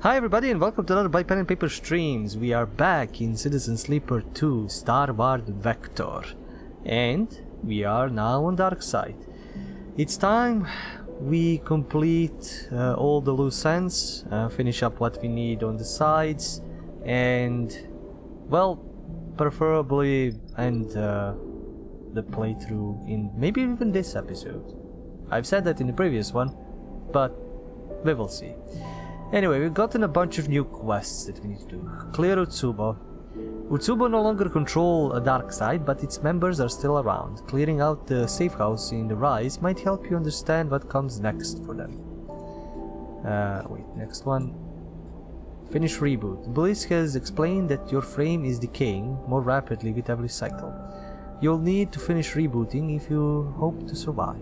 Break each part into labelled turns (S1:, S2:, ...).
S1: Hi everybody and welcome to another By Pen and Paper streams. We are back in Citizen Sleeper 2 Starward Vector. And we are now on Dark Side. It's time we complete all the loose ends, finish up what we need on the sides, and, well, preferably end the playthrough in maybe even this episode. I've said that in the previous one, but we will see. Anyway, we've gotten a bunch of new quests that we need to do. Clear Utsubo. Utsubo no longer control a dark side, but its members are still around. Clearing out the safe house in the Rise might help you understand what comes next for them. Next one. Finish Reboot. Bliss has explained that your frame is decaying more rapidly with every cycle. You'll need to finish rebooting if you hope to survive.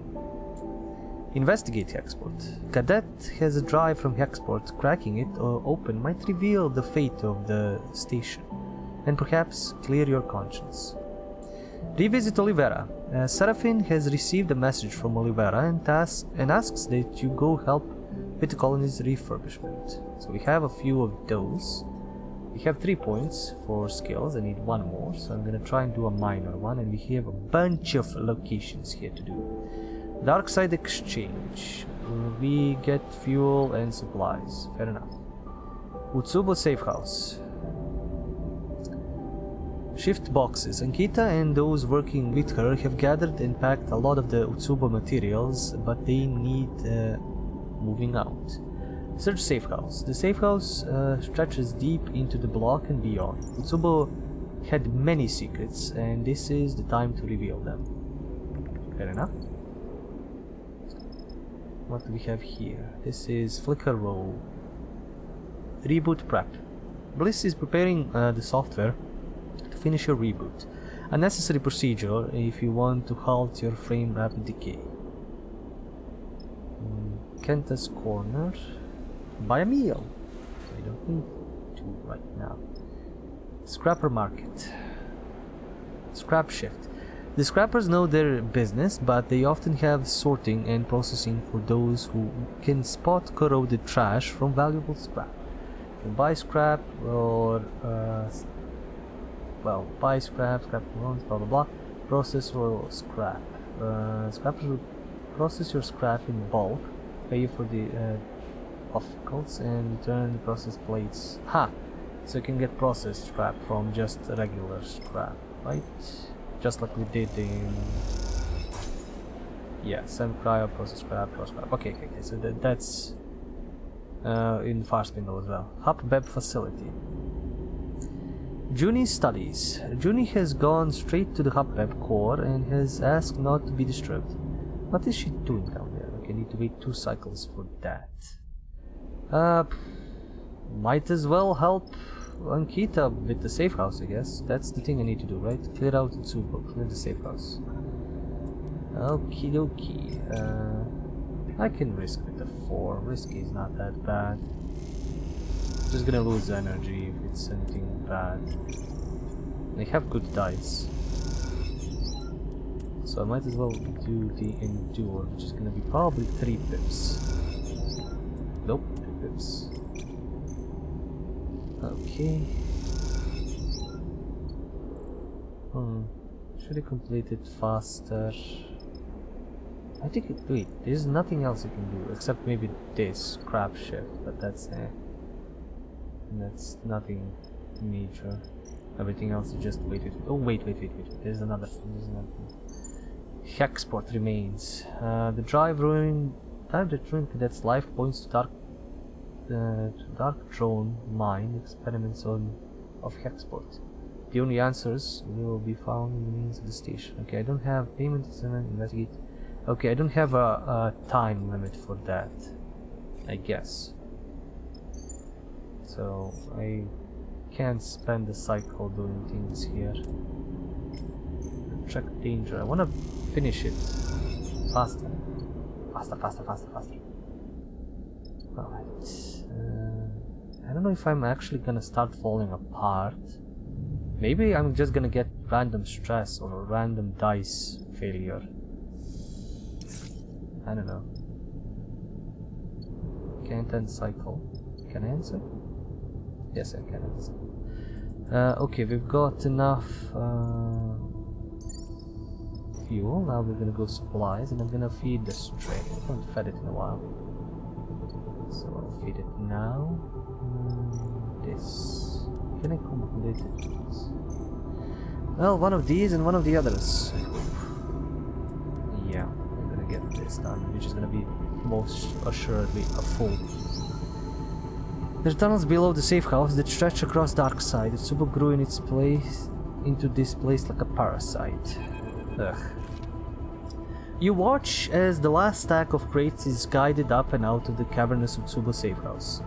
S1: Investigate Hexport. Cadet has a drive from Hexport. Cracking it open might reveal the fate of the station, and perhaps clear your conscience. Revisit Olivera. Seraphin has received a message from Olivera and asks that you go help with the colony's refurbishment. So we have a few of those. We have 3 points for skills. I need one more, so I'm gonna try and do a minor one, and we have a bunch of locations here to do. Dark Side Exchange. We get fuel and supplies. Fair enough. Utsubo Safe House. Shift boxes. Ankita and those working with her have gathered and packed a lot of the Utsubo materials, but they need moving out. Search Safe House. The safe house stretches deep into the block and beyond. Utsubo had many secrets, and this is the time to reveal them. Fair enough. What do we have here? This is Flicker Roll. Reboot Prep. Bliss is preparing the software to finish your reboot. A necessary procedure if you want to halt your frame rapid decay. Kenta's Corner. Buy a meal. I don't need to right now. Scrapper Market. Scrap Shift. The scrappers know their business, but they often have sorting and processing for those who can spot corroded trash from valuable scrap. You can buy scrap or, buy scrap components, blah blah blah. Process or scrap. Scrappers will process your scrap in bulk, pay you for the obstacles, and return the processed plates. So you can get processed scrap from just regular scrap, right? Just like we did in... yeah, send cryo, process scrap, process scrap. Okay, so that's in Far Spindle as well. Hub-Beb Facility. Junie studies. Junie has gone straight to the Hub-Beb core and has asked not to be disturbed. What is she doing down there? Okay, I need to wait 2 cycles for that. Might as well help Ankita with the safe house, I guess. That's the thing I need to do, right? Clear out Utsubo, clear the safe house. Okie dokie. I can risk with the 4. Risky is not that bad. Just gonna lose energy if it's anything bad. They have good dice, so I might as well do the Endure, which is gonna be probably 3 pips. Nope, 2 pips. Okay. Should have completed faster. I think wait, there's nothing else you can do except maybe this crap shift, but that's that's nothing major. Everything else is just wait. Oh wait. There's another. Hexport remains. The drive that ruined cadet's life points to Dark Drone Mine experiments of Hexport. The only answers will be found in the means of the station. Okay, I don't have payment assignment, investigate. Okay, I don't have a time limit for that, I guess. So I can't spend the cycle doing things here. Check danger. I want to finish it faster. Faster. Alright. I don't know if I'm actually gonna start falling apart. Maybe I'm just gonna get random stress or random dice failure. I don't know. Can't end cycle. Can I answer? Yes, I can answer. Okay, we've got enough fuel. Now we're gonna go supplies, and I'm gonna feed the stray. I haven't fed it in a while, so I'll feed it now. This. Can I complete it? Well, one of these and one of the others. Yeah, I'm gonna get this done, which is gonna be most assuredly a full. There are tunnels below the safe house that stretch across dark side. Utsubo grew in its place into this place like a parasite. Ugh. You watch as the last stack of crates is guided up and out of the cavernous Utsubo safe house.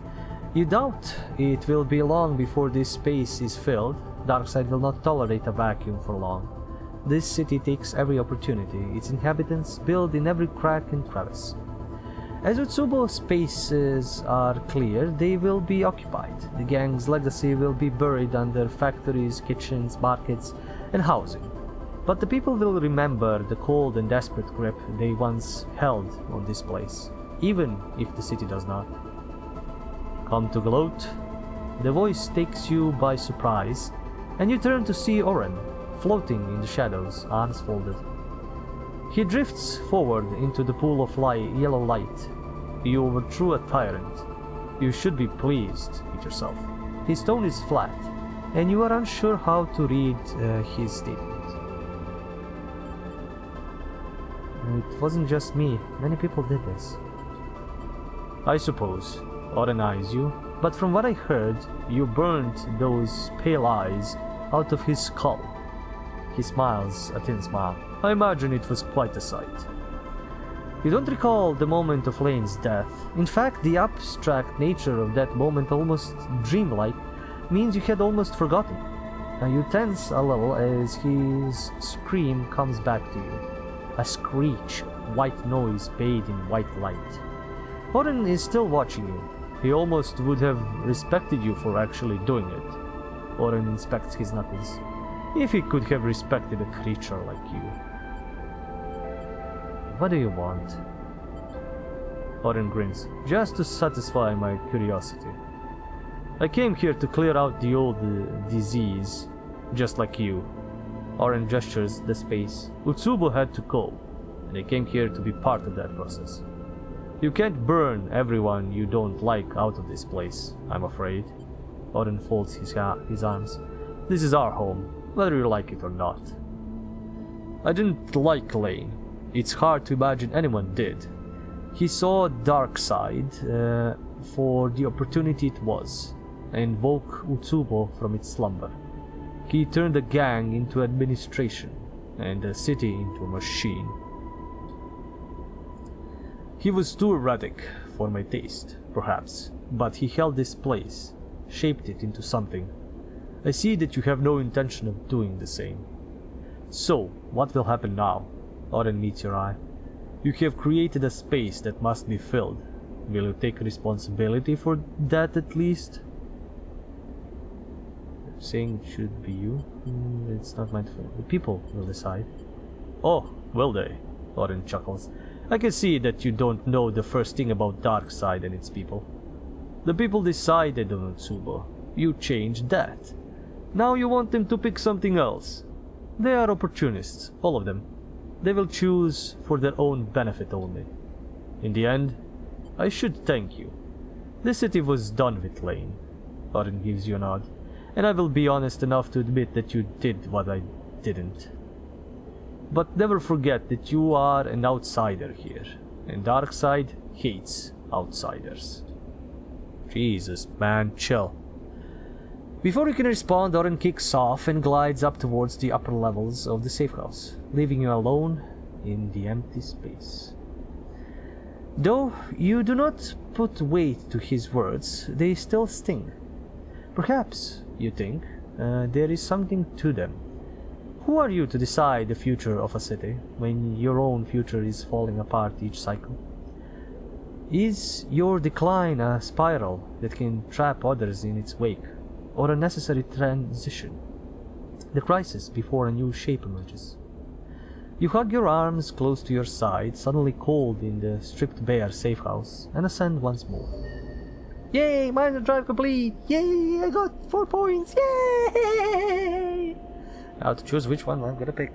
S1: You doubt it will be long before this space is filled. Darkside will not tolerate a vacuum for long. This city takes every opportunity. Its inhabitants build in every crack and crevice. As Utsubo spaces are cleared, they will be occupied. The gang's legacy will be buried under factories, kitchens, markets, and housing. But the people will remember the cold and desperate grip they once held on this place, even if the city does not. Come to gloat? The voice takes you by surprise, and you turn to see Oren, floating in the shadows, arms folded. He drifts forward into the pool of yellow light. You overthrew a tyrant. You should be pleased with yourself. His tone is flat, and you are unsure how to read his statement. It wasn't just me. Many people did this. I suppose. Oren eyes you. But from what I heard, you burned those pale eyes out of his skull. He smiles a thin smile. I imagine it was quite a sight. You don't recall the moment of Lane's death. In fact, the abstract nature of that moment, almost dreamlike, means you had almost forgotten. Now you tense a little as his scream comes back to you. A screech of white noise bathed in white light. Oren is still watching you. He almost would have respected you for actually doing it. Oren inspects his knuckles. If he could have respected a creature like you. What do you want? Oren grins. Just to satisfy my curiosity. I came here to clear out the old disease, just like you. Oren gestures the space. Utsubo had to go, and I came here to be part of that process. You can't burn everyone you don't like out of this place, I'm afraid. Oren folds his arms. This is our home, whether you like it or not. I didn't like Lane. It's hard to imagine anyone did. He saw dark side for the opportunity it was, and woke Utsubo from its slumber. He turned the gang into administration, and the city into a machine. He was too erratic for my taste, perhaps, but he held this place, shaped it into something. I see that you have no intention of doing the same. So, what will happen now? Oren meets your eye. You have created a space that must be filled. Will you take responsibility for that at least? Saying it should be you? It's not my fault. The people will decide. Oh, will they? Oren chuckles. I can see that you don't know the first thing about Darkseid and its people. The people decided on Utsubo. You changed that. Now you want them to pick something else. They are opportunists, all of them. They will choose for their own benefit only. In the end, I should thank you. This city was done with, Lane. Oren gives you a nod. And I will be honest enough to admit that you did what I didn't. But never forget that you are an outsider here, and Darkseid hates outsiders. Jesus, man, chill. Before you can respond, Oren kicks off and glides up towards the upper levels of the safe house, leaving you alone in the empty space. Though you do not put weight to his words, they still sting. Perhaps, you think, there is something to them. Who are you to decide the future of a city, when your own future is falling apart each cycle? Is your decline a spiral that can trap others in its wake, or a necessary transition, the crisis before a new shape emerges? You hug your arms close to your side, suddenly cold in the stripped bare safe house, and ascend once more. Yay! Minor drive complete! Yay! I got 4 points! Yay! Now to choose which one I'm gonna pick.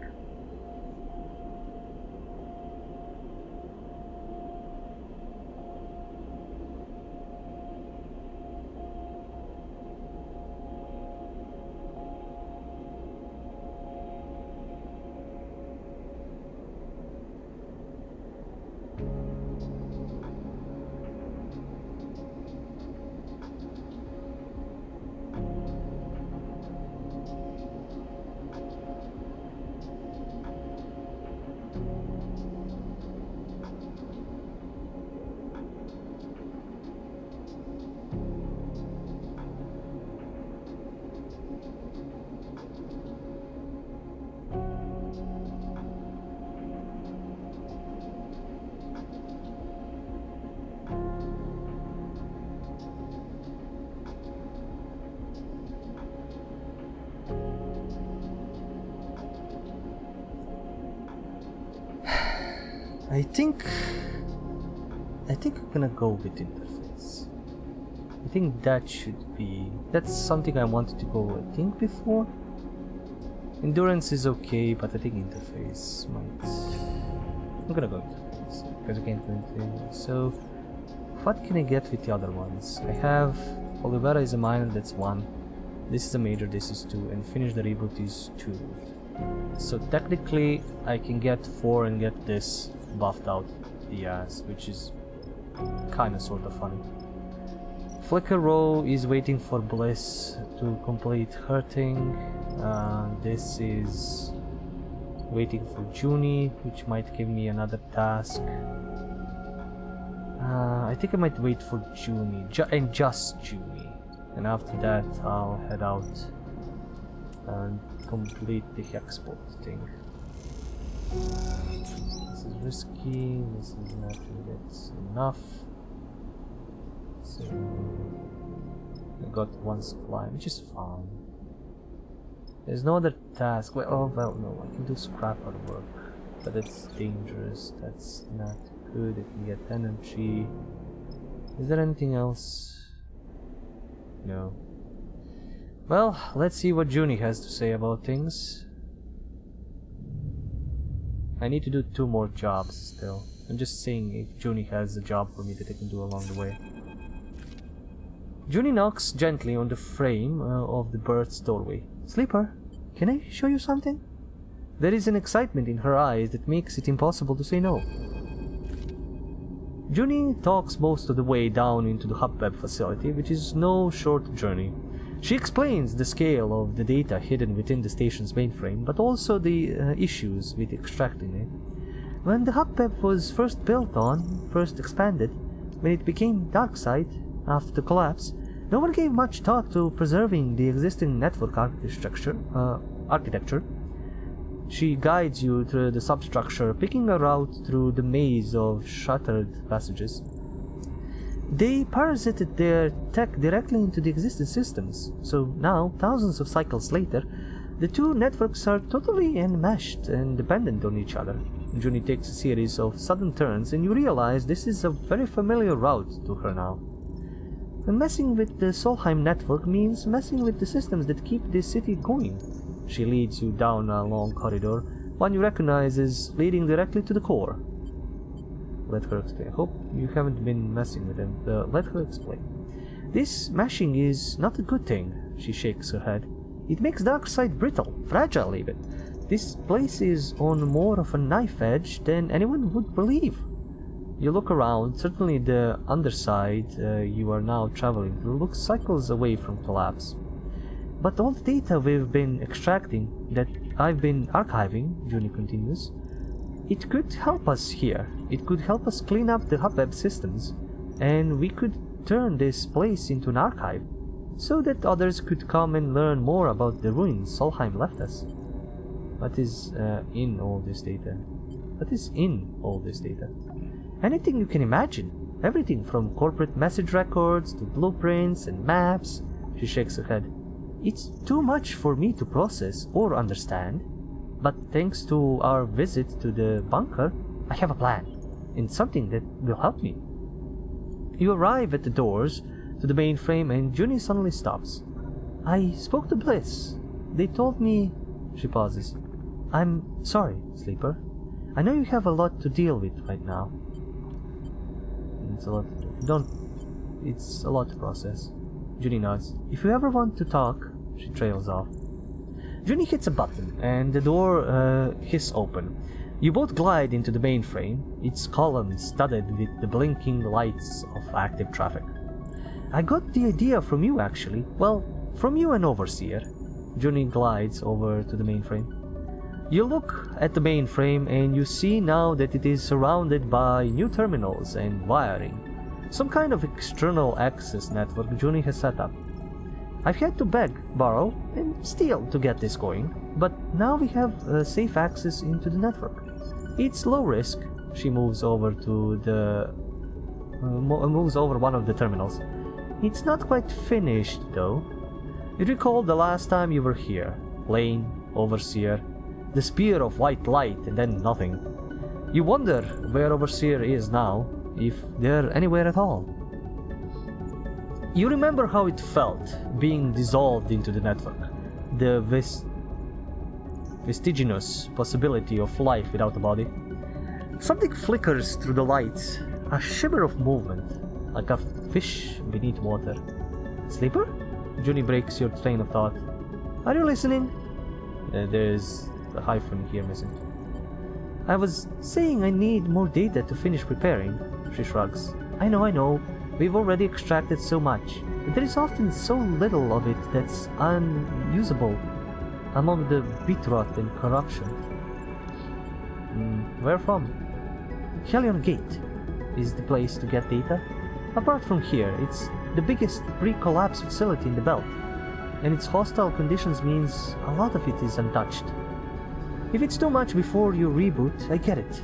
S1: I think I'm gonna go with interface. I think that's something I wanted to go before. Endurance is okay, but I think interface might. I'm gonna go interface because I can't do anything. So what can I get with the other ones? I have Olivera is a minor, that's 1. This is a major, this is 2, and finish the reboot is 2. So technically I can get 4 and get this buffed out the ass, which is kinda sorta funny. Flicker Row is waiting for Bliss to complete hurting. This is waiting for Junie, which might give me another task. I think I might wait for Junie, and just Junie. And after that I'll head out and complete the export thing. This is risky, this is not that's enough. So I got 1 supply, which is fine. There's no other task. Well, no, I can do scrapper work, but it's dangerous. That's not good. I can get energy. Is there anything else? No. Well, let's see what Junie has to say about things. I need to do 2 more jobs still. I'm just saying if Junie has a job for me that I can do along the way. Junie knocks gently on the frame of the bird's doorway. Sleeper, can I show you something? There is an excitement in her eyes that makes it impossible to say no. Junie talks most of the way down into the hubweb facility, which is no short journey. She explains the scale of the data hidden within the station's mainframe, but also the issues with extracting it. When the hubweb was first expanded, when it became darkside after the collapse, no one gave much thought to preserving the existing network architecture. She guides you through the substructure, picking a route through the maze of shuttered passages. They parasited their tech directly into the existing systems, so now, thousands of cycles later, the 2 networks are totally enmeshed and dependent on each other. Junie takes a series of sudden turns, and you realize this is a very familiar route to her now. And messing with the Solheim network means messing with the systems that keep this city going. She leads you down a long corridor, one you recognize as leading directly to the core. Let her explain. I hope you haven't been messing with them. Let her explain. This meshing is not a good thing, she shakes her head. It makes Darkseid brittle, fragile even. This place is on more of a knife edge than anyone would believe. You look around, certainly the underside you are now traveling through looks cycles away from collapse. But all the data we've been extracting, that I've been archiving, Junie continues, it could help us here. It could help us clean up the hubweb systems, and we could turn this place into an archive, so that others could come and learn more about the ruins Solheim left us. What is in all this data? What is in all this data? Anything you can imagine. Everything from corporate message records to blueprints and maps. She shakes her head. It's too much for me to process or understand, but thanks to our visit to the bunker, I have a plan, and something that will help me. You arrive at the doors, to the mainframe and Junie suddenly stops. I spoke to Bliss. They told me... She pauses. I'm sorry, Sleeper. I know you have a lot to deal with right now. It's a lot... It's a lot to process. Junie nods. If you ever want to talk... She trails off. Junie hits a button and the door hiss open. You both glide into the mainframe, its columns studded with the blinking lights of active traffic. I got the idea from you, actually. Well, from you and Overseer. Junie glides over to the mainframe. You look at the mainframe and you see now that it is surrounded by new terminals and wiring. Some kind of external access network Junie has set up. I've had to beg, borrow, and steal to get this going, but now we have safe access into the network. It's low risk. She moves over to the... moves over one of the terminals. It's not quite finished, though. You recall the last time you were here. Lane, Overseer, the spear of white light, and then nothing. You wonder where Overseer is now, if they're anywhere at all. You remember how it felt, being dissolved into the network. The vestigious possibility of life without a body. Something flickers through the lights, a shimmer of movement, like a fish beneath water. Sleeper? Junie breaks your train of thought. Are you listening? There's a hyphen here missing. I was saying I need more data to finish preparing. She shrugs. I know. We've already extracted so much, but there is often so little of it that's unusable among the beat rot and corruption. Where from? Hellion Gate is the place to get data. Apart from here, it's the biggest pre-collapse facility in the belt, and its hostile conditions means a lot of it is untouched. If it's too much before you reboot, I get it.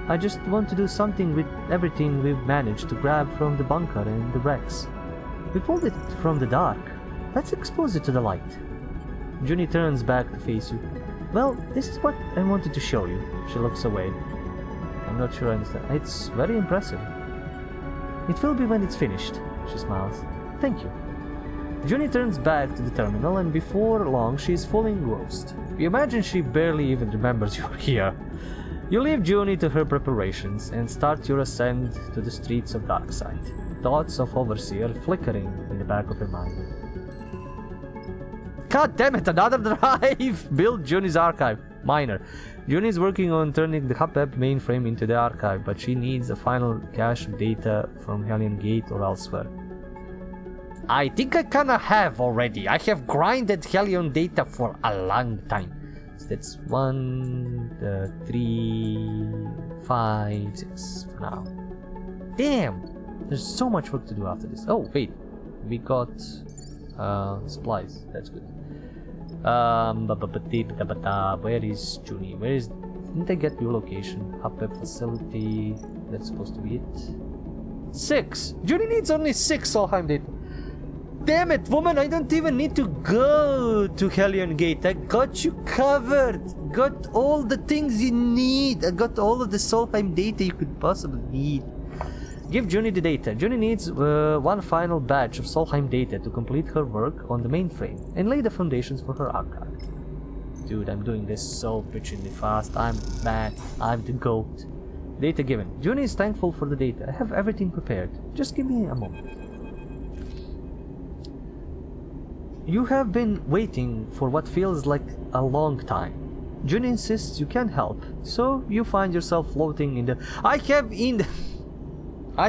S1: I just want to do something with everything we've managed to grab from the bunker and the wrecks. We pulled it from the dark. Let's expose it to the light. Junie turns back to face you. Well, this is what I wanted to show you. She looks away. I'm not sure I understand. It's very impressive. It will be when it's finished. She smiles. Thank you. Junie turns back to the terminal, and before long she is fully engrossed. You imagine she barely even remembers you're here. You leave Junie to her preparations and start your ascent to the streets of Darkside. Thoughts of Overseer flickering in the back of her mind. God damn it, another drive! Build Junie's archive. Minor. Junie is working on turning the Hubweb mainframe into the archive, but she needs a final cache of data from Hellion Gate or elsewhere. I think I kinda have already. I have grinded Hellion data for a long time. So that's 1, 3, 5, 6 for now. Damn! There's so much work to do after this. Oh, wait. We got supplies. That's good. Where is Junie? Didn't I get your location? Hubweb facility. That's supposed to be it. 6! Junie needs only 6 Solheim data. Damn it, woman, I don't even need to go to Hellion Gate. I got you covered. Got all the things you need. I got all of the Solheim data you could possibly need. Give Junie the data. Junie needs one final batch of Solheim data to complete her work on the mainframe and lay the foundations for her archive. Dude, I'm doing this so bitchingly fast. I'm mad. I'm the GOAT. Data given. Junie is thankful for the data. I have everything prepared. Just give me a moment. You have been waiting for what feels like a long time. Junie insists you can't help, so you find yourself floating in the... I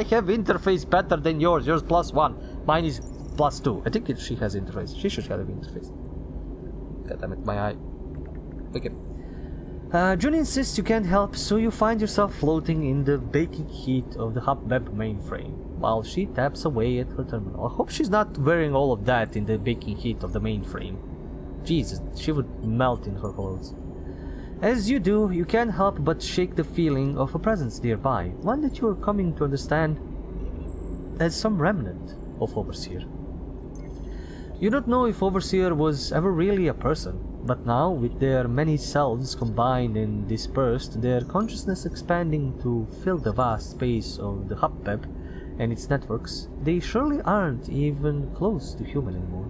S1: have interface better than yours. Yours +1. Mine is +2. I think she has interface. She should have interface. God damn it, my eye. Okay. Junie insists you can't help, so you find yourself floating in the baking heat of the Hubweb mainframe, while she taps away at her terminal. I hope she's not wearing all of that in the baking heat of the mainframe. Jesus, she would melt in her clothes. As you do, you can't help but shake the feeling of a presence nearby, one that you are coming to understand as some remnant of Overseer. You don't know if Overseer was ever really a person, but now, with their many selves combined and dispersed, their consciousness expanding to fill the vast space of the Hubweb, and its networks, they surely aren't even close to human anymore.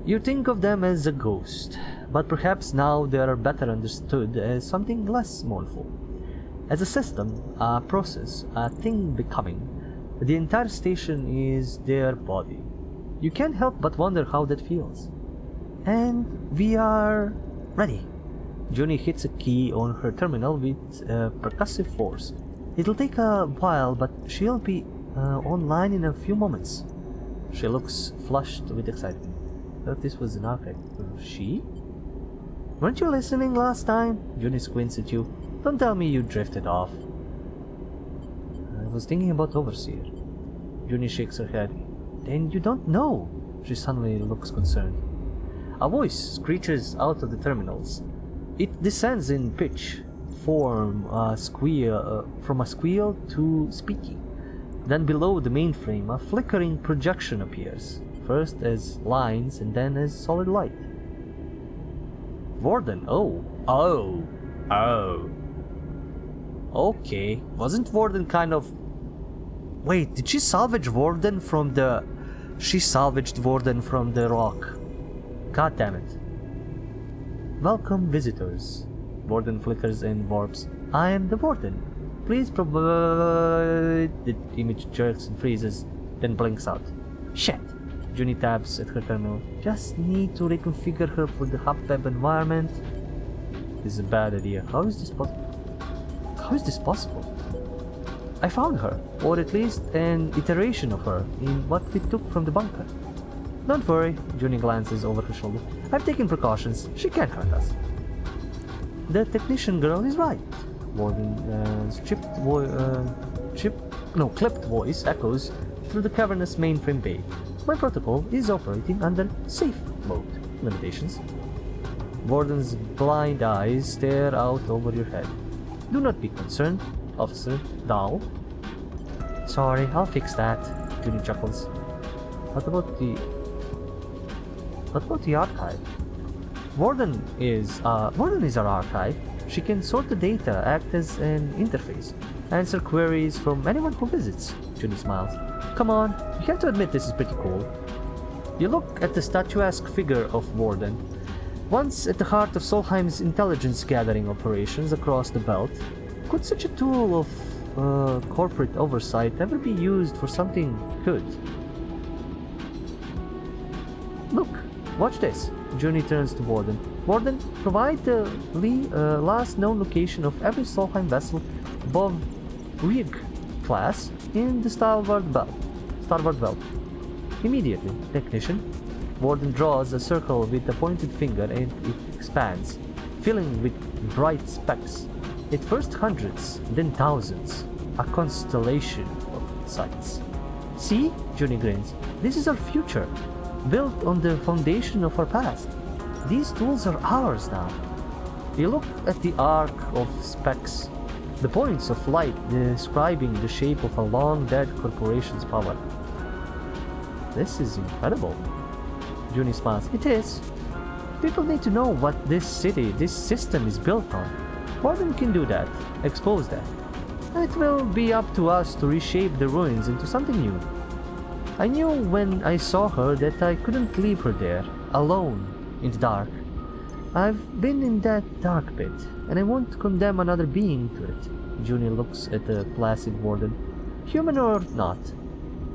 S1: You think of them as a ghost, but perhaps now they are better understood as something less mournful. As a system, a process, a thing becoming, the entire station is their body. You can't help but wonder how that feels. And we are ready. Junie hits a key on her terminal with percussive force. It'll take a while, but she'll be online in a few moments. She looks flushed with excitement. Thought this was an archive. She? Weren't you listening last time? Junie squints at you. Don't tell me you drifted off. I was thinking about Overseer. Junie shakes her head. Then you don't know. She suddenly looks concerned. A voice screeches out of the terminals. It descends in pitch, from a squeal to speaking. Then below the mainframe, a flickering projection appears, first as lines and then as solid light. Warden, oh. Okay, wasn't Warden kind of... Wait, did she salvage Warden from the... She salvaged Warden from the rock. God damn it. Welcome, visitors. Warden flickers and warps. I am the Warden. Please provide... The image jerks and freezes, then blinks out. Shit. Junie taps at her terminal. Just need to reconfigure her for the hub-web environment. This is a bad idea. How is this possible? I found her, or at least an iteration of her, in what we took from the bunker. Don't worry, Junie glances over her shoulder. I've taken precautions. She can't hurt us. The technician girl is right. Warden's clipped voice echoes through the cavernous mainframe bay. My protocol is operating under safe mode limitations. Warden's blind eyes stare out over your head. Do not be concerned, Officer Dahl. Sorry, I'll fix that, Junie chuckles. What about the archive? Warden is our archive. She can sort the data, act as an interface, answer queries from anyone who visits. Junie smiles. Come on, you have to admit this is pretty cool. You look at the statuesque figure of Warden. Once at the heart of Solheim's intelligence gathering operations across the belt, could such a tool of corporate oversight ever be used for something good? Look, watch this. Junie turns to Warden. Warden, provide the last known location of every Solheim vessel above Rig class in the Starward belt. Immediately, technician. Warden draws a circle with a pointed finger and it expands, filling with bright specks. At first hundreds, then thousands. A constellation of sights. See? Junie grins. This is our future, built on the foundation of our past. These tools are ours now. You look at the arc of specks, the points of light describing the shape of a long-dead corporation's power. This is incredible. Junie smiles. It is. People need to know what this system is built on. Warden can do that, expose that. And it will be up to us to reshape the ruins into something new. I knew when I saw her that I couldn't leave her there, alone, in the dark. I've been in that dark pit, and I won't condemn another being to it. Junie looks at the placid Warden. Human or not,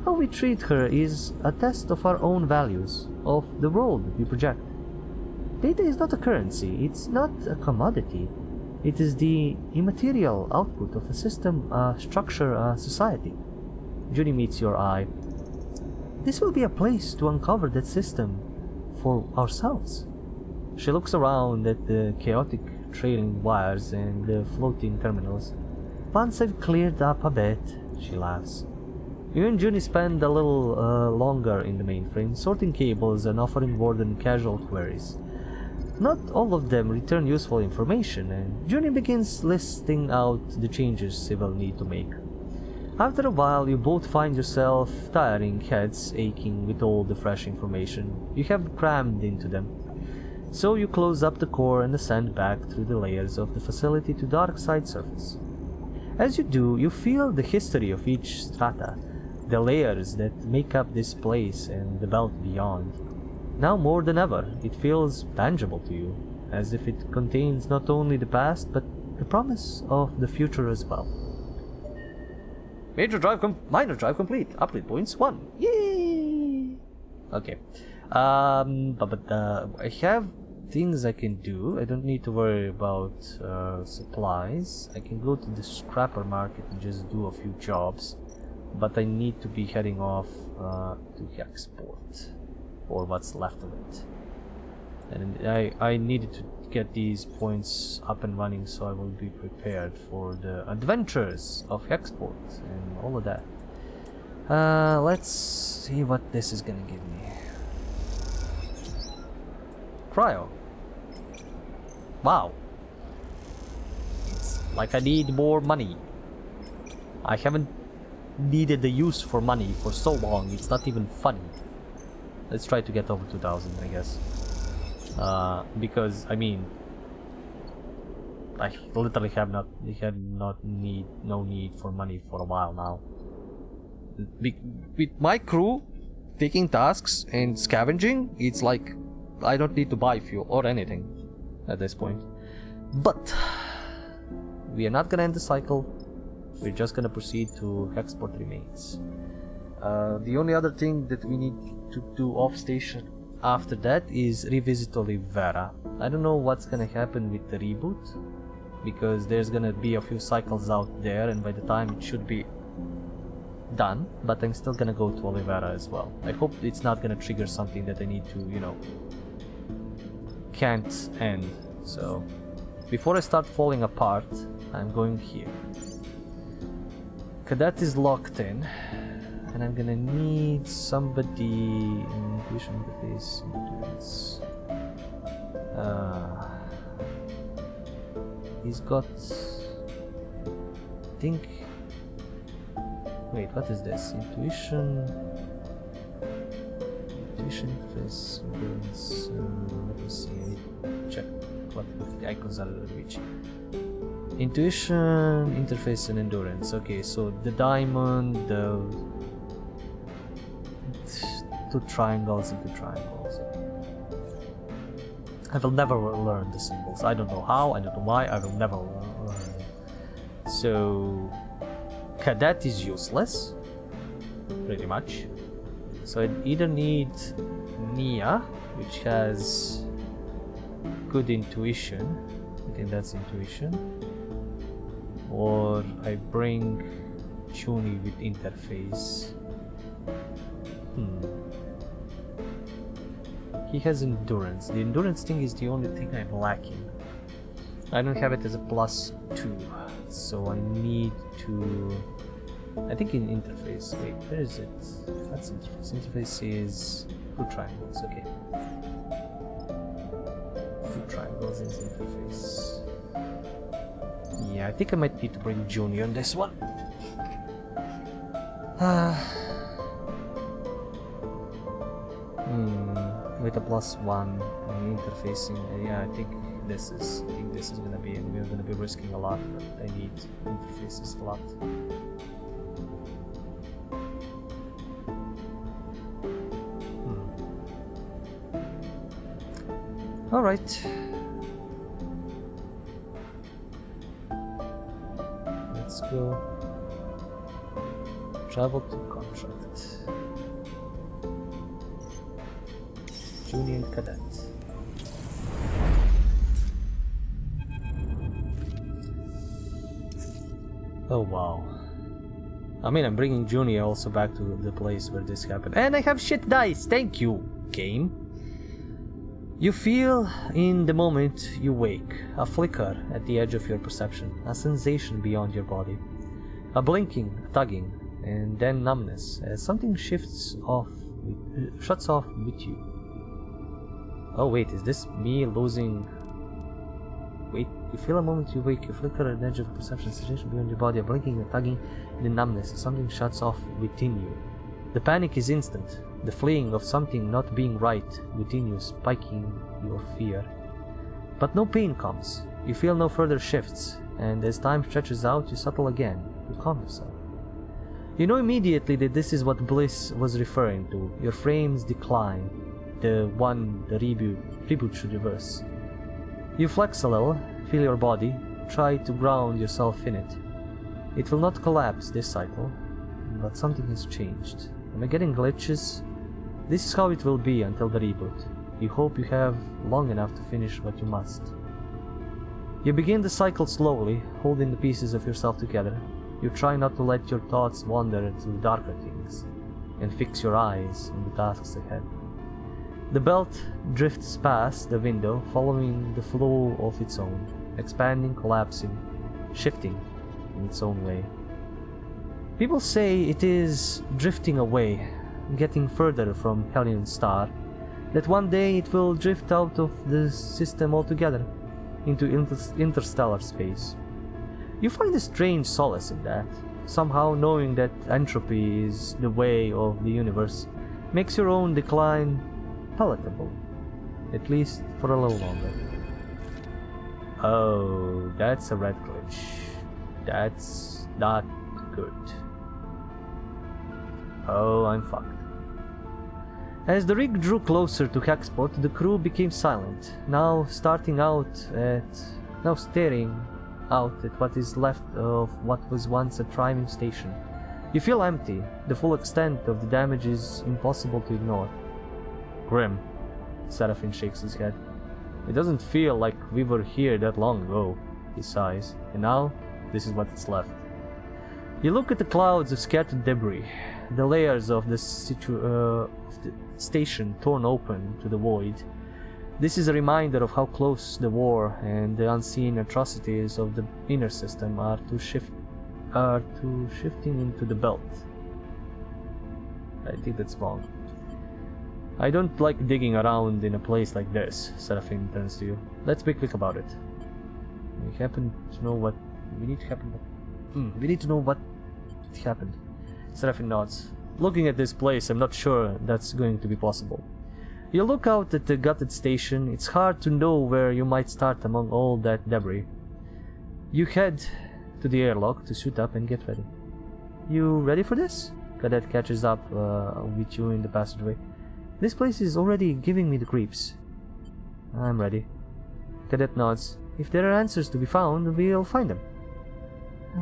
S1: how we treat her is a test of our own values, of the world we project. Data is not a currency, it's not a commodity. It is the immaterial output of a system, a structure, a society. Junie meets your eye. This will be a place to uncover that system for ourselves. She looks around at the chaotic trailing wires and the floating terminals. Once I've cleared up a bit, she laughs. You and Junie spend a little longer in the mainframe, sorting cables and offering Warden casual queries. Not all of them return useful information, and Junie begins listing out the changes she will need to make. After a while, you both find yourself tiring heads aching with all the fresh information you have crammed into them. So you close up the core and ascend back through the layers of the facility to dark side surface. As you do, you feel the history of each strata, the layers that make up this place and the belt beyond. Now more than ever, it feels tangible to you, as if it contains not only the past, but the promise of the future as well. Minor drive complete. Upgrade points 1. Yay! Okay. I have things I can do. I don't need to worry about supplies. I can go to the scrapper market and just do a few jobs. But I need to be heading off to export, or what's left of it. And I needed to get these points up and running so I will be prepared for the adventures of export and all of that. Let's see what this is gonna give me. Cryo. Wow. It's like I need more money. I haven't needed the use for money for so long, it's not even funny. Let's try to get over 2000, I guess. Because I mean, I literally have no need for money for a while now. With my crew taking tasks and scavenging, it's like I don't need to buy fuel or anything at this point. But we are not gonna end the cycle. We're just gonna proceed to export remains. The only other thing that we need to do off station after that is revisit Olivera. I don't know what's gonna happen with the reboot, because there's gonna be a few cycles out there, and by the time it should be done, but I'm still gonna go to Olivera as well. I hope it's not gonna trigger something that I need to, you know, can't end. So before I start falling apart, I'm going here. Cadet is locked in, and I'm gonna need somebody in intuition interface endurance. He's got, I think, wait, what is this? Intuition interface endurance. Let me see, I need to check what the icons are reaching. Intuition, interface, and endurance. Okay, so the diamond, the two triangles into triangles. I will never learn the symbols. I don't know how, I don't know why, I will never learn them. So cadet is useless, pretty much. So I either need Nia, which has good intuition. I think that's intuition. Or I bring Chuni with interface. He has endurance. The endurance thing is the only thing I'm lacking. I don't have it as a +2, so I need to... I think in interface. Wait, where is it? That's interface. Interface is two triangles. Okay. Two triangles is interface. Yeah, I think I might need to bring Junior on this one. With a +1 interfacing. Yeah, I think this is gonna be, and we're gonna be risking a lot. But I need interfaces a lot. All right. Let's go. Travel to contract. Junior cadet. Oh wow. I mean, I'm bringing Junior also back to the place where this happened. And I have shit dice! Thank you, game! You feel in the moment you wake, a flicker at the edge of your perception, a sensation beyond your body. A blinking, a tugging, and then numbness as something shuts off with you. Oh wait, is this me losing... Wait, you feel a moment you wake, you flicker at the edge of perception, sensation beyond your body, a blinking, a tugging, and then numbness as something shuts off within you. The panic is instant, the fleeing of something not being right within you spiking your fear. But no pain comes, you feel no further shifts, and as time stretches out, you settle again. You calm yourself. You know immediately that this is what Bliss was referring to. Your frame's decline, the one the reboot should reverse. You flex a little, feel your body, try to ground yourself in it. It will not collapse this cycle, but something has changed. Am I getting glitches? This is how it will be until the reboot. You hope you have long enough to finish what you must. You begin the cycle slowly, holding the pieces of yourself together. You try not to let your thoughts wander to darker things, and fix your eyes on the tasks ahead. The belt drifts past the window, following the flow of its own, expanding, collapsing, shifting in its own way. People say it is drifting away, getting further from Hellion Star, that one day it will drift out of the system altogether, into interstellar space. You find a strange solace in that. Somehow knowing that entropy is the way of the universe makes your own decline palatable, at least for a little longer. Oh, that's a red glitch. That's not good. Oh, I'm fucked. As the rig drew closer to Hexport, the crew became silent, now staring out at what is left of what was once a thriving station. You feel empty. The full extent of the damage is impossible to ignore. Grim. Seraphine shakes his head. It doesn't feel like we were here that long ago, he sighs. And now, this is what's left. You look at the clouds of scattered debris, the layers of the station torn open to the void. This is a reminder of how close the war and the unseen atrocities of the inner system are to shifting into the belt. I think that's wrong. I don't like digging around in a place like this, Seraphine turns to you. Let's be quick about it. We need to know what happened. Seraphine nods. Looking at this place, I'm not sure that's going to be possible. You look out at the gutted station. It's hard to know where you might start among all that debris. You head to the airlock to suit up and get ready. You ready for this? Cadet catches up with you in the passageway. This place is already giving me the creeps. I'm ready. Cadet nods. If there are answers to be found, we'll find them.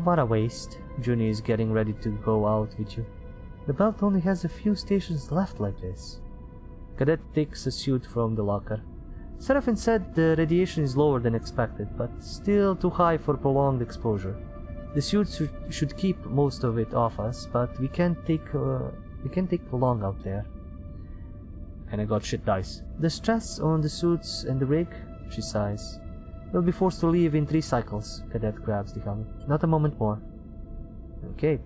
S1: What a waste. Junie is getting ready to go out with you. The belt only has a few stations left like this. Cadet takes a suit from the locker. Seraphine said the radiation is lower than expected, but still too high for prolonged exposure. The suit should keep most of it off us, but we can't take long out there. And I got shit dice. The stress on the suits and the rig, she sighs. We'll be forced to leave in 3 cycles. Cadet grabs the helmet. Not a moment more. Okay.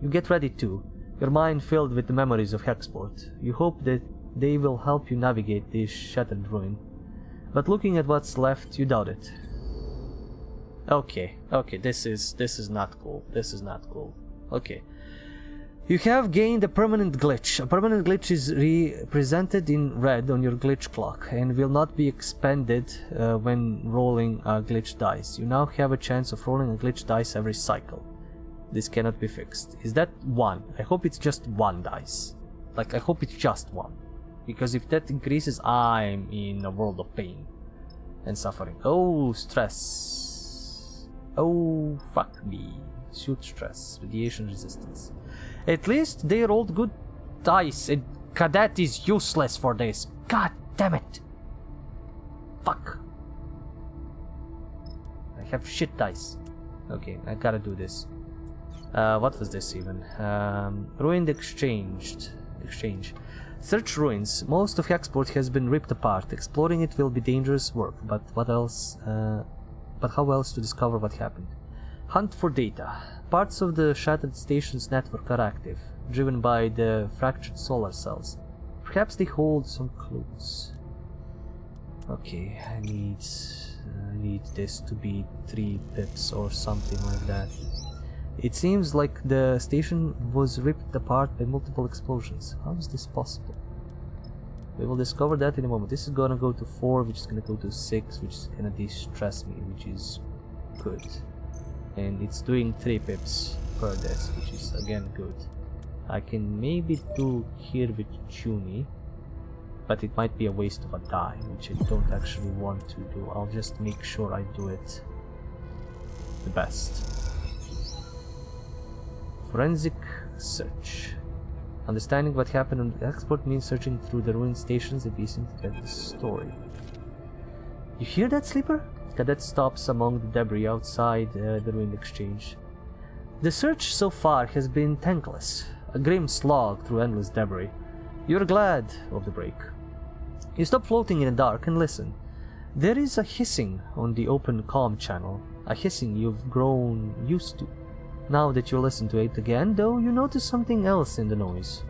S1: You get ready too, your mind filled with the memories of Hexport. You hope that they will help you navigate this shattered ruin. But looking at what's left, you doubt it. Okay, this is not cool. This is not cool. Okay. You have gained a permanent glitch. A permanent glitch is represented in red on your glitch clock and will not be expended when rolling a glitch dice. You now have a chance of rolling a glitch dice every cycle. This cannot be fixed. Is that 1? I hope it's just 1 dice. Like, I hope it's just 1. Because if that increases, I'm in a world of pain and suffering. Oh, stress. Oh, fuck me. Suit stress. Radiation resistance. At least they rolled good dice, and Cadet is useless for this. God damn it. Fuck. I have shit dice. Okay, I gotta do this. What was this even? Ruined exchange. Search ruins. Most of Hexport has been ripped apart. Exploring it will be dangerous work, but what else? But how else to discover what happened? Hunt for data. Parts of the shattered station's network are active, driven by the fractured solar cells. Perhaps they hold some clues. Okay, I need this to be 3 pips or something like that. It seems like the station was ripped apart by multiple explosions. How is this possible? We will discover that in a moment. This is gonna go to 4, which is gonna go to 6, which is gonna de-stress me, which is good. and it's doing 3 pips per this, which is again good. I can maybe do here with Junie, but it might be a waste of a die, which I don't actually want to do. I'll just make sure I do it the best. Forensic search. Understanding what happened on the export means searching through the ruined stations and piecing together the story. You hear that, Sleeper? Cadet stops among the debris outside the ruined exchange. The search so far has been thankless, a grim slog through endless debris. You're glad of the break. You stop floating in the dark and listen. There is a hissing on the open comm channel, a hissing you've grown used to. Now that you listen to it again, though, you notice something else in the noise.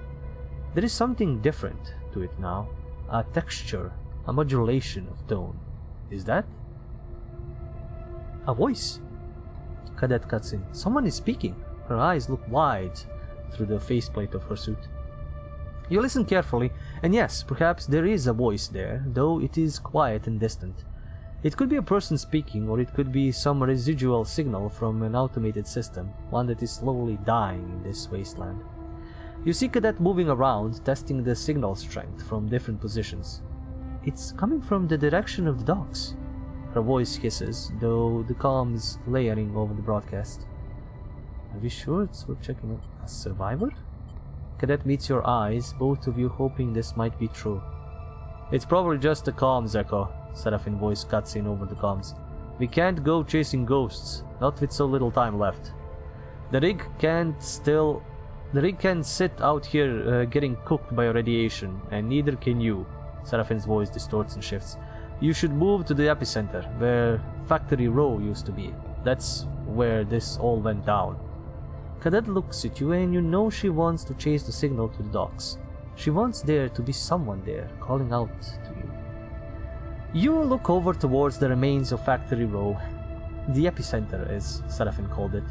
S1: There is something different to it now, a texture, a modulation of tone. Is that? A voice. Cadet cuts in. Someone is speaking. Her eyes look wide through the faceplate of her suit. You listen carefully, and yes, perhaps there is a voice there, though it is quiet and distant. It could be a person speaking, or it could be some residual signal from an automated system, one that is slowly dying in this wasteland. You see Cadet moving around, testing the signal strength from different positions. It's coming from the direction of the docks. Her voice hisses, though the comms layering over the broadcast. Are we sure it's worth checking out? A survivor? Cadet meets your eyes, both of you hoping this might be true. It's probably just a comms echo. Seraphine voice cuts in over the comms. We can't go chasing ghosts, not with so little time left. The rig can't sit out here getting cooked by radiation, and neither can you. Seraphine's voice distorts and shifts. You should move to the epicenter, where Factory Row used to be. That's where this all went down. Cadet looks at you, and you know she wants to chase the signal to the docks. She wants there to be someone there, calling out to you. You look over towards the remains of Factory Row. The epicenter, as Seraphine called it.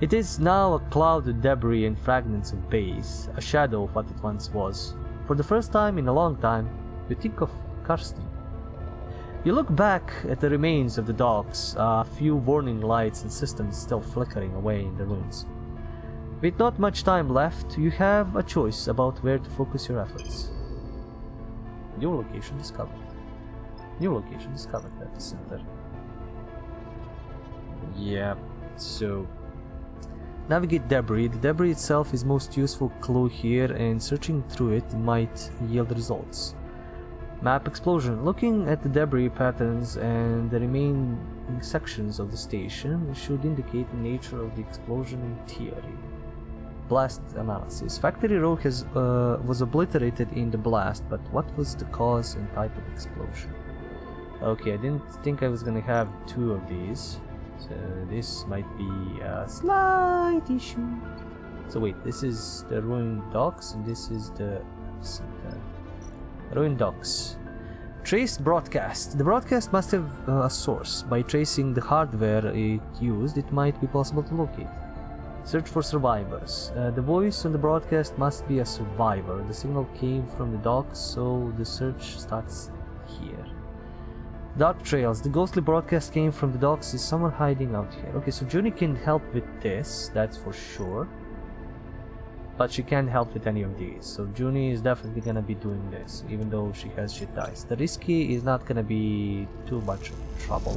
S1: It is now a cloud of debris and fragments of base, a shadow of what it once was. For the first time in a long time, you think of Karsten. You look back at the remains of the docks, a few warning lights and systems still flickering away in the ruins. With not much time left, you have a choice about where to focus your efforts. New location discovered. New location discovered at the center. Yeah, so navigate debris. The debris itself is most useful clue here, and searching through it might yield results. Map explosion. Looking at the debris patterns and the remaining sections of the station should indicate the nature of the explosion in theory. Blast analysis. Factory Row was obliterated in the blast, but what was the cause and type of explosion? Okay, I didn't think I was gonna have 2 of these, so this might be a slight issue. So wait, this is the ruined docks, and this is the ruined docks. Traced broadcast. The broadcast must have a source. By tracing the hardware it used, it might be possible to locate. Search for survivors. The voice on the broadcast must be a survivor. The signal came from the docks, so the search starts here. Dark trails. The ghostly broadcast came from the docks. Is someone hiding out here? Okay, so Junie can help with this, that's for sure. But she can't help with any of these. So Junie is definitely gonna be doing this, even though she has shit dice. The risky is not gonna be too much trouble.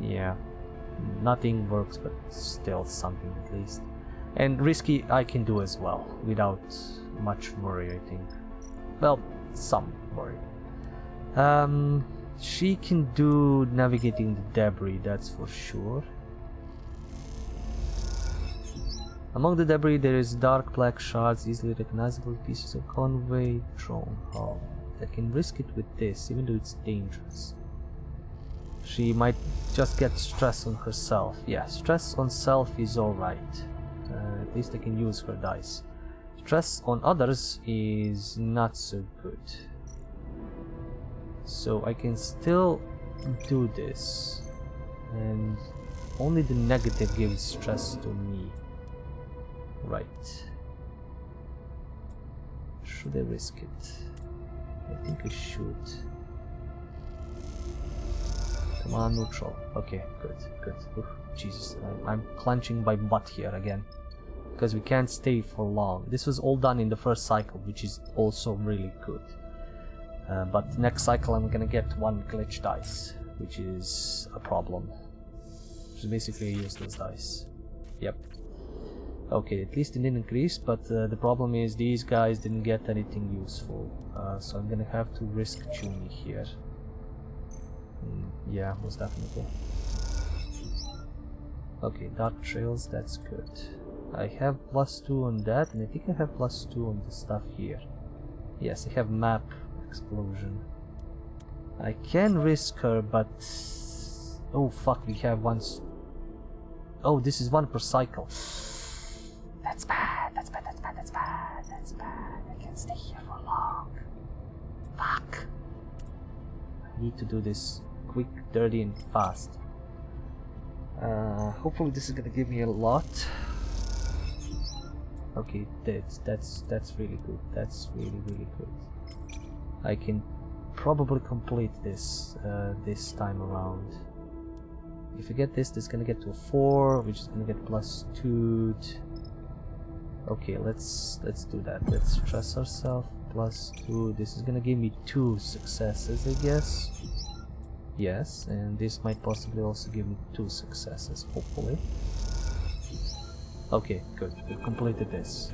S1: Yeah. Nothing works, but still something at least. And risky I can do as well, without much worry, I think. Well, some worry. She can do navigating the debris, that's for sure. Among the debris there is dark black shards, easily recognizable pieces of convoy drone hull. I can risk it with this, even though it's dangerous. She might just get stress on herself. Yeah, stress on self is alright. At least I can use her dice. Stress on others is not so good. So I can still do this. And only the negative gives stress to me. Right. Should I risk it? I think I should. Come on, neutral. Okay, good, good. Oof, Jesus, I'm clenching my butt here again. Because we can't stay for long. This was all done in the first cycle, which is also really good. But next cycle I'm gonna get one glitch dice, which is a problem. Which is basically a useless dice. Yep. Okay, at least it didn't increase, but the problem is these guys didn't get anything useful. So I'm gonna have to risk Juni here. Yeah, most definitely. Okay, Dark Trails, that's good. I have +2 on that, and I think I have +2 on the stuff here. Yes, I have Map Explosion. I can risk her, but... Oh fuck, we have one... Oh, this is one per cycle. That's bad, that's bad, that's bad, that's bad, that's bad. I can't stay here for long. Fuck. I need to do this quick, dirty, and fast. Hopefully this is gonna give me a lot. Okay, that's really good. That's really good. I can probably complete this this time around. If I get this, gonna get to a 4, which is gonna get +2. Okay, let's do that. Let's stress ourselves. +2. This is gonna give me 2 successes, I guess. Yes, and this might possibly also give me 2 successes, hopefully. Okay, good. We've completed this.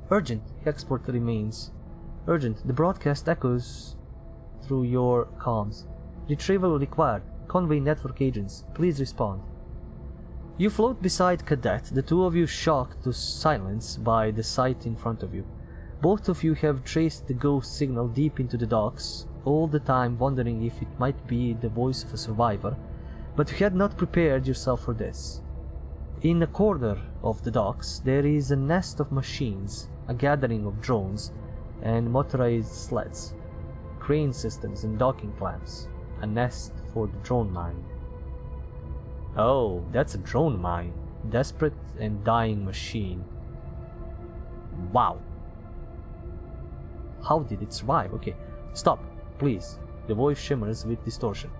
S1: Urgent. Export remains. Urgent. The broadcast echoes through your comms. Retrieval required. Conway network agents. Please respond. You float beside Cadet, the two of you shocked to silence by the sight in front of you. Both of you have traced the ghost signal deep into the docks, all the time wondering if it might be the voice of a survivor, but you had not prepared yourself for this. In a corner of the docks, there is a nest of machines, a gathering of drones, and motorized sleds, crane systems and docking clamps, a nest for the drone mine. Oh, that's a drone mine. Desperate and dying machine. Wow. How did it survive? Okay, stop, please. The voice shimmers with distortion.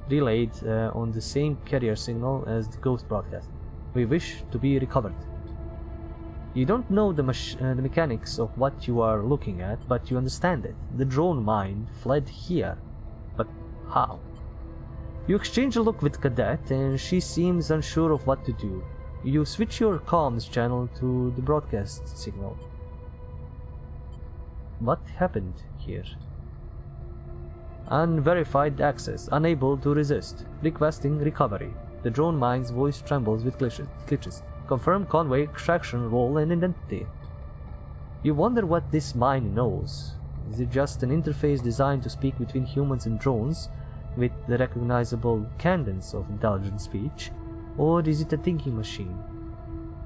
S1: Relayed on the same carrier signal as the ghost broadcast. We wish to be recovered. You don't know the mechanics of what you are looking at, but you understand it. The drone mine fled here. But how? You exchange a look with Cadet, and she seems unsure of what to do. You switch your comms channel to the broadcast signal. What happened here? Unverified access. Unable to resist. Requesting recovery. The drone mine's voice trembles with glitches. Confirm Conway extraction role and identity. You wonder what this mine knows. Is it just an interface designed to speak between humans and drones, with the recognizable cadence of intelligent speech, or is it a thinking machine?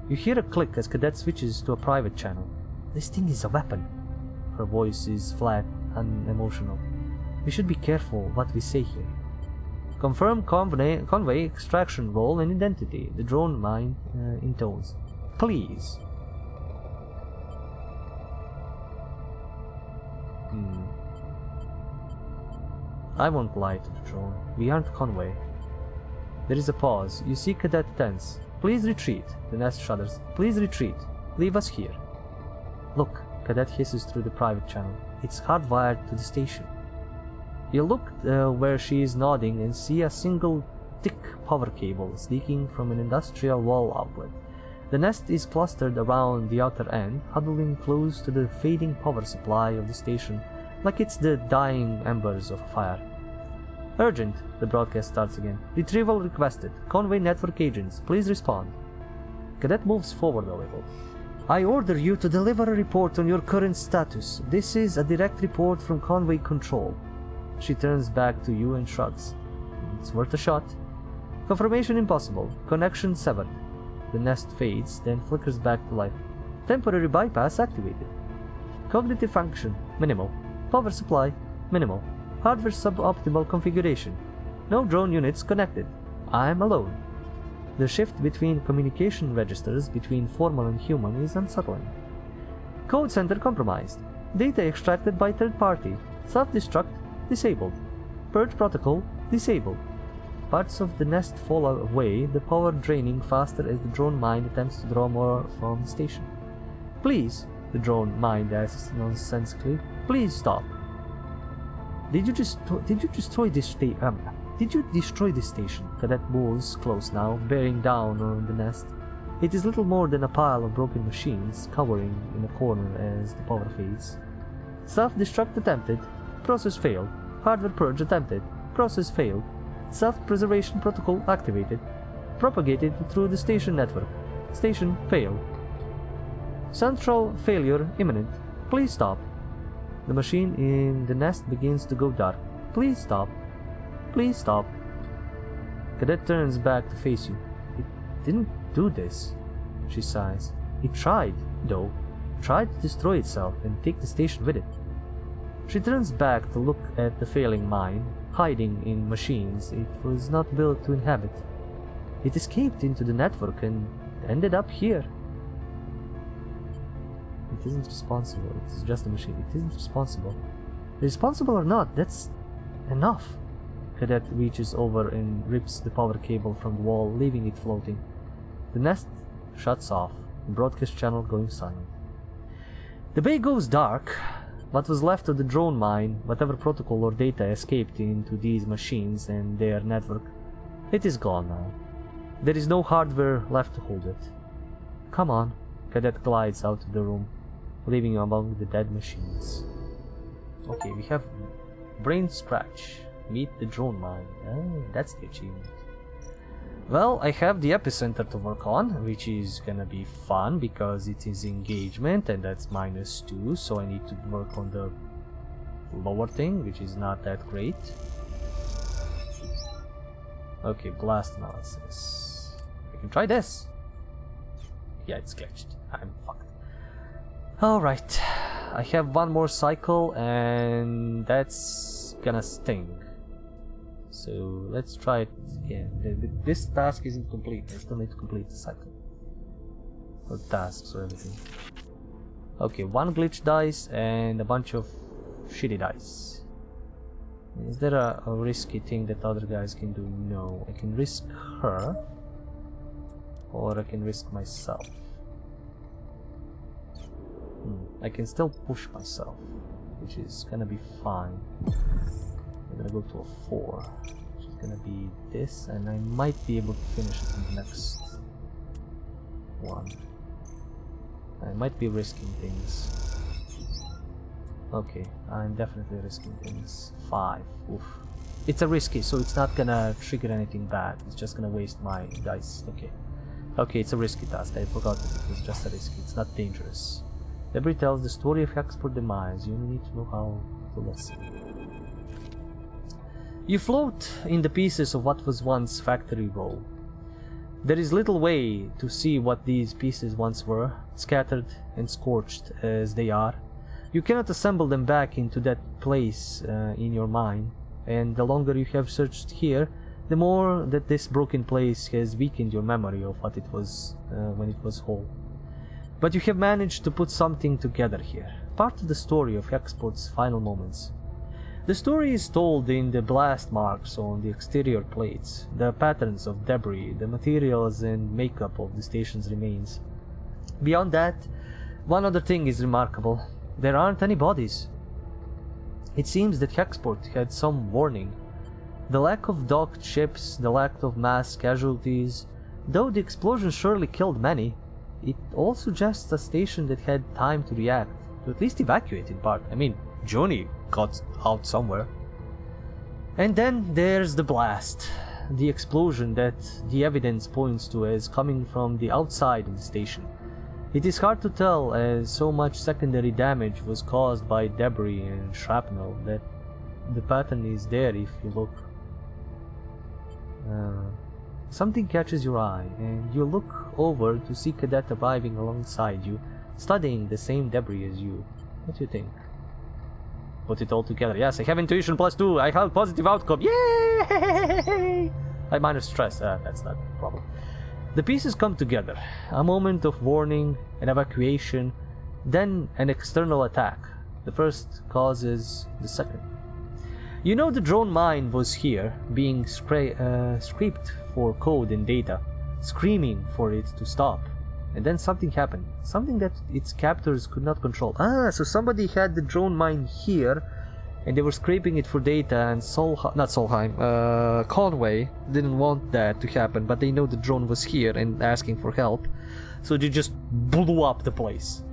S1: You hear a click as Cadet switches to a private channel. This thing is a weapon. Her voice is flat, unemotional. We should be careful what we say here. Confirm Conway extraction role and identity. The drone mine intones. Please. I won't lie to the drone. We aren't Conway. There is a pause. You see Cadet tense. Please retreat. The nest shudders. Please retreat. Leave us here. Look, Cadet hisses through the private channel. It's hardwired to the station. You look where she is nodding and see a single thick power cable leaking from an industrial wall outlet. The nest is clustered around the outer end, huddling close to the fading power supply of the station, like it's the dying embers of a fire. Urgent, the broadcast starts again. Retrieval requested. Conway network agents, please respond. Cadet moves forward a little. I order you to deliver a report on your current status. This is a direct report from Conway Control. She turns back to you and shrugs. It's worth a shot. Confirmation impossible. Connection severed. The nest fades, then flickers back to life. Temporary bypass activated. Cognitive function, minimal. Power supply, minimal. Hardware suboptimal configuration. No drone units connected. I'm alone. The shift between communication registers between formal and human is unsettling. Code center compromised. Data extracted by third party. Self-destruct disabled. Purge protocol Disabled. Parts of the nest fall away, the power draining faster as the drone mind attempts to draw more from the station. Please, the drone mind asks nonsensically, please stop. Did you destroy this station? Cadet moves close now, bearing down on the nest. It is little more than a pile of broken machines, cowering in a corner as the power fades. Self-destruct attempted. Process failed. Hardware purge attempted. Process failed. Self-preservation protocol activated. Propagated through the station network. Station failed. Central failure imminent. Please stop. The machine in the nest begins to go dark. Please stop. Please stop. Cadet turns back to face you. It didn't do this, she sighs. It tried, though. Tried to destroy itself and take the station with it. She turns back to look at the failing mine, hiding in machines it was not built to inhabit. It escaped into the network and ended up here. It isn't responsible. It's just a machine. It isn't responsible. Responsible or not, that's enough. Cadet reaches over and rips the power cable from the wall, leaving it floating. The nest shuts off, the broadcast channel going silent. The bay goes dark. What was left of the drone mine, whatever protocol or data escaped into these machines and their network, it is gone now. There is no hardware left to hold it. Come on. Cadet glides out of the room, leaving you among the dead machines. Okay, we have brain scratch. Meet the drone mine. Oh, that's the achievement. Well, I have the epicenter to work on, which is gonna be fun because it is engagement and that's -2, so I need to work on the lower thing, which is not that great. Okay, blast analysis. I can try this. Yeah, it's glitched. I'm fucked. Alright, I have one more cycle and that's gonna sting. So let's try it again. This task isn't complete. I still need to complete the cycle. Or tasks or everything. Okay, one glitch dice and a bunch of shitty dice. Is there a risky thing that other guys can do? No. I can risk her. Or I can risk myself. I can still push myself, which is gonna be fine. I'm gonna go to a 4, which is gonna be this, and I might be able to finish it in the next one. I might be risking things. Okay, I'm definitely risking things. 5. Oof. It's a risky, so it's not gonna trigger anything bad. It's just gonna waste my dice. Okay. Okay, it's a risky task. I forgot that it was just a risky. It's not dangerous. Debris tells the story of Hexport demise. You need to know how to listen. You float in the pieces of what was once factory row. There is little way to see what these pieces once were, scattered and scorched as they are. You cannot assemble them back into that place in your mind, and the longer you have searched here, the more that this broken place has weakened your memory of what it was when it was whole. But you have managed to put something together here, part of the story of Hexport's final moments. The story is told in the blast marks on the exterior plates, the patterns of debris, the materials and makeup of the station's remains. Beyond that, one other thing is remarkable. There aren't any bodies. It seems that Hexport had some warning. The lack of docked ships, the lack of mass casualties, though the explosion surely killed many, it all suggests a station that had time to react, to at least evacuate in part. I mean, Johnny got out somewhere. And then there's the blast, the explosion that the evidence points to as coming from the outside of the station. It is hard to tell, as so much secondary damage was caused by debris and shrapnel that the pattern is there if you look. Something catches your eye, and you look over to see Cadet arriving alongside you, studying the same debris as you. What do you think? Put it all together. Yes, I have intuition +2. I have positive outcome. Yay! I minus stress. That's not a problem. The pieces come together. A moment of warning, an evacuation, then an external attack. The first causes the second. You know the drone mine was here, being scraped for code and data, screaming for it to stop. And then something happened, something that its captors could not control. Ah, so somebody had the drone mine here, and they were scraping it for data, and Conway didn't want that to happen, but they know the drone was here and asking for help, so they just blew up the place.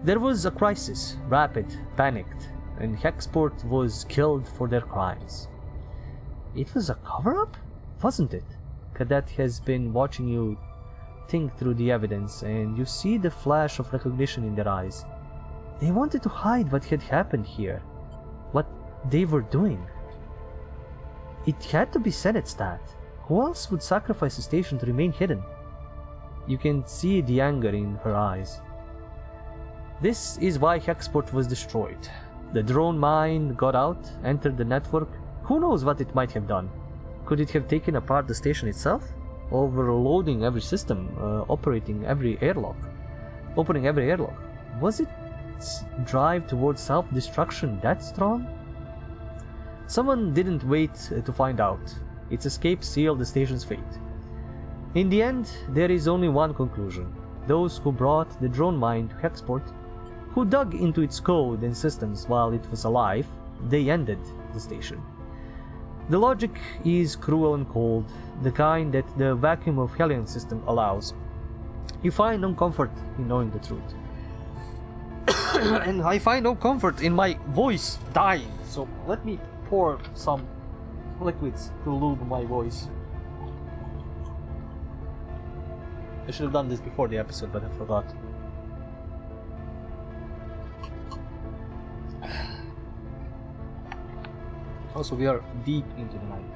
S1: There was a crisis, rapid, panicked, and Hexport was killed for their crimes. It was a cover-up? Wasn't it? Cadet has been watching you think through the evidence, and you see the flash of recognition in their eyes. They wanted to hide what had happened here, what they were doing. It had to be Senetstat. Who else would sacrifice a station to remain hidden? You can see the anger in her eyes. This is why Hexport was destroyed. The drone mine got out, entered the network. Who knows what it might have done? Could it have taken apart the station itself? Overloading every system, opening every airlock. Was its drive towards self-destruction that strong? Someone didn't wait to find out. Its escape sealed the station's fate. In the end, there is only one conclusion. Those who brought the drone mine to Hexport, who dug into its code and systems while it was alive, they ended the station. The logic is cruel and cold, the kind that the vacuum of Hellion system allows. You find no comfort in knowing the truth. And I find no comfort in my voice dying, so let me pour some liquids to lube my voice. I should have done this before the episode, but I forgot. Also, we are deep into the night.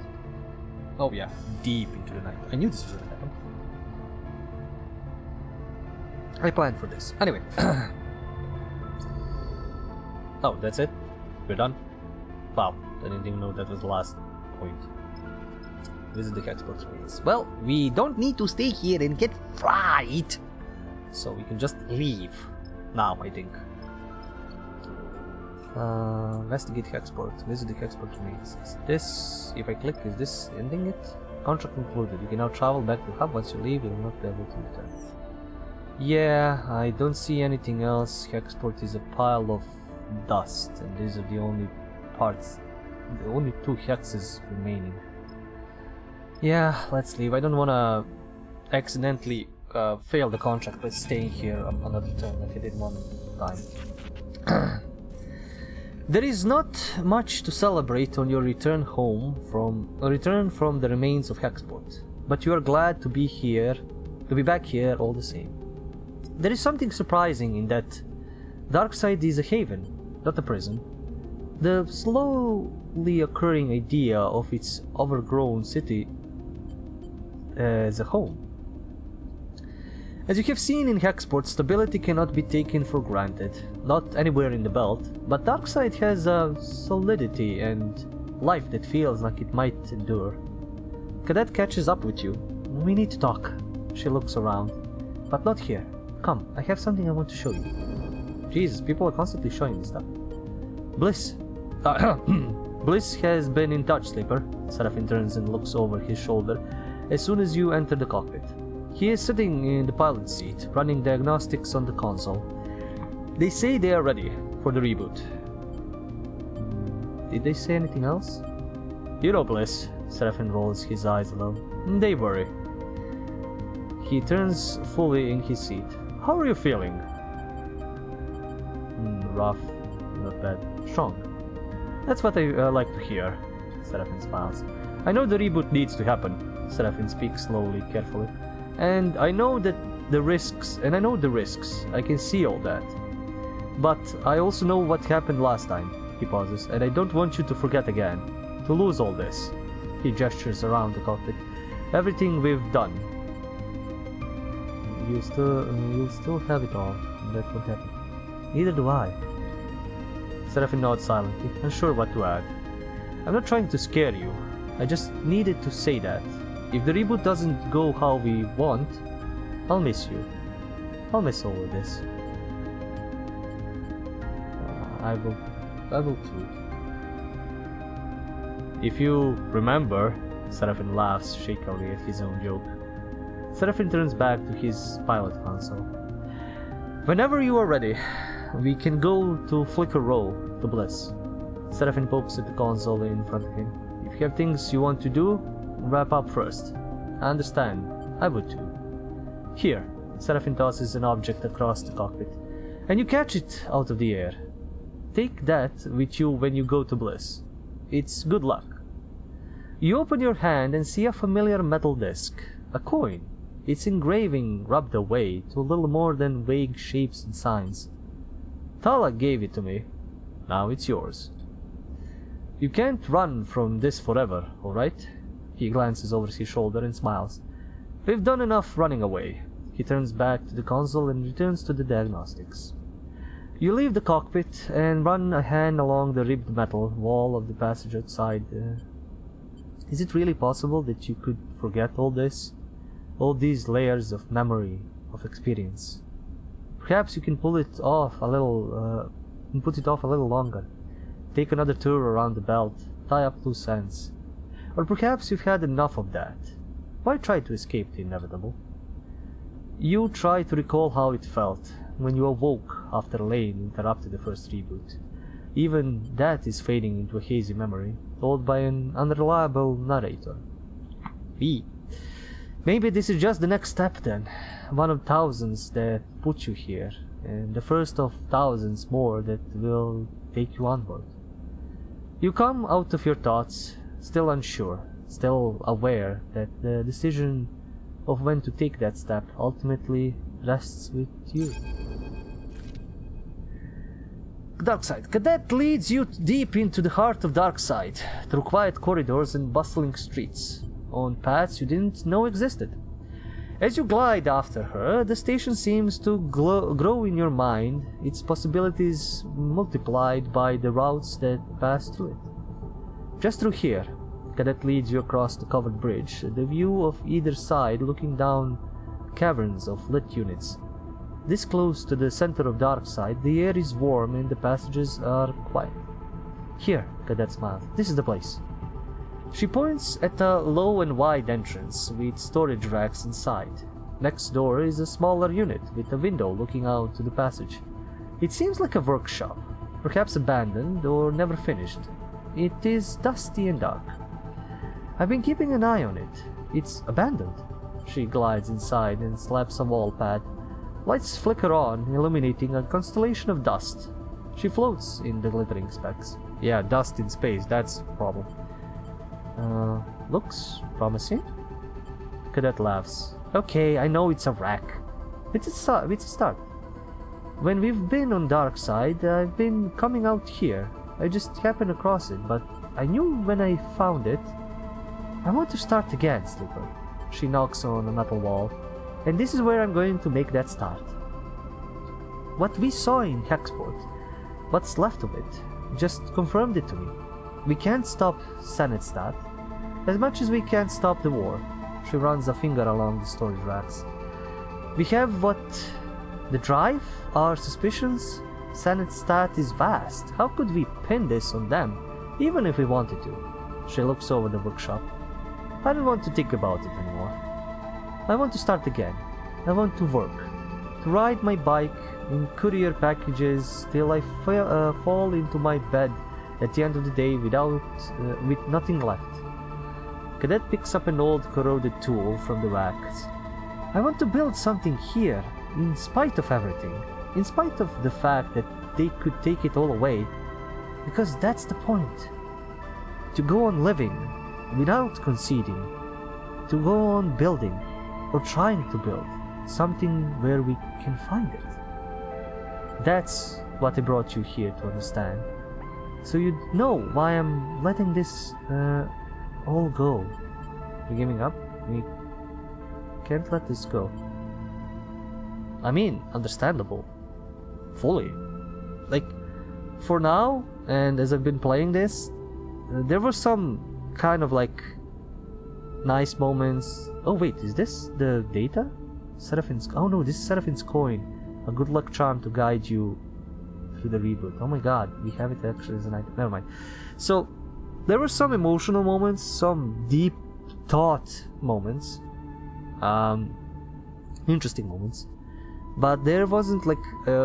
S1: Oh yeah, deep into the night. I knew this was gonna happen. I planned for this. Anyway. Oh, that's it? We're done? Wow, I didn't even know that was the last point. Visit the Hexport remains. Well, we don't need to stay here and get fried, so we can just leave now, I think. Investigate Hexport. Visit the Hexport remains. Is this, if I click, is this ending it? Contract concluded. You can now travel back to hub. Once you leave, you will not be able to return. Yeah, I don't see anything else. Hexport is a pile of dust, and these are the only parts, the only 2 hexes remaining. Yeah, let's leave. I don't want to accidentally fail the contract by staying here another turn like I did one time. There is not much to celebrate on your return from the remains of Hexport, but you are glad to be back here all the same. There is something surprising in that Darkside is a haven, not a prison. The slowly occurring idea of its overgrown city as a home. As you have seen in Hexport, stability cannot be taken for granted, not anywhere in the belt, but Darkside has a solidity and life that feels like it might endure. Cadet catches up with you. We need to talk. She looks around. But not here. Come, I have something I want to show you. Jesus, people are constantly showing me stuff. Bliss. Bliss has been in touch, Sleeper. Seraphine turns and looks over his shoulder as soon as you enter the cockpit. He is sitting in the pilot seat, running diagnostics on the console. They say they are ready for the reboot. Did they say anything else? You know, Bliss. Seraphine rolls his eyes low. They worry. He turns fully in his seat. How are you feeling? Rough, not bad, strong. That's what I like to hear. Seraphine smiles. I know the reboot needs to happen. Seraphine speaks slowly, carefully. And I know the risks. I can see all that. But I also know what happened last time. He pauses. And I don't want you to forget again. To lose all this. He gestures around the cockpit. Everything we've done. You'll still have it all. And that's what happened. Neither do I. Seraphine nods silently, unsure what to add. I'm not trying to scare you. I just needed to say that. If the reboot doesn't go how we want, I'll miss you. I'll miss all of this. I will too. If you remember, Seraphim laughs shakily at his own joke. Seraphim turns back to his pilot console. Whenever you are ready, we can go to Flicker Roll to Bliss. Seraphim pokes at the console in front of him. If you have things you want to do, wrap up first. I understand. I would too. Here, Seraphim tosses an object across the cockpit, and you catch it out of the air. Take that with you when you go to Bliss. It's good luck. You open your hand and see a familiar metal disc, a coin. Its engraving rubbed away to a little more than vague shapes and signs. Tala gave it to me. Now it's yours. You can't run from this forever, alright? He glances over his shoulder and smiles. We've done enough running away. He turns back to the console and returns to the diagnostics. You leave the cockpit and run a hand along the ribbed metal wall of the passage outside. Is it really possible that you could forget all this? All these layers of memory, of experience? Perhaps you can pull it off a little, put it off a little longer. Take another tour around the belt, tie up loose ends. Or perhaps you've had enough of that. Why try to escape the inevitable? You try to recall how it felt when you awoke after Lane interrupted the first reboot. Even that is fading into a hazy memory, told by an unreliable narrator. Maybe this is just the next step then, one of thousands that put you here, and the first of thousands more that will take you onward. You come out of your thoughts, still unsure, still aware that the decision of when to take that step ultimately rests with you. Darkside. Cadet leads you deep into the heart of Darkside, through quiet corridors and bustling streets, on paths you didn't know existed. As you glide after her, the station seems to grow in your mind, its possibilities multiplied by the routes that pass through it. Just through here, Cadet leads you across the covered bridge, the view of either side looking down caverns of lit units. This close to the center of Darkside, the air is warm and the passages are quiet. Here, Cadet smiles. This is the place. She points at a low and wide entrance with storage racks inside. Next door is a smaller unit with a window looking out to the passage. It seems like a workshop, perhaps abandoned or never finished. It is dusty and dark. I've been keeping an eye on it. It's abandoned. She glides inside and slaps a wall pad. Lights flicker on, illuminating a constellation of dust. She floats in the glittering specks. Yeah, dust in space, that's a problem. Looks promising. Cadet laughs. Okay, I know it's a wreck. It's a start. When we've been on Darkside, I've been coming out here. I just happened across it, but I knew when I found it. I want to start again, Sleeper. She knocks on a metal wall. And this is where I'm going to make that start. What we saw in Hexport, what's left of it, just confirmed it to me. We can't stop Sanetstadt, as much as we can't stop the war. She runs a finger along the storage racks. We have what? The drive? Our suspicions? Sanetstadt is vast. How could we pin this on them, even if we wanted to? She looks over the workshop. I don't want to think about it anymore. I want to start again. I want to work. To ride my bike in courier packages till I fall into my bed at the end of the day with nothing left. Cadet picks up an old corroded tool from the racks. I want to build something here, in spite of everything. In spite of the fact that they could take it all away. Because that's the point. To go on living, without conceding. To go on building, or trying to build, something where we can find it. That's what I brought you here to understand. So you'd know why I'm letting this all go. You're giving up? We can't let this go. I mean, understandable. Fully. Like, for now, and as I've been playing this, there were some kind of like nice moments. Oh wait, is this the data? Seraphim's... Oh no, this is Seraphim's coin. A good luck charm to guide you through the reboot. Oh my god, we have it actually as an item. Never mind. So, There were some emotional moments, some deep thought moments, interesting moments, but there wasn't like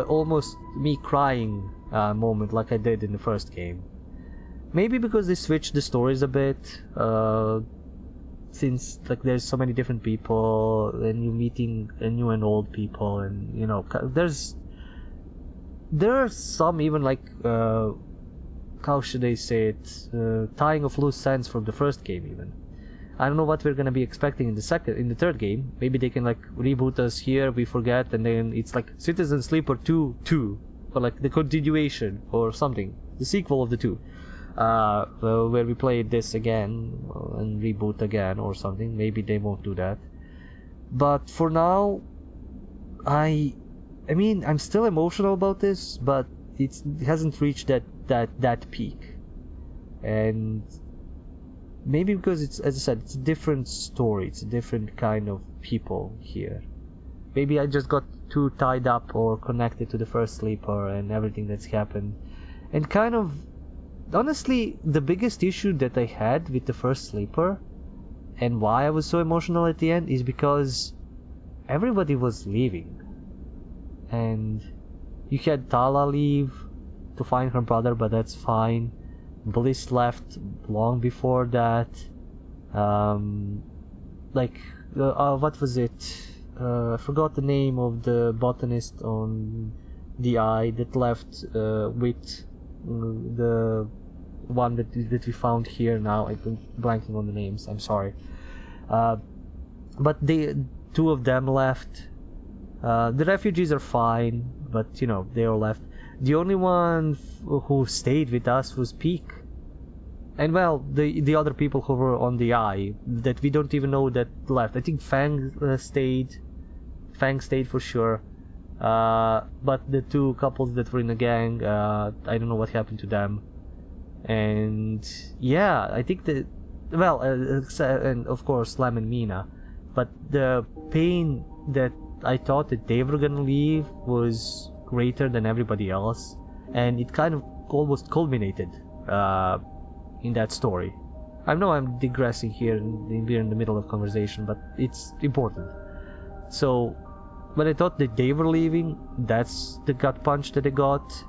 S1: almost me crying moment like I did in the first game. Maybe because they switched the stories a bit, since like there's so many different people and you're meeting new and old people, and you know, there are some even like how should I say it, tying of loose ends from the first game even. I don't know what we're gonna be expecting in the third game. Maybe they can like reboot us here, we forget, and then it's like Citizen Sleeper 2, or like the continuation or something, the sequel of the 2, where we play this again and reboot again or something. Maybe they won't do that. But for now, I mean, I'm still emotional about this, but it hasn't reached that peak. And maybe because it's, as I said, it's a different story, it's a different kind of people here. Maybe I just got too tied up or connected to the first Sleeper and everything that's happened. And kind of, honestly, the biggest issue that I had with the first Sleeper, and why I was so emotional at the end, is because everybody was leaving. And you had Tala leave to find her brother, but that's fine. Bliss left long before that. What was it? I forgot the name of the botanist on the Eye that left with the one that we found here now. I'm blanking on the names, I'm sorry. But two of them left. The refugees are fine, but you know, they all left. The only one who stayed with us was Peak. And well, the other people who were on the Eye that we don't even know that left. I think Fang stayed. Fang stayed for sure. But the two couples that were in the gang, I don't know what happened to them. And yeah, I think that, well, and of course Lam and Mina. But the pain that I thought that they were gonna leave was greater than everybody else, and it kind of almost culminated in that story. I know I'm digressing here, we're in the middle of conversation, but it's important. So when I thought that they were leaving, that's the gut punch that I got,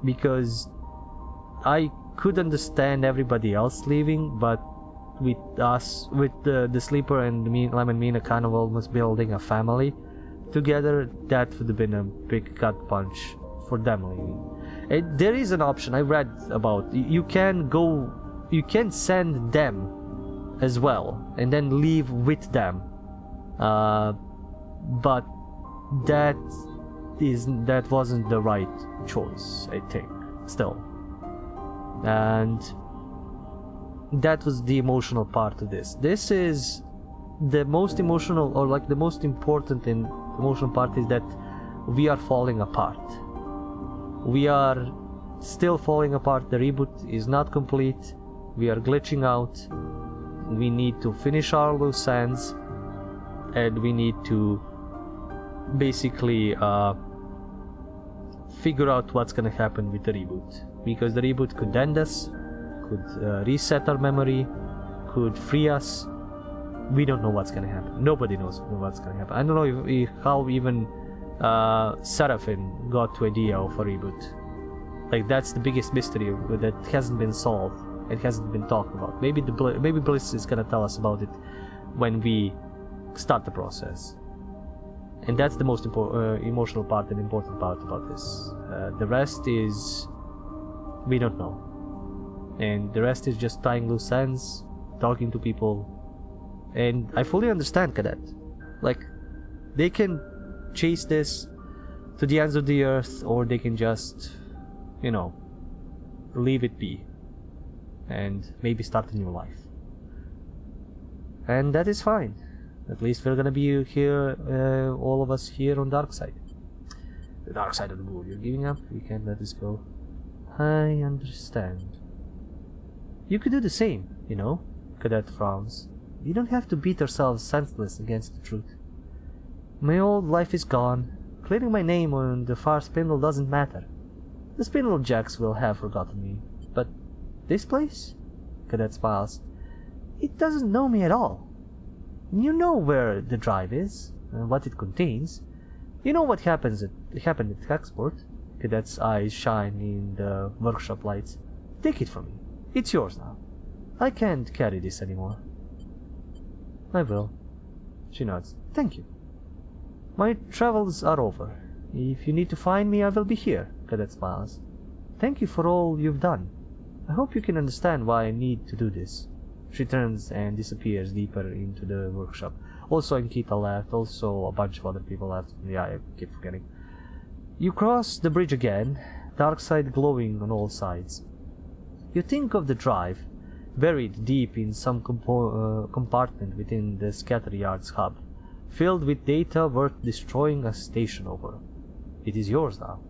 S1: because I could understand everybody else leaving, but with us, with the Sleeper and Lam and Mina kind of almost building a family together, that would have been a big gut punch for them leaving. There is an option I read about. You can send them as well and then leave with them, but that wasn't the right choice, I think, still. And that was the emotional part of this. This is the most emotional, or like the most important emotional part, is that we are falling apart. We are still falling apart. The reboot is not complete. We are glitching out. We need to finish our loose ends, and we need to basically figure out what's gonna happen with the reboot, because the reboot could end us, could reset our memory, could free us. We don't know what's gonna happen. Nobody knows what's gonna happen. I don't know how even Seraphine got to idea of a reboot. Like, that's the biggest mystery that hasn't been solved and hasn't been talked about. Maybe Bliss is gonna tell us about it when we start the process. And that's the most emotional part and important part about this. The rest is, we don't know. And the rest is just tying loose ends, talking to people. And I fully understand Cadet. Like, they can chase this to the ends of the earth, or they can just, you know, leave it be and maybe start a new life. And that is fine. At least we're gonna be here, all of us here on Dark Side. The dark side of the moon. You're giving up? You can't let this go. I understand. You could do the same, you know? Cadet frowns. We don't have to beat ourselves senseless against the truth. My old life is gone. Clearing my name on the far spindle doesn't matter. The spindle jacks will have forgotten me. But this place? Cadet smiles. It doesn't know me at all. You know where the drive is, and what it contains. You know what happened at Hexport. Cadet's eyes shine in the workshop lights. Take it from me. It's yours now. I can't carry this anymore. I will. She nods. Thank you. My travels are over. If you need to find me, I will be here. Cadet smiles. Thank you for all you've done. I hope you can understand why I need to do this. She turns and disappears deeper into the workshop. Also Ankita left, also a bunch of other people left. Yeah, I keep forgetting. You cross the bridge again, dark side glowing on all sides. You think of the drive, buried deep in some compartment within the scatter yard's hub, filled with data worth destroying a station over. It is yours now.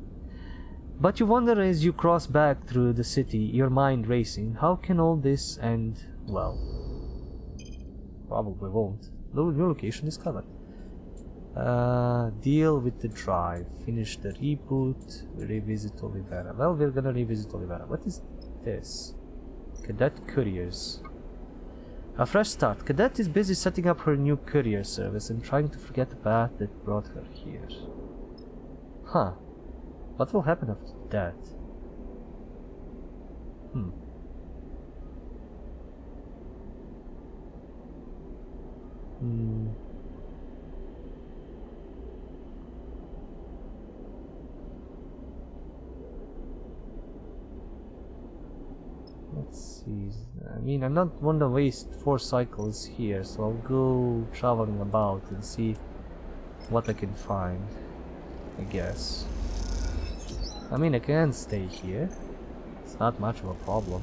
S1: But you wonder as you cross back through the city, your mind racing, how can all this end well? Probably won't. New location discovered. Deal with the drive. Finish the reboot. Revisit Olivera. Well, we're gonna revisit Olivera. What is this? Cadet Couriers. A fresh start. Cadet is busy setting up her new courier service and trying to forget the path that brought her here. Huh. What will happen after that? Let's see. I mean, I'm not want to waste 4 cycles here, so I'll go traveling about and see what I can find, I guess. I mean, I can stay here. It's not much of a problem.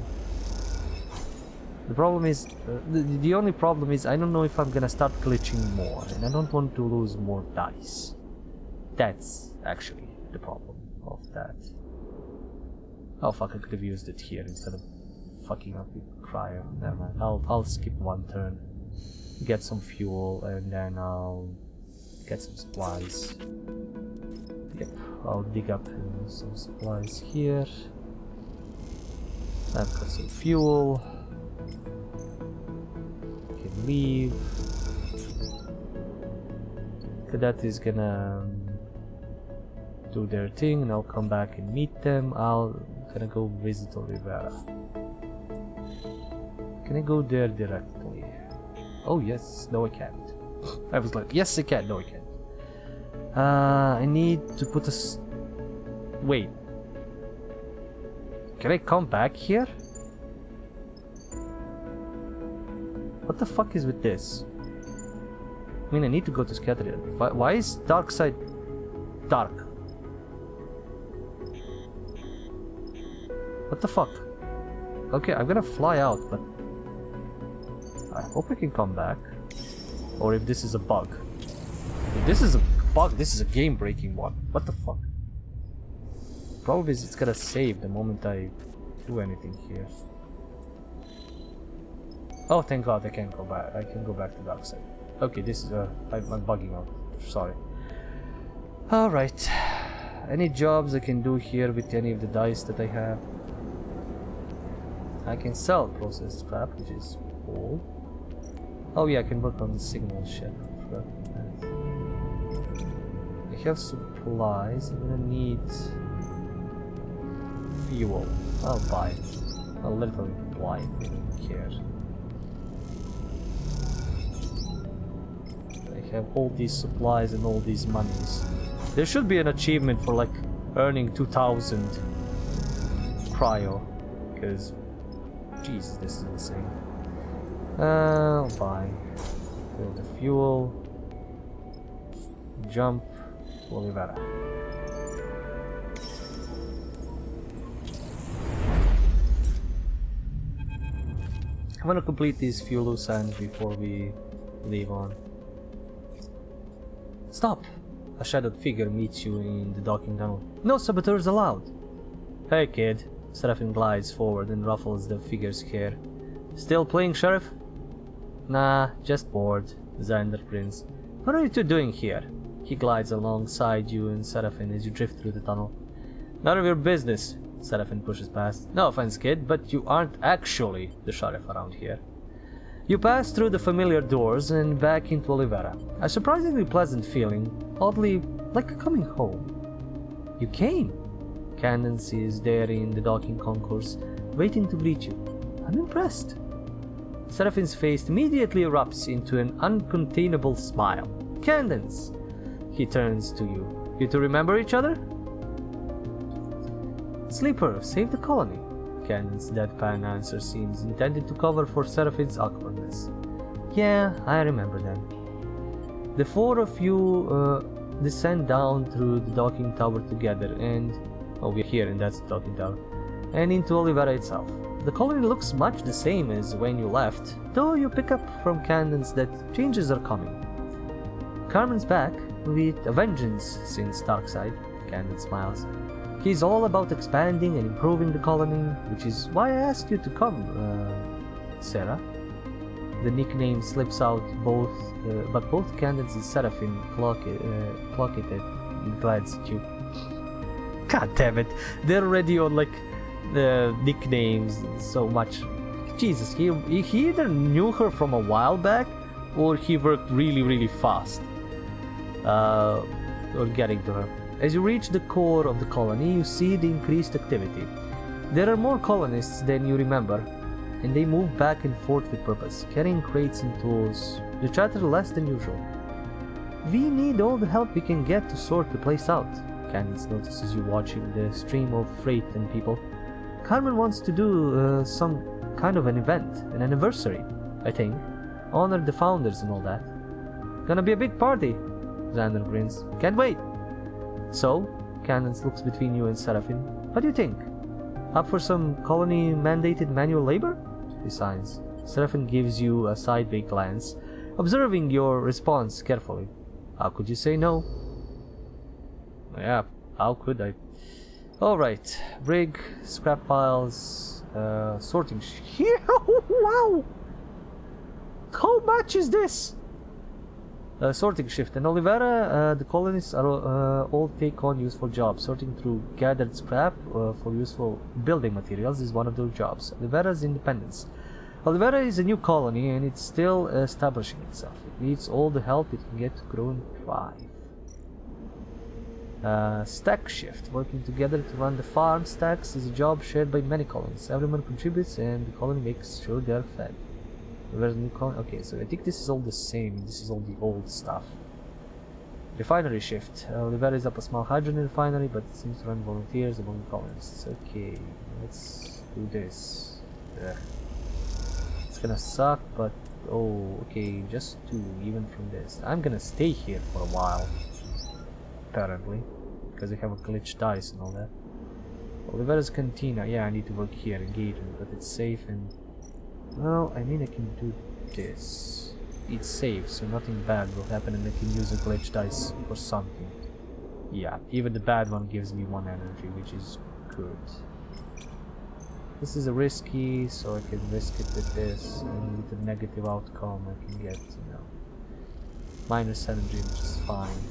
S1: The problem is, the only problem is I don't know if I'm gonna start glitching more, and I don't want to lose more dice. That's actually the problem of that. Oh fuck, I could have used it here instead of fucking up with cryo. Never mind, I'll skip one turn, get some fuel, and then I'll get some supplies. Yep, I'll dig up some supplies here. I've got some fuel. Can leave. Cadet is gonna do their thing, and I'll come back and meet them. Gonna go visit Olivera. Can I go there directly? Oh yes, no I can't. I was like, yes I can, no I can't. I need to put a wait. Can I come back here? What the fuck is with this? I mean, I need to go to scatter. Why is dark side dark? What the fuck? Okay, I'm gonna fly out, but I hope I can come back. Or if this is a bug. If this is a bug, this is a game-breaking one. What the fuck? Probably it's gonna save the moment I do anything here. Oh, thank God I can go back. I can go back to dark side. Okay, this is I'm bugging out. Sorry. All right. Any jobs I can do here with any of the dice that I have? I can sell processed scrap, which is cool. Oh yeah, I can work on the signal ship. I have supplies. I'm gonna need fuel. I'll buy it. I'll literally buy it. I don't care. I have all these supplies and all these monies. There should be an achievement for like earning 2000 cryo, because Jesus, this is insane. I'll buy. Fill the fuel. Jump. Olivera. I want to complete these fuel loose ends before we leave on. Stop! A shadowed figure meets you in the docking tunnel. No saboteurs allowed! Hey kid. Seraphim glides forward and ruffles the figure's hair. Still playing, Sheriff? Nah, just bored, Xander grins. What are you two doing here? He glides alongside you and Seraphim as you drift through the tunnel. None of your business. Seraphine pushes past. No offense, kid, but you aren't actually the sheriff around here. You pass through the familiar doors and back into Olivera. A surprisingly pleasant feeling, oddly like coming home. You came! Candace is there in the docking concourse, waiting to greet you. I'm impressed. Seraphine's face immediately erupts into an uncontainable smile. Candace! He turns to you. You two remember each other? Sleeper, save the colony. Candace's deadpan answer seems intended to cover for Seraphine's awkwardness. Yeah, I remember them. The four of you descend down through the docking tower together and... Oh, we're here and that's the docking tower. And into Olivera itself. The colony looks much the same as when you left, though you pick up from Candace that changes are coming. Carmen's back, with a vengeance since Darkside. Candace smiles. He's all about expanding and improving the colony, which is why I asked you to come, Sarah. The nickname slips out but both Candace and Seraphine clock it and glance at you. God damn it, they're already on like the nicknames so much. Jesus, he either knew her from a while back or he worked really fast or getting to her. As you reach the core of the colony, you see the increased activity. There are more colonists than you remember, and they move back and forth with purpose, carrying crates and tools. They chatter less than usual. We need all the help we can get to sort the place out. Candace notices you watching the stream of freight and people. Carmen wants to do some kind of an event, an anniversary, I think. Honor the founders and all that. Gonna be a big party. Xander grins. Can't wait. So, Candace looks between you and Seraphine. What do you think? Up for some colony-mandated manual labor? He signs. Seraphine gives you a sideway glance, observing your response carefully. How could you say no? Yeah, how could I? Alright, rig, scrap piles, sorting here. Wow! How much is this? Sorting shift. In Olivera, the colonists are all take on useful jobs. Sorting through gathered scrap for useful building materials is one of those jobs. Olivera's independence. Olivera is a new colony and it's still establishing itself. It needs all the help it can get to grow and thrive. Stack shift. Working together to run the farm stacks is a job shared by many colonies. Everyone contributes and the colony makes sure they're fed. Where's the new colony? Okay, so I think this is all the same. This is all the old stuff. Refinery shift. Olivera is up a small hydrogen refinery, but it seems to run volunteers among the colonists. Okay, let's do this. Ugh. It's gonna suck, but oh, okay, just 2 even from this. I'm gonna stay here for a while, apparently, because I have a glitch dice and all that. Olivera's cantina. Yeah, I need to work here, engagement, but it's safe and... Well, I mean I can do this. It's safe, so nothing bad will happen and I can use a glitch dice for something. Yeah, even the bad one gives me 1 energy, which is good. This is a risky, so I can risk it with this, and with a negative outcome I can get, you know, minus energy, which is fine.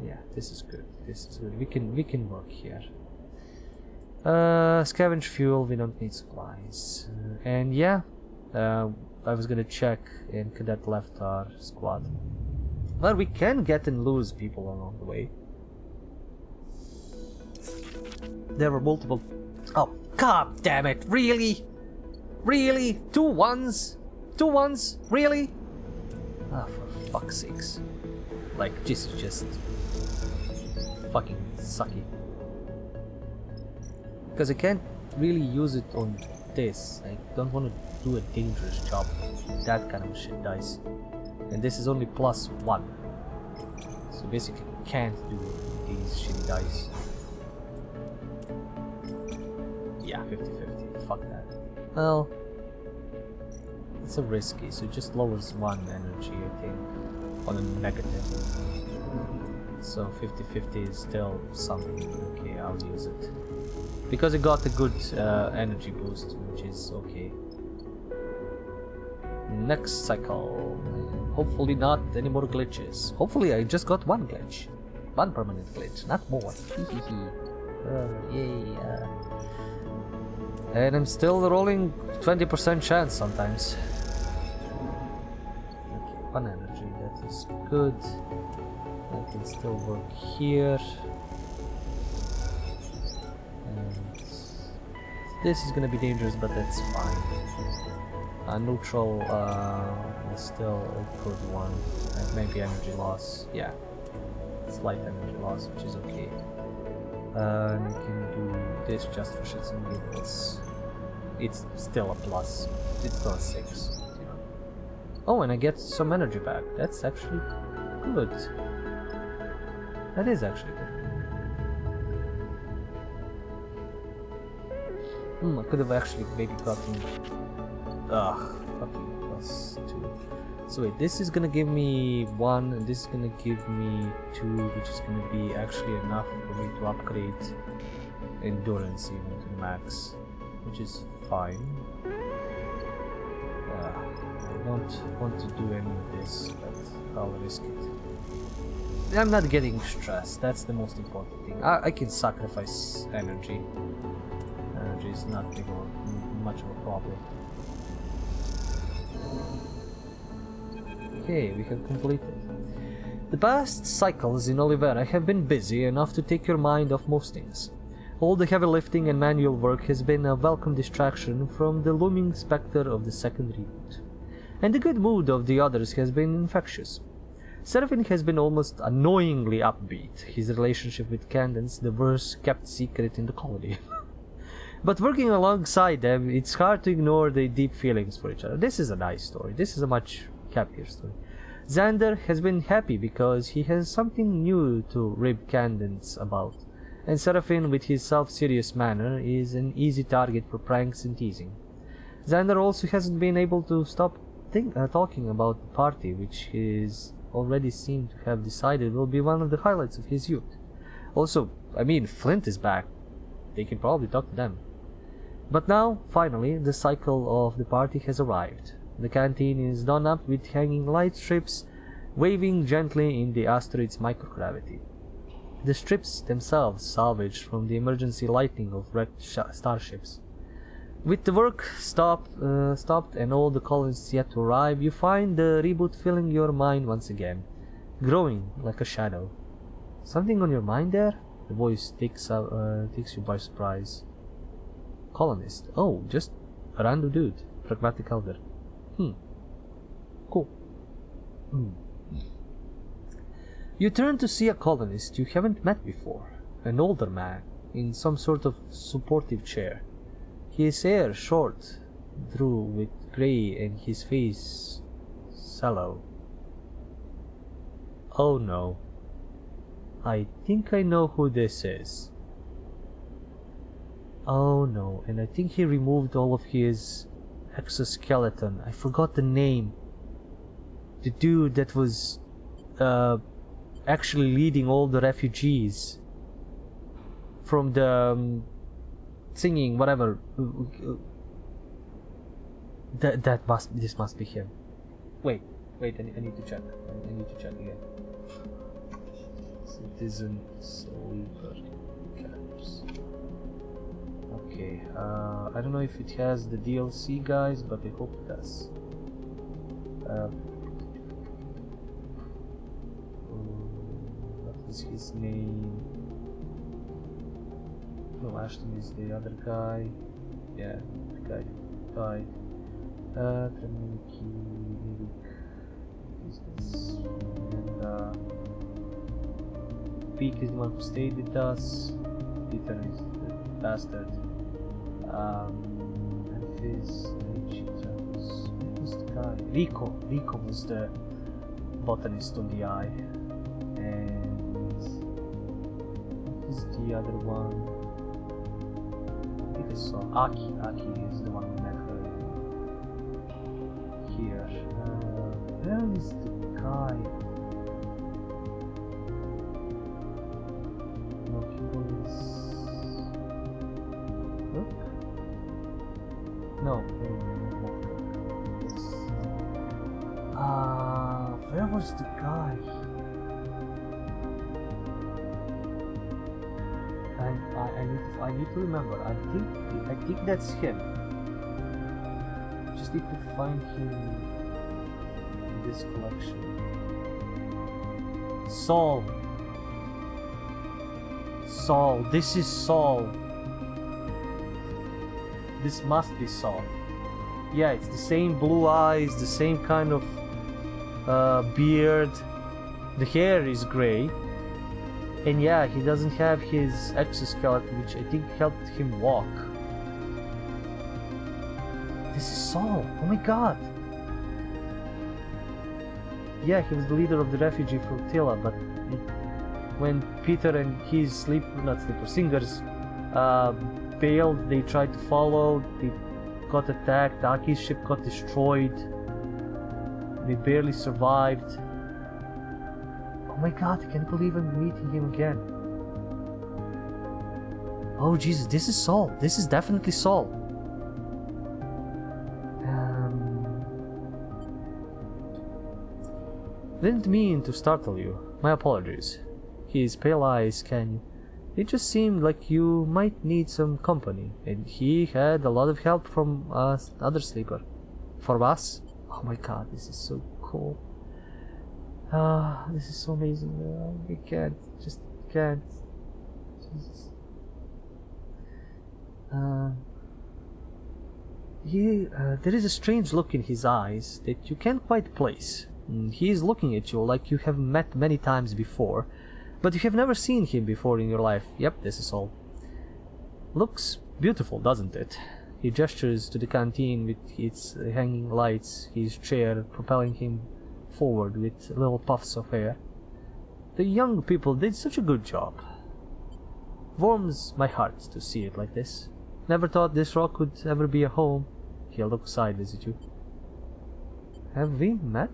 S1: Yeah, this is good. This is good. We can work here. Scavenge fuel, we don't need supplies. And yeah, I was gonna check and cadet left our squad. Well, we can get and lose people along the way. There were multiple... Oh, god damn it, really? Really? 2 1s? 2 1s? Really? Ah, for fuck's sakes. Like, this is just... fucking sucky. Because I can't really use it on this. I don't want to do a dangerous job. That kind of shit dice. And this is only +1. So basically can't do these shitty dice. Yeah, 50-50. Fuck that. Well, it's a risky, so it just lowers 1 energy, I think, on a negative. So 50-50 is still something. Okay, I'll use it. Because it got a good energy boost, which is okay. Next cycle. Hopefully not any more glitches. Hopefully I just got 1 glitch. 1 permanent glitch, not more. Yay. And I'm still rolling 20% chance sometimes. Okay, 1 energy, that is good. I can still work here. And this is gonna be dangerous, but that's fine. Neutral is still a good one. And maybe energy loss. Yeah. Slight energy loss, which is okay. And we can do this just for shits and giggles. It's still a plus. It's still a 6. You know. Oh, and I get some energy back. That's actually good. That is actually good. I could have actually maybe gotten... okay, plus 2. So wait, this is gonna give me 1, and this is gonna give me 2, which is gonna be actually enough for me to upgrade endurance even to max, which is fine. I don't want to do any of this, but I'll risk it. I'm not getting stressed, that's the most important thing. I can sacrifice energy. Energy is not big or much of a problem. Okay, we have completed. The past cycles in Olivera have been busy enough to take your mind off most things. All the heavy lifting and manual work has been a welcome distraction from the looming specter of the second reboot. And the good mood of the others has been infectious. Seraphine has been almost annoyingly upbeat, his relationship with Candence the worst kept secret in the colony. But working alongside them, it's hard to ignore the deep feelings for each other. This is a nice story. This is a much happier story. Xander has been happy because he has something new to rib Candence about, and Seraphine, with his self-serious manner, is an easy target for pranks and teasing. Xander also hasn't been able to stop talking about the party, which is already seemed to have decided will be one of the highlights of his youth. Also, I mean, Flint is back. They can probably talk to them. But now, finally, the cycle of the party has arrived. The canteen is done up with hanging light strips waving gently in the asteroid's microgravity. The strips themselves salvaged from the emergency lighting of wrecked starships. With the work stopped and all the colonists yet to arrive, you find the reboot filling your mind once again, growing like a shadow. Something on your mind there? The voice takes you by surprise. Colonist. Oh, just a random dude. Pragmatic elder. Cool. You turn to see a colonist you haven't met before. An older man, in some sort of supportive chair. His hair short, drew with grey, and his face sallow. Oh no. I think I know who this is. Oh no, and I think he removed all of his exoskeleton. I forgot the name. The dude that was actually leading all the refugees from the singing whatever. This must be him. Wait, I need to check. I need to check again. Citizen Sleeper Caps. Okay, I don't know if it has the DLC, guys, but I hope it does. What is his name? No, Ashton is the other guy. Yeah, the guy died. Tremiki, is this? And Peak is the one who stayed with us. Peter is the bastard. Memphis, who's the guy? Rico was the botanist on the eye. And what is the other one? I think I saw Aki is the one who met her here. Where is the guy? No, he was... Look? No. Where was the guy? I need to remember. I think that's him. Just need to find him in this collection. Saul. Saul. This is Saul. This must be Saul. Yeah, it's the same blue eyes, the same kind of beard. The hair is grey. And yeah, he doesn't have his exoskeleton, which I think helped him walk. This is Saul. Oh my god. Yeah, he was the leader of the refugee flotilla, but when Peter and his singers bailed, they tried to follow, they got attacked, Aki's ship got destroyed, they barely survived. Oh my god, I can't believe I'm meeting him again. Oh Jesus, this is Saul. This is definitely Saul. Didn't mean to startle you. My apologies. His pale eyes it just seemed like you might need some company, and he had a lot of help from other sleeper. For us? Oh my god, this is so cool. This is so amazing. I can't. Jesus. There is a strange look in his eyes that you can't quite place. He is looking at you like you have met many times before, but you have never seen him before in your life. Yep, this is all. Looks beautiful, doesn't it? He gestures to the canteen with its hanging lights, his chair propelling him forward with little puffs of air. The young people did such a good job. Warms my heart to see it like this. Never thought this rock would ever be a home. He'll look sideways at you. Have we met?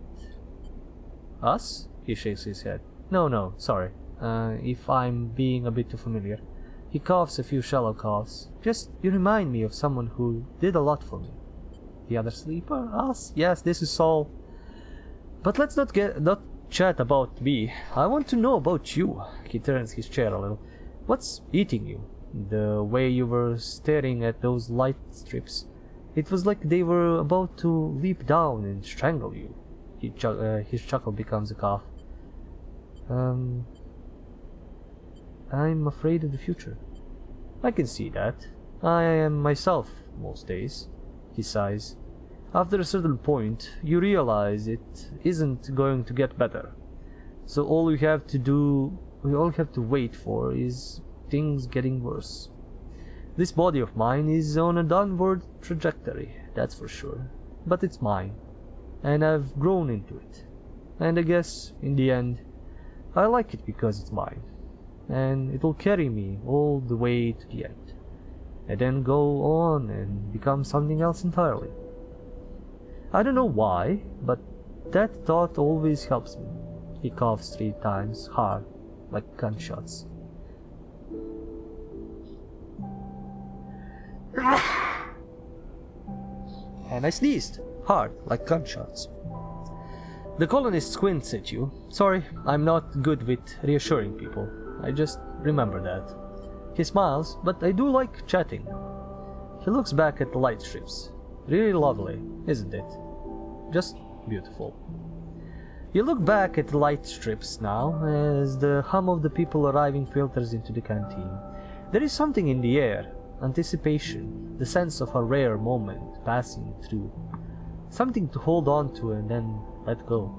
S1: Us? He shakes his head. No, sorry. If I'm being a bit too familiar. He coughs a few shallow coughs. Just, you remind me of someone who did a lot for me. The other sleeper? Us? Yes, this is Saul. But let's not chat about me. I want to know about you. He turns his chair a little. What's eating you? The way you were staring at those light strips. It was like they were about to leap down and strangle you. His chuckle becomes a cough. I'm afraid of the future. I can see that. I am myself most days. He sighs. After a certain point, you realize it isn't going to get better. So all you have to wait for is things getting worse. This body of mine is on a downward trajectory, that's for sure. But it's mine. And I've grown into it. And I guess, in the end, I like it because it's mine. And it'll carry me all the way to the end. And then go on and become something else entirely. I don't know why, but that thought always helps me. He coughs 3 times, hard, like gunshots. And I sneezed, hard, like gunshots. The colonist squints at you. Sorry, I'm not good with reassuring people. I just remember that. He smiles, but I do like chatting. He looks back at the light strips. Really lovely, isn't it? Just beautiful. You look back at the light strips now, as the hum of the people arriving filters into the canteen. There is something in the air, anticipation, the sense of a rare moment passing through. Something to hold on to and then let go.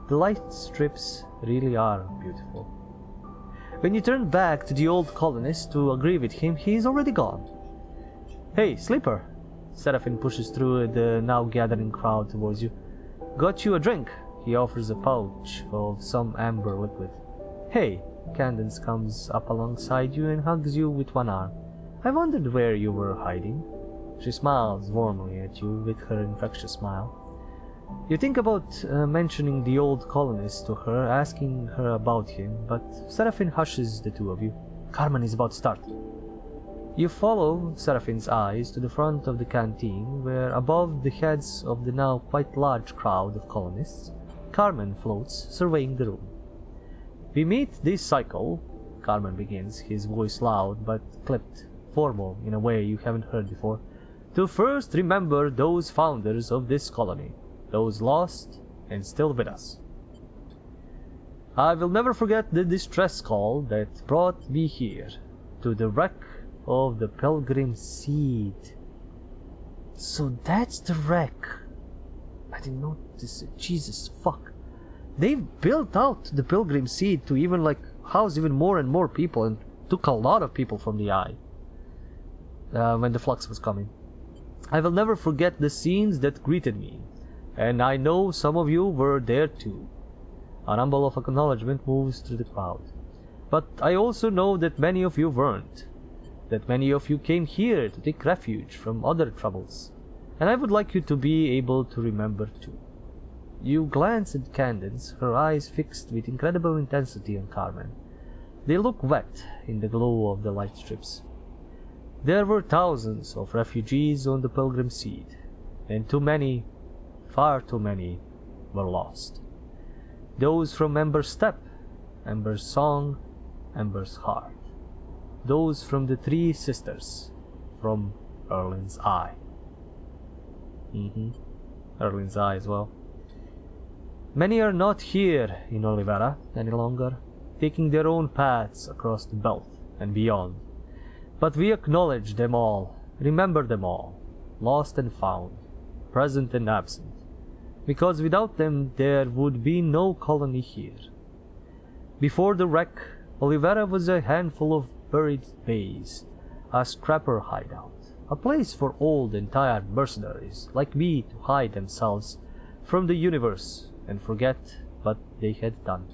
S1: The light strips really are beautiful. When you turn back to the old colonist to agree with him, he is already gone. Hey, sleeper! Seraphin pushes through the now gathering crowd towards you. Got you a drink? He offers a pouch of some amber liquid. Hey! Candace comes up alongside you and hugs you with one arm. I wondered where you were hiding. She smiles warmly at you with her infectious smile. You think about mentioning the old colonist to her, asking her about him, but Seraphin hushes the two of you. Carmen is about to start. You follow Seraphin's eyes to the front of the canteen, where above the heads of the now quite large crowd of colonists, Carmen floats, surveying the room. We meet this cycle Carmen begins, his voice loud but clipped, formal in a way you haven't heard before, to first remember those founders of this colony, those lost and still with us. I will never forget the distress call that brought me here, to the wreck of the Pilgrim Seed. So that's the wreck. I didn't notice it. Jesus fuck. They've built out the Pilgrim Seed to even house even more and more people, and took a lot of people from the Eye when the flux was coming. I will never forget the scenes that greeted me, and I know some of you were there too. A rumble of acknowledgement moves through the crowd. But I also know that many of you weren't, that many of you came here to take refuge from other troubles, and I would like you to be able to remember too. You glance at Candace, her eyes fixed with incredible intensity on Carmen. They look wet in the glow of the light strips. There were thousands of refugees on the Pilgrim Seed, and too many, far too many, were lost. Those from Ember's Step, Ember's Song, Ember's Heart. Those from the Three Sisters, from Erlin's Eye. Erlin's Eye as well. Many are not here in Olivera any longer, taking their own paths across the belt and beyond. But we acknowledge them all, remember them all, lost and found, present and absent, because without them there would be no colony here. Before the wreck, Olivera was a handful of buried bays, a scrapper hideout, a place for old and tired mercenaries like me to hide themselves from the universe and forget what they had done.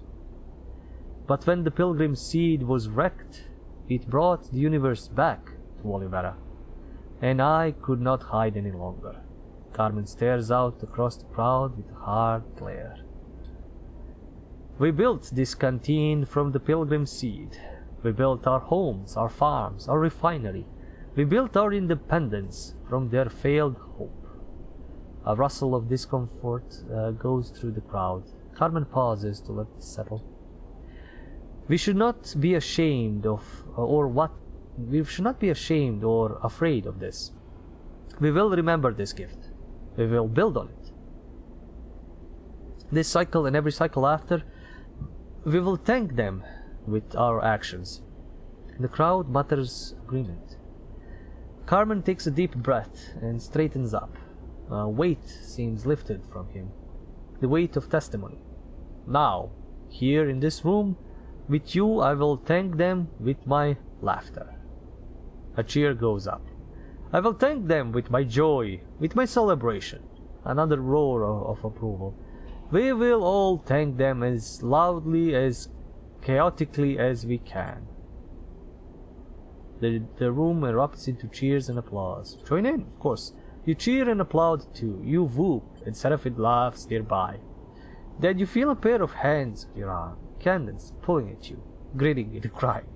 S1: But when the Pilgrim Seed was wrecked, it brought the universe back to Olivera, and I could not hide any longer. Carmen stares out across the crowd with a hard glare. We built this canteen from the Pilgrim Seed. We built our homes, our farms, our refinery. We built our independence from their failed hope. A rustle of discomfort goes through the crowd. Carmen pauses to let it settle. We should not be ashamed we should not be ashamed or afraid of this. We will remember this gift. We will build on it. This cycle and every cycle after, we will thank them with our actions. The crowd mutters agreement. Carmen takes a deep breath and straightens up. A weight seems lifted from him. The weight of testimony. Now, here in this room, with you I will thank them with my laughter. A cheer goes up. I will thank them with my joy, with my celebration. Another roar of approval. We will all thank them as loudly, as chaotically as we can. The room erupts into cheers and applause. Join in, of course. You cheer and applaud too. You whoop, and Seraphid laughs nearby. Then you feel a pair of hands on your arm. Candace pulling at you, grinning and crying.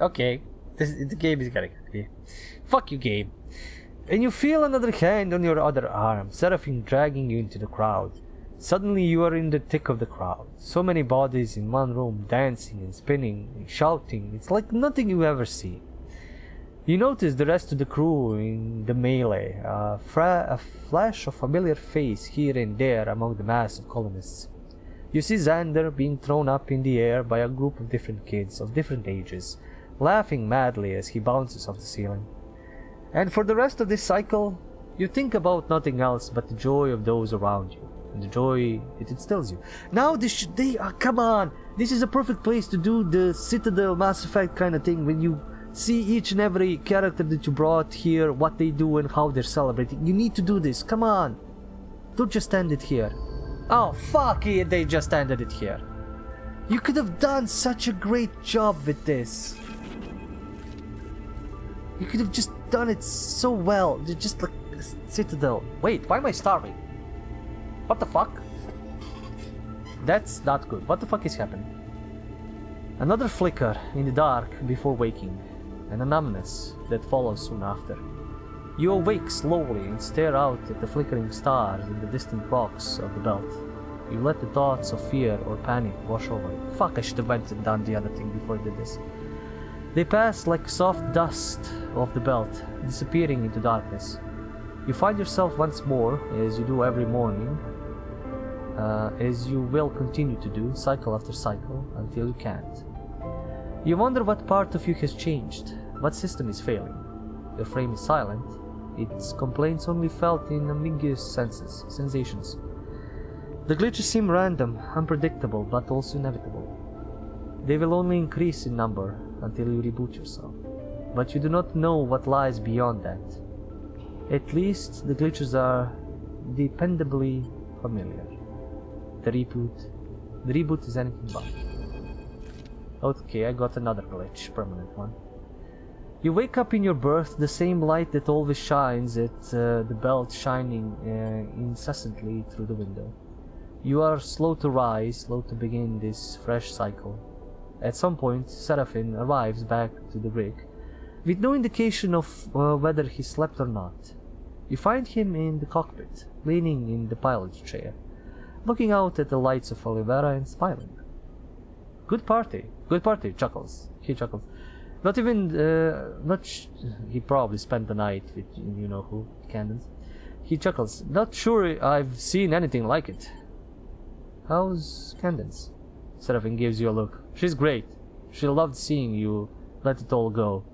S1: Okay, the game is getting ugly. Fuck you, game. And you feel another hand on your other arm, Seraphim dragging you into the crowd. Suddenly you are in the thick of the crowd. So many bodies in one room, dancing and spinning and shouting. It's like nothing you've ever seen. You notice the rest of the crew in the melee, a flash of familiar face here and there among the mass of colonists. You see Xander being thrown up in the air by a group of different kids of different ages, laughing madly as he bounces off the ceiling. And for the rest of this cycle, you think about nothing else but the joy of those around you, and the joy it instills you. Now come on! This is a perfect place to do the Citadel Mass Effect kind of thing, when you see each and every character that you brought here, what they do and how they're celebrating. You need to do this, come on! Don't just end it here. Oh, fuck it, they just ended it here. You could have done such a great job with this. You could have just done it so well. Just like Citadel. Wait, why am I starving? What the fuck? That's not good. What the fuck is happening? Another flicker in the dark before waking, and a numbness that follows soon after. You awake slowly and stare out at the flickering stars and the distant rocks of the belt. You let the thoughts of fear or panic wash over you. Fuck, I should have went and done the other thing before I did this. They pass like soft dust off the belt, disappearing into darkness. You find yourself once more, as you do every morning, as you will continue to do, cycle after cycle, until you can't. You wonder what part of you has changed, what system is failing. Your frame is silent, its complaints only felt in ambiguous sensations. The glitches seem random, unpredictable, but also inevitable. They will only increase in number until you reboot yourself, but you do not know what lies beyond that. At least the glitches are dependably familiar. The reboot is anything but. Okay, I got another glitch, permanent one. You wake up in your berth, the same light that always shines at the belt shining incessantly through the window. You are slow to rise, slow to begin this fresh cycle. At some point, Seraphim arrives back to the rig, with no indication of whether he slept or not. You find him in the cockpit, leaning in the pilot's chair, looking out at the lights of Olivera and smiling. Good party, chuckles. He chuckles. Not even, he probably spent the night with you know who, Candence. He chuckles. Not sure I've seen anything like it. How's Candence? Seraphim gives you a look. She's great. She loved seeing you let it all go.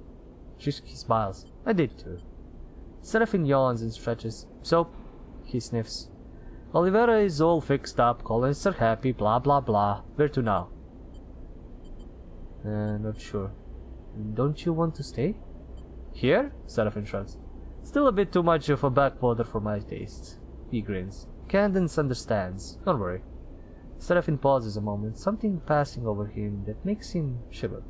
S1: He smiles. I did too. Seraphim yawns and stretches. So, he sniffs. Olivera is all fixed up, colonists are happy, blah blah blah. Where to now? Not sure. Don't you want to stay? Here? Seraphim shrugs. Still a bit too much of a backwater for my tastes. He grins. Candence understands. Don't worry. Seraphim pauses a moment, something passing over him that makes him shiver.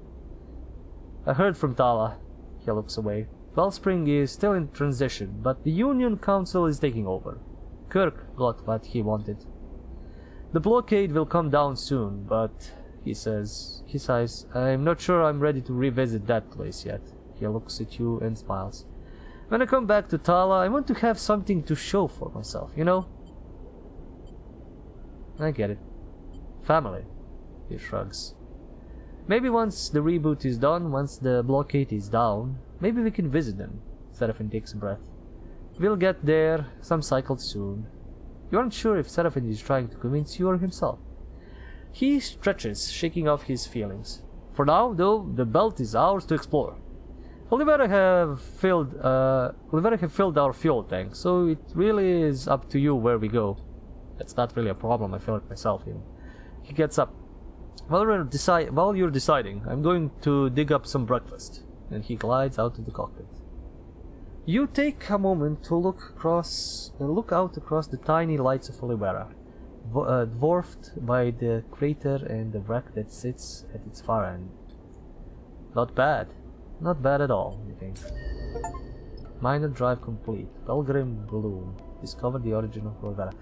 S1: I heard from Tala. He looks away. Wellspring is still in transition, but the Union Council is taking over. Kirk got what he wanted. The blockade will come down soon, but, he sighs, I'm not sure I'm ready to revisit that place yet. He looks at you and smiles. When I come back to Tala, I want to have something to show for myself, you know? I get it. Family. He shrugs. Maybe once the reboot is done, once the blockade is down, maybe we can visit them. Seraphim takes a breath. We'll get there, some cycle soon. You aren't sure if Seraphim is trying to convince you or himself. He stretches, shaking off his feelings. For now, though, the belt is ours to explore. Olivera have filled our fuel tank, so it really is up to you where we go. That's not really a problem, I feel it myself, you know. He gets up. While you're deciding, I'm going to dig up some breakfast. And he glides out of the cockpit. You take a moment to look out across the tiny lights of Olivera, dwarfed by the crater and the wreck that sits at its far end. Not bad. Not bad at all, you think. Minor drive complete. Pilgrim Bloom. Discover the origin of Olivera.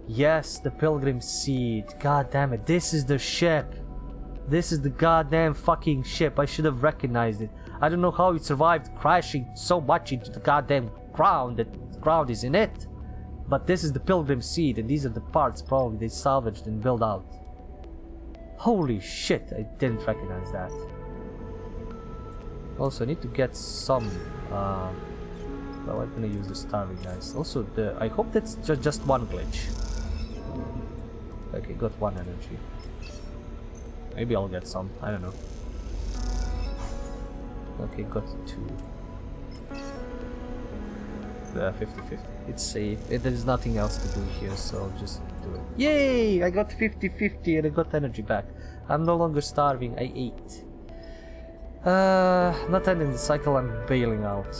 S1: Yes, the Pilgrim Seed. God damn it. This is the ship. This is the goddamn fucking ship. I should have recognized it. I don't know how it survived crashing so much into the goddamn ground that the ground is in it. But this is the Pilgrim Seed, and these are the parts probably they salvaged and built out. Holy shit, I didn't recognize that. Also, I need to get some, well, I'm gonna use the starving guys. Also, I hope that's just one glitch. Okay, got one energy. Maybe I'll get some, I don't know. Okay, got two. 50-50. It's safe. There's nothing else to do here, so I'll just do it. Yay! I got 50-50 and I got energy back. I'm no longer starving, I ate. Not ending the cycle, I'm bailing out.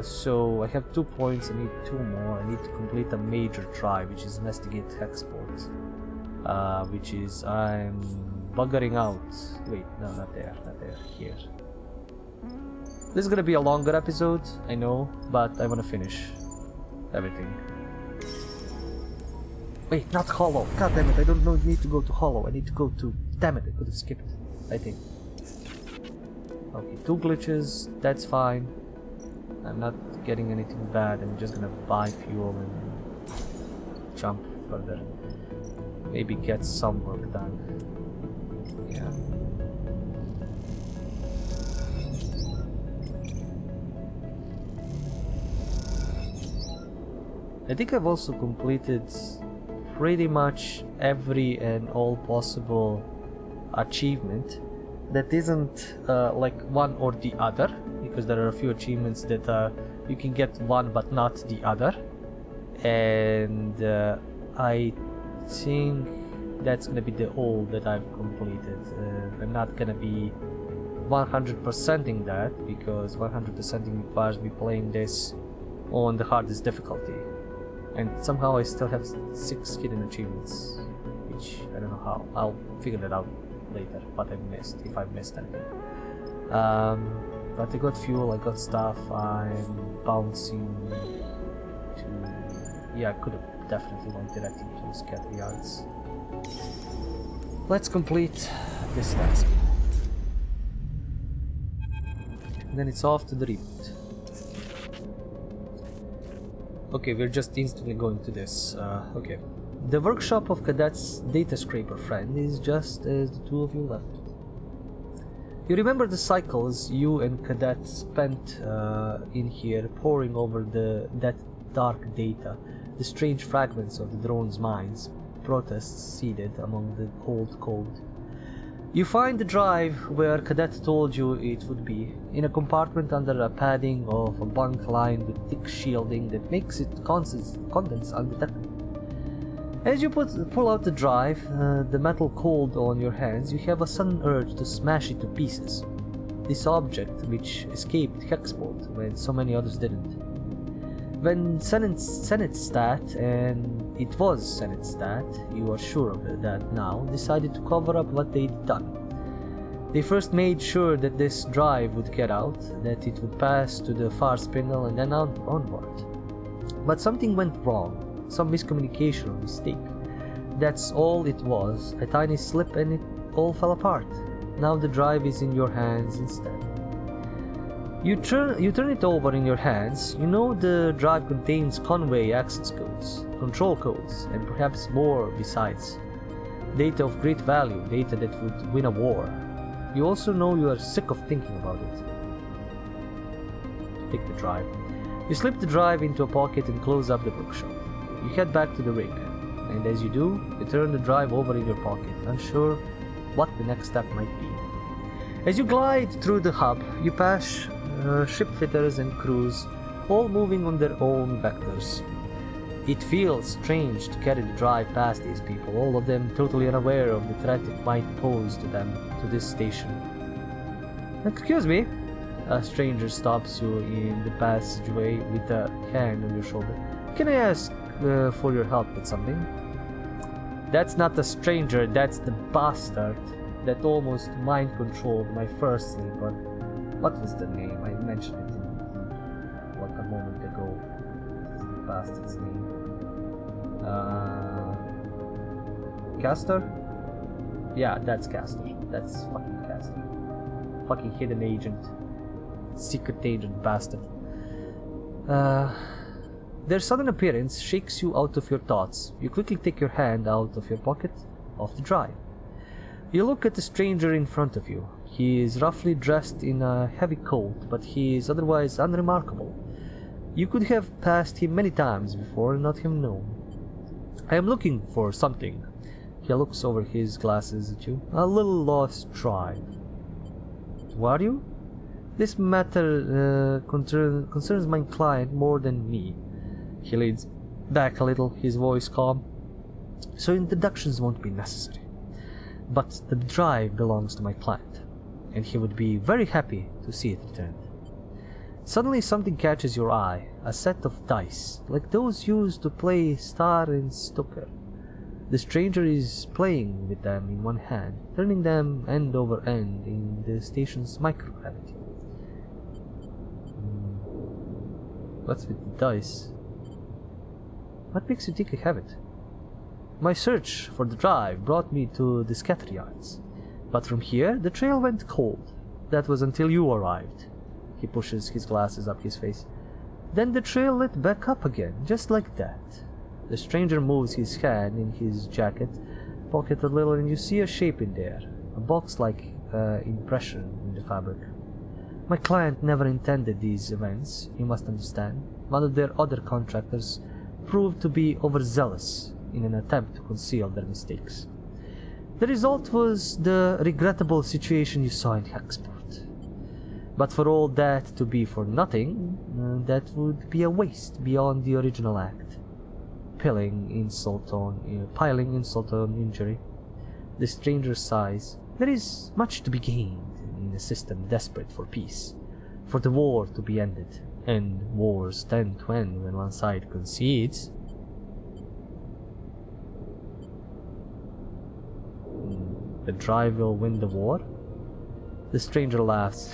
S1: So I have 2 points, I need 2 more. I need to complete a major try, which is investigate Hexport. Which is, I'm buggering out. Wait, no, not there, here. This is gonna be a longer episode, I know, but I wanna finish everything. Wait, not Hollow. God damn it, I don't need to go to Hollow. I need to go to... Damn it, I could have skipped, I think. Okay, 2 glitches, that's fine. I'm not getting anything bad, I'm just gonna buy fuel and jump further. maybe get some work done. Yeah. I think I've also completed pretty much every and all possible achievement that isn't like one or the other, because there are a few achievements that you can get one but not the other, and I think that's gonna be the all that I've completed. I'm not gonna be 100%ing that, because 100%ing requires me playing this on the hardest difficulty, and somehow I still have 6 hidden achievements, which I don't know how. I'll figure that out later, what I've missed, if I've missed anything. But I got fuel, I got stuff, I'm bouncing to... Yeah, I could have definitely went directly to the scatter yards. Let's complete this task. And then it's off to the reboot. Okay, we're just instantly going to this. Okay. The workshop of Cadet's data scraper friend is just as the two of you left. You remember the cycles you and Cadet spent in here, poring over that dark data, the strange fragments of the drone's minds, protests seeded among the cold code. You find the drive where Cadet told you it would be, in a compartment under a padding of a bunk lined with thick shielding that makes its contents undetectable. As you pull out the drive, the metal cold on your hands, you have a sudden urge to smash it to pieces. This object, which escaped Hexport when so many others didn't. When Senate Stat, and it was Senate Stat, you are sure of that now, decided to cover up what they'd done. They first made sure that this drive would get out, that it would pass to the far spindle and then onward. But something went wrong, some miscommunication or mistake. That's all it was, a tiny slip, and it all fell apart. Now the drive is in your hands instead. You turn it over in your hands. You know the drive contains Conway access codes, control codes, and perhaps more besides. Data of great value, data that would win a war. You also know you are sick of thinking about it. Take the drive. You slip the drive into a pocket and close up the workshop. You head back to the rig, and as you do, you turn the drive over in your pocket, unsure what the next step might be. As you glide through the hub, you pass shipfitters and crews, all moving on their own vectors. It feels strange to carry the drive past these people, all of them totally unaware of the threat it might pose to them, to this station. Excuse me. A stranger stops you in the passageway with a hand on your shoulder. Can I ask for your help with something? That's not a stranger, that's the bastard that almost mind-controlled my first sleeper. What was the name? I mentioned it like a moment ago. What's the bastard's name? Castor? Yeah, that's Castor. That's fucking Castor. Fucking hidden agent. Secret agent bastard. Their sudden appearance shakes you out of your thoughts. You quickly take your hand out of your pocket, off the drive. You look at the stranger in front of you. He is roughly dressed in a heavy coat, but he is otherwise unremarkable. You could have passed him many times before and not him known. I am looking for something. He looks over his glasses at you. A little lost drive. Who are you? This matter concerns my client more than me. He leans back a little, his voice calm. So introductions won't be necessary. But the drive belongs to my client, and he would be very happy to see it returned. Suddenly something catches your eye, a set of dice, like those used to play Star and Stoker. The stranger is playing with them in one hand, turning them end over end in the station's microgravity. What's with the dice? What makes you think I have it? My search for the drive brought me to the scatter yards, but from here the trail went cold. That was until you arrived. He pushes his glasses up his face. Then the trail lit back up again, just like that. The stranger moves his hand in his jacket, pocket a little and you see a shape in there. A box-like impression in the fabric. My client never intended these events, you must understand. One of their other contractors proved to be overzealous in an attempt to conceal their mistakes. The result was the regrettable situation you saw in Hexport. But for all that to be for nothing, that would be a waste beyond the original act. Piling insult on injury. The stranger sighs. There is much to be gained in a system desperate for peace, for the war to be ended, and wars tend to end when one side concedes. The drive will win the war? The stranger laughs.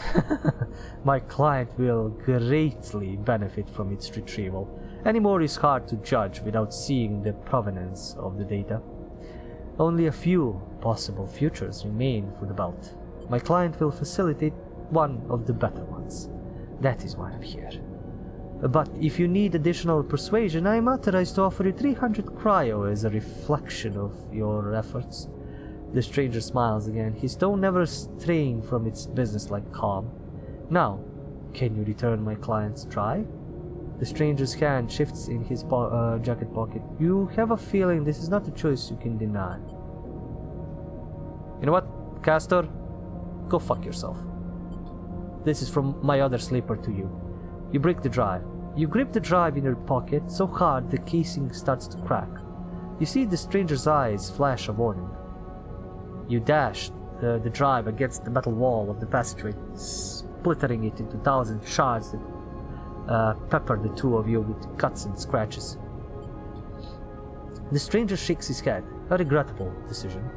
S1: My client will greatly benefit from its retrieval. Any more is hard to judge without seeing the provenance of the data. Only a few possible futures remain for the belt. My client will facilitate one of the better ones. That is why I'm here. But if you need additional persuasion, I am authorized to offer you 300 cryo as a reflection of your efforts. The stranger smiles again, his tone never straying from its business-like calm. Now, can you return my client's drive? The stranger's hand shifts in his jacket pocket. You have a feeling this is not a choice you can deny. You know what, Castor? Go fuck yourself. This is from my other sleeper to you. You break the drive. You grip the drive in your pocket so hard the casing starts to crack. You see the stranger's eyes flash a warning. You dash the drive against the metal wall of the passageway, splittering it into 1,000 shards that pepper the two of you with cuts and scratches. The stranger shakes his head, a regrettable decision.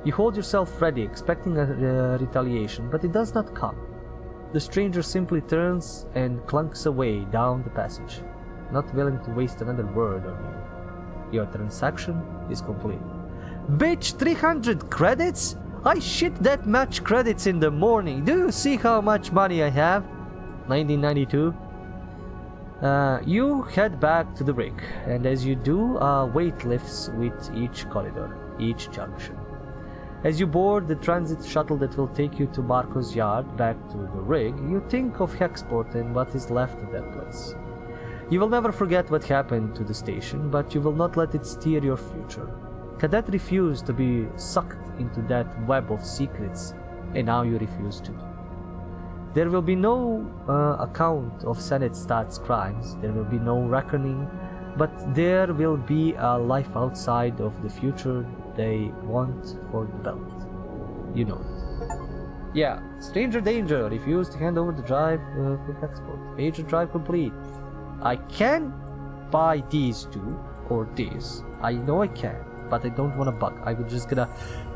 S1: You hold yourself ready, expecting a retaliation, but it does not come. The stranger simply turns and clunks away down the passage, not willing to waste another word on you. Your transaction is complete. Bitch, 300 credits? I shit that much credits in the morning. Do you see how much money I have? 1992. You head back to the rig, and as you do, weight lifts with each corridor, each junction. As you board the transit shuttle that will take you to Marco's yard back to the rig, you think of Hexport and what is left of that place. You will never forget what happened to the station, but you will not let it steer your future. Cadet refused to be sucked into that web of secrets, and now you refuse to. There will be no account of Senate Stats crimes, there will be no reckoning, but there will be a life outside of the future they want for the belt. You know it. Yeah, stranger danger, refused to hand over the drive for Hexport. Major drive complete. I can buy these two, or this. I know I can. But I don't want to bug. I'm just gonna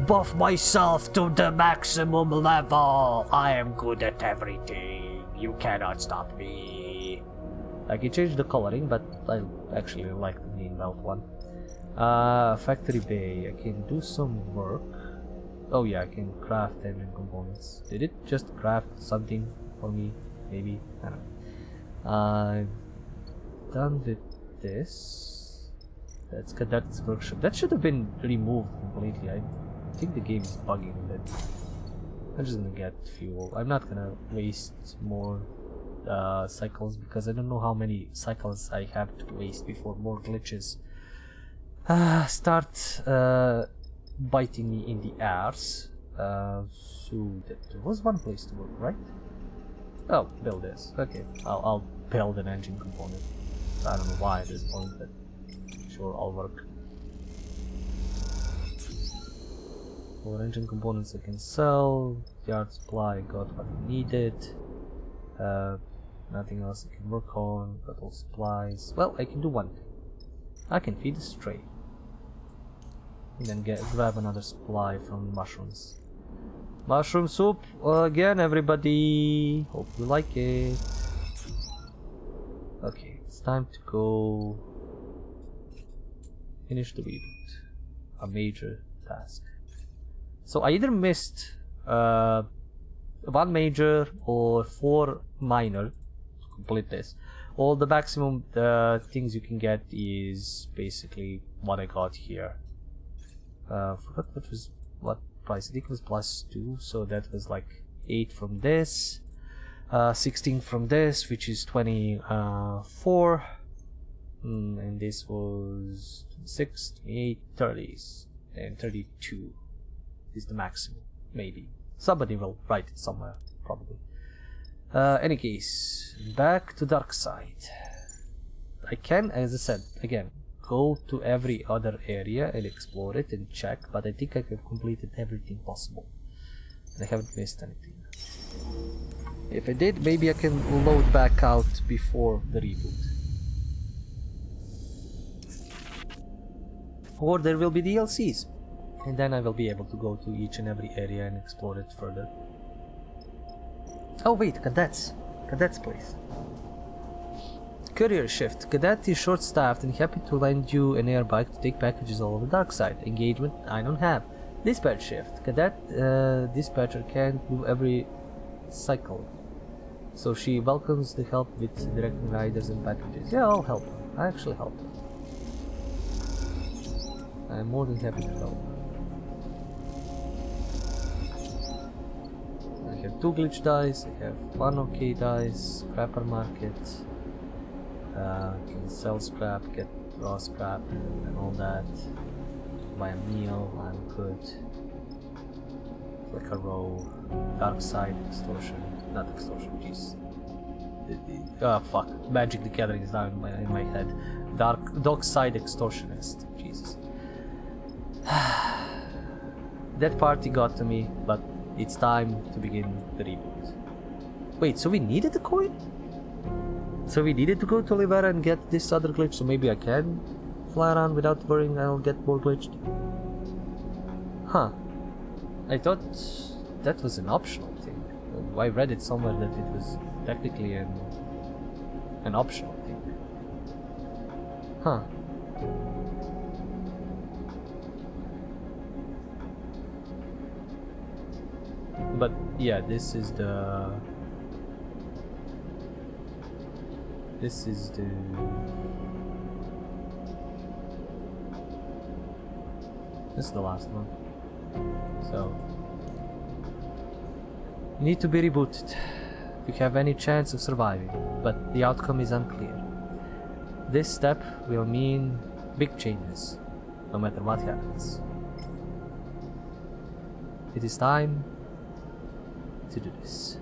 S1: buff myself to the maximum level. I am good at everything. You cannot stop me. I can change the coloring, but I actually like the main belt one. Factory bay. I can do some work. Oh yeah, I can craft engine components. Did it just craft something for me? Maybe? I don't know. I've done with this. That's Cadet's workshop. That should have been removed completely. I think the game is bugging a bit. I'm just gonna get fuel. I'm not gonna waste more cycles because I don't know how many cycles I have to waste before more glitches start biting me in the arse. So there was one place to work, right? Oh, build this. Okay, I'll build an engine component. I don't know why at this point, but sure, I'll work. More engine components I can sell. Yard supply, got what I needed. Nothing else I can work on. Got all supplies. Well, I can do one thing. I can feed a stray. And then grab another supply from mushrooms. Mushroom soup again, everybody. Hope you like it. Okay, it's time to go finish the reboot. A major task. So I either missed one major or 4 minor to complete this. Or the maximum things you can get is basically what I got here. What was what price? I think it was +2, so that was like 8 from this, 16 from this, which is 24, and this was 6, 8, 30s, and 32 is the maximum. Maybe somebody will write it somewhere, probably. Any case, back to dark side. I can, as I said, again, go to every other area and explore it and check, but I think I have completed everything possible. And I haven't missed anything. If I did, maybe I can load back out before the reboot. Or there will be DLCs, and then I will be able to go to each and every area and explore it further. Oh wait, cadets. Cadet's place. Courier shift. Cadet is short-staffed and happy to lend you an air bike to take packages all over the dark side. Engagement I don't have. Dispatch shift. Cadet dispatcher can't do every cycle, so she welcomes the help with directing riders and packages. Yeah, I'll help her. I actually help her. I'm more than happy to help. I have 2 glitch dice, I have 1 OK dice, scrapper market, can sell scrap, get raw scrap and all that, buy a meal, I'm good, like a row, dark side extortion, not extortion, jeez. Fuck, Magic the Gathering is now in my head. Dark side extortionist, Jesus. That party got to me, but it's time to begin the reboot. Wait, so we needed the coin? So we needed to go to Olivera and get this other glitch, so maybe I can fly around without worrying I'll get more glitched? Huh. I thought that was an optional thing. I read it somewhere that it was technically an optional thing. Huh. But yeah, this is the this is the last one. So you need to be rebooted to have any chance of surviving, but the outcome is unclear. This step will mean big changes, no matter what happens. It is time to do this.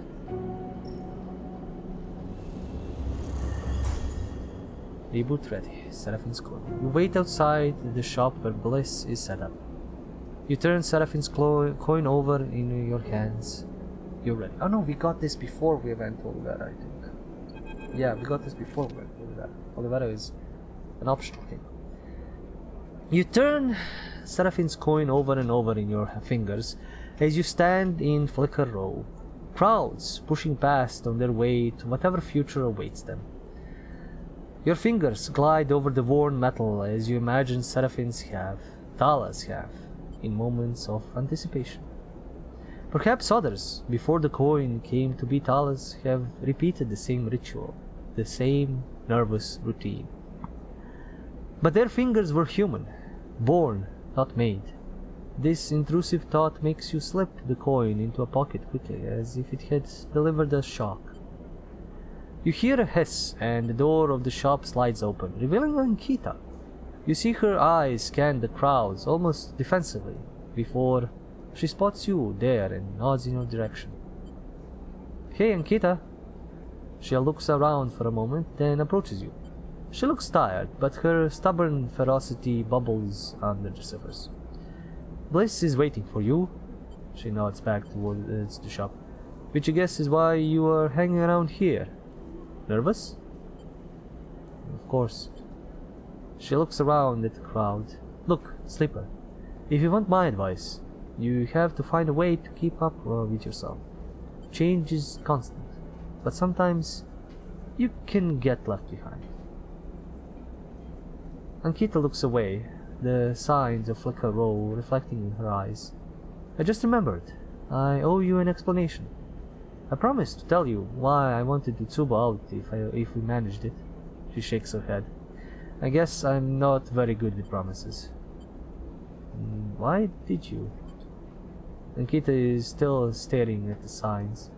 S1: Reboot ready. Seraphine's coin. You wait outside the shop where Bliss is set up. You turn Seraphine's coin over in your hands. You're ready. Oh no, we got this before we went to Olivera, I think. Yeah, we got this before we went to Olivera. Olivera is an optional thing. You turn Seraphine's coin over and over in your fingers as you stand in Flicker Row. Crowds pushing past on their way to whatever future awaits them. Your fingers glide over the worn metal as you imagine Seraphines have, Talas have, in moments of anticipation. Perhaps others, before the coin came to be Talas, have repeated the same ritual, the same nervous routine. But their fingers were human, born, not made. This intrusive thought makes you slip the coin into a pocket quickly, as if it had delivered a shock. You hear a hiss, and the door of the shop slides open, revealing Ankita. You see her eyes scan the crowds, almost defensively, before she spots you there and nods in your direction. Hey, Ankita. She looks around for a moment, then approaches you. She looks tired, but her stubborn ferocity bubbles under the surface. Bliss is waiting for you. She nods back towards the shop. Which I guess is why you are hanging around here. Nervous? Of course. She looks around at the crowd. Look, Sleeper, if you want my advice, you have to find a way to keep up with yourself. Change is constant, but sometimes you can get left behind. Ankita looks away, the signs of Flicker Row reflecting in her eyes. I just remembered. I owe you an explanation. I promised to tell you why I wanted to Tsubo out if we managed it. She shakes her head. I guess I'm not very good with promises. Why did you? Ankita is still staring at the signs.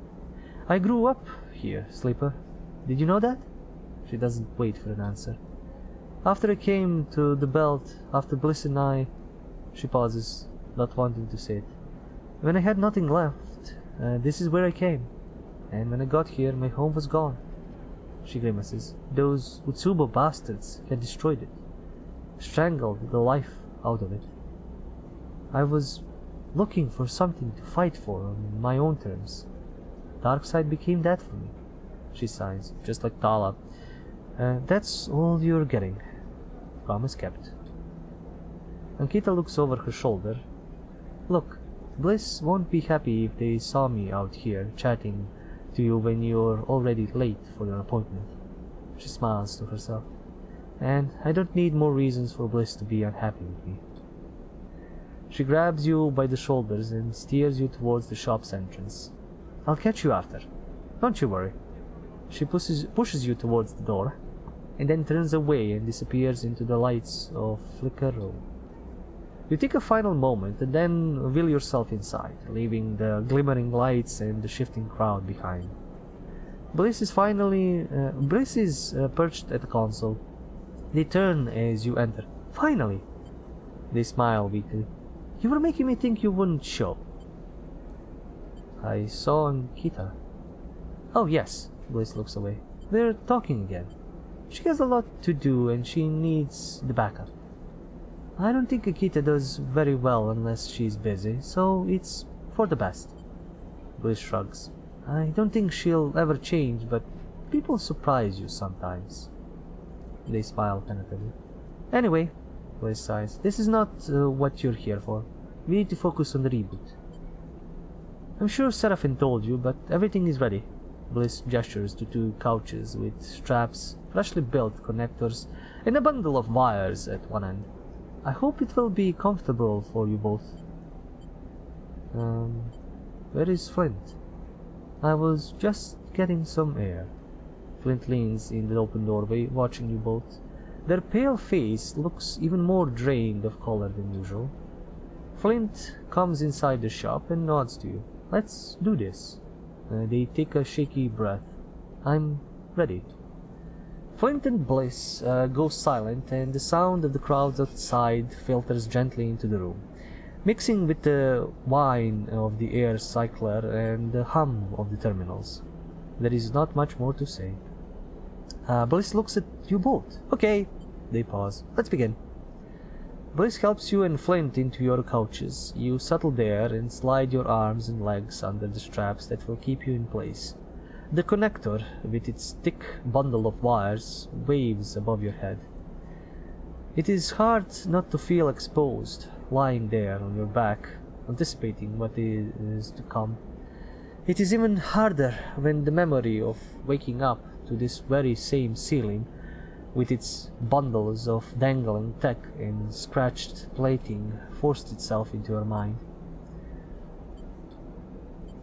S1: I grew up here, Sleeper. Did you know that? She doesn't wait for an answer. After I came to the belt, after Bliss and I... She pauses, not wanting to say it. When I had nothing left, this is where I came. And when I got here, my home was gone. She grimaces. Those Utsubo bastards had destroyed it. Strangled the life out of it. I was looking for something to fight for on my own terms. Darkseid became that for me. She sighs, just like Tala. That's all you're getting. Promise kept. Ankita looks over her shoulder. Look, Bliss won't be happy if they saw me out here chatting to you when you're already late for your appointment. She smiles to herself. And I don't need more reasons for Bliss to be unhappy with me. She grabs you by the shoulders and steers you towards the shop's entrance. I'll catch you after. Don't you worry. She pushes you towards the door, and then turns away and disappears into the lights of Flicker Road. You take a final moment and then reveal yourself inside, leaving the glimmering lights and the shifting crowd behind. Bliss is perched at the console. They turn as you enter. Finally! They smile weakly. You were making me think you wouldn't show. I saw Ankita. Oh yes, Bliss looks away. They're talking again. She has a lot to do and she needs the backup. I don't think Ankita does very well unless she's busy, so it's for the best. Bliss shrugs. I don't think she'll ever change, but people surprise you sometimes. They smile tentatively. Anyway, Bliss sighs, this is not what you're here for. We need to focus on the reboot. I'm sure Seraphine told you, but everything is ready. Bliss gestures to two couches with straps, freshly built connectors, and a bundle of wires at one end. I hope it will be comfortable for you both. Where is Flint? I was just getting some air. Flint leans in the open doorway, watching you both. Their pale face looks even more drained of color than usual. Flint comes inside the shop and nods to you. Let's do this. They take a shaky breath. I'm ready. Flint and Bliss go silent, and the sound of the crowds outside filters gently into the room, mixing with the whine of the air cycler and the hum of the terminals. There is not much more to say. Bliss looks at you both. Okay, they pause. Let's begin. Bliss helps you and Flint into your couches. You settle there and slide your arms and legs under the straps that will keep you in place. The connector, with its thick bundle of wires, waves above your head. It is hard not to feel exposed, lying there on your back, anticipating what is to come. It is even harder when the memory of waking up to this very same ceiling, with its bundles of dangling tech and scratched plating, forced itself into your mind.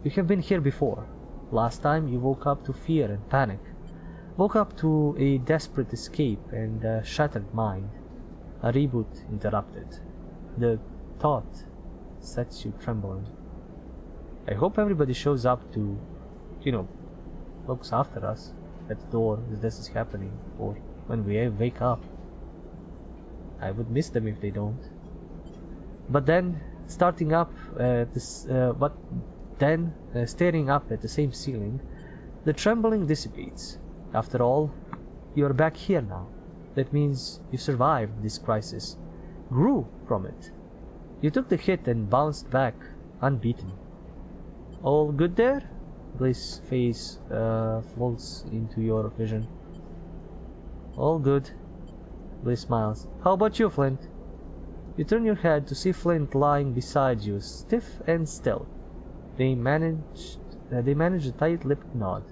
S1: You have been here before. Last time you woke up to fear and panic, woke up to a desperate escape and a shattered mind. A reboot interrupted. The thought sets you trembling. I hope everybody shows up to, looks after us at the door as this is happening, or when we wake up. I would miss them if they don't. But then, staring up at the same ceiling, the trembling dissipates. After all, you are back here now. That means you survived this crisis, grew from it. You took the hit and bounced back, unbeaten. All good there? Bliss' face floats into your vision. All good. Bliss smiles. How about you, Flint? You turn your head to see Flint lying beside you, stiff and still. They manage a tight-lipped nod.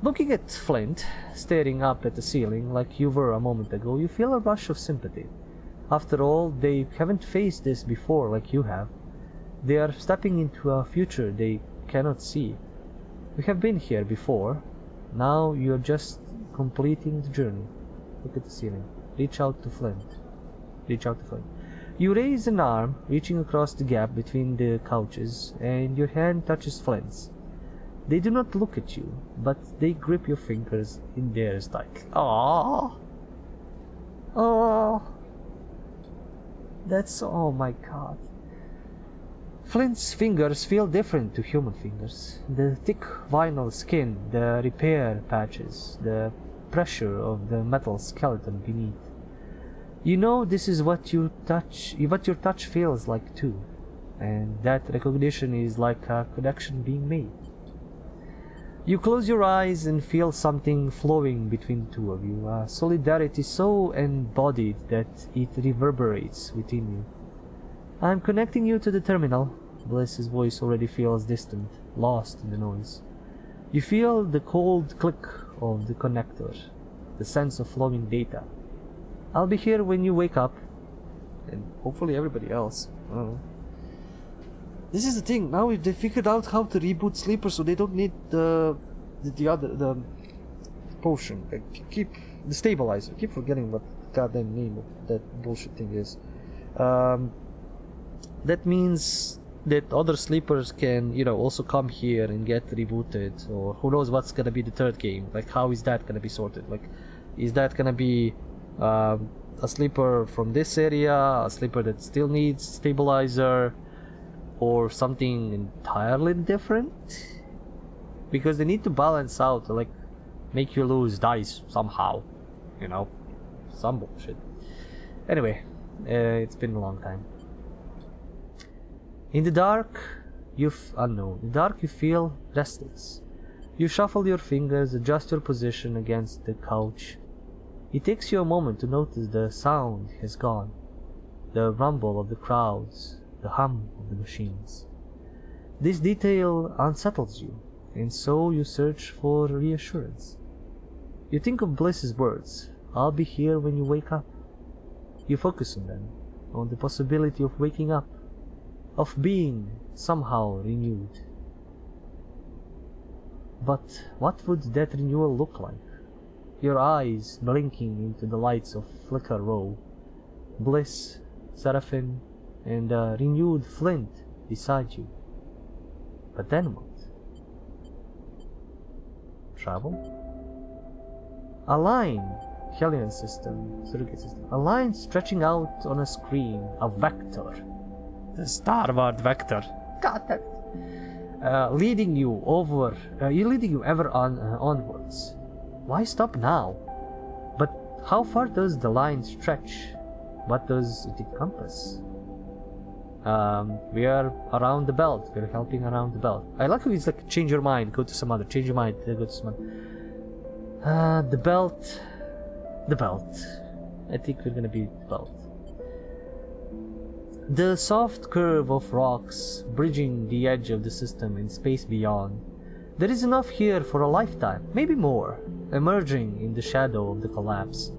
S1: Looking at Flint, staring up at the ceiling like you were a moment ago, you feel a rush of sympathy. After all, they haven't faced this before like you have. They are stepping into a future they cannot see. We have been here before. Now you are just completing the journey. Look at the ceiling. Reach out to Flint. You raise an arm, reaching across the gap between the couches, and your hand touches Flint's. They do not look at you, but they grip your fingers in theirs tightly. Aww. Oh. Oh my god. Flint's fingers feel different to human fingers. The thick vinyl skin, the repair patches, the pressure of the metal skeleton beneath. You know this is what your touch feels like too, and that recognition is like a connection being made. You close your eyes and feel something flowing between the two of you, a solidarity so embodied that it reverberates within you. I'm connecting you to the terminal. Bliss's voice already feels distant, lost in the noise. You feel the cold click of the connector, the sense of flowing data. I'll be here when you wake up, and hopefully everybody else. I don't know. This is the thing. Now they figured out how to reboot Sleeper, so they don't need the potion. Keep the stabilizer. I keep forgetting what the goddamn name of that bullshit thing is. That means that other sleepers can, also come here and get rebooted, or who knows what's gonna be the third game. Like, how is that gonna be sorted? Like, is that gonna be a sleeper from this area, a sleeper that still needs stabilizer, or something entirely different? Because they need to balance out, like, make you lose dice somehow, some bullshit. Anyway, it's been a long time. In the dark, you feel restless. You shuffle your fingers, adjust your position against the couch. It takes you a moment to notice the sound has gone, the rumble of the crowds, the hum of the machines. This detail unsettles you, and so you search for reassurance. You think of Bliss's words, "I'll be here when you wake up." You focus on them, on the possibility of waking up, of being somehow renewed. But what would that renewal look like? Your eyes blinking into the lights of Flicker Row, Bliss, Seraphine, and a renewed Flint beside you. But then what? Travel? A line, Hellion system, surrogate system. A line stretching out on a screen, a vector. The Starward vector. God damn it. Leading you ever onwards. Why stop now? But how far does the line stretch? What does it encompass? We are around the belt. We're helping around the belt. I like how it's like, change your mind, go to some other. Change your mind, go to some other. The belt. I think we're gonna be the belt. The soft curve of rocks bridging the edge of the system in space beyond. There is enough here for a lifetime, maybe more, emerging in the shadow of the collapse.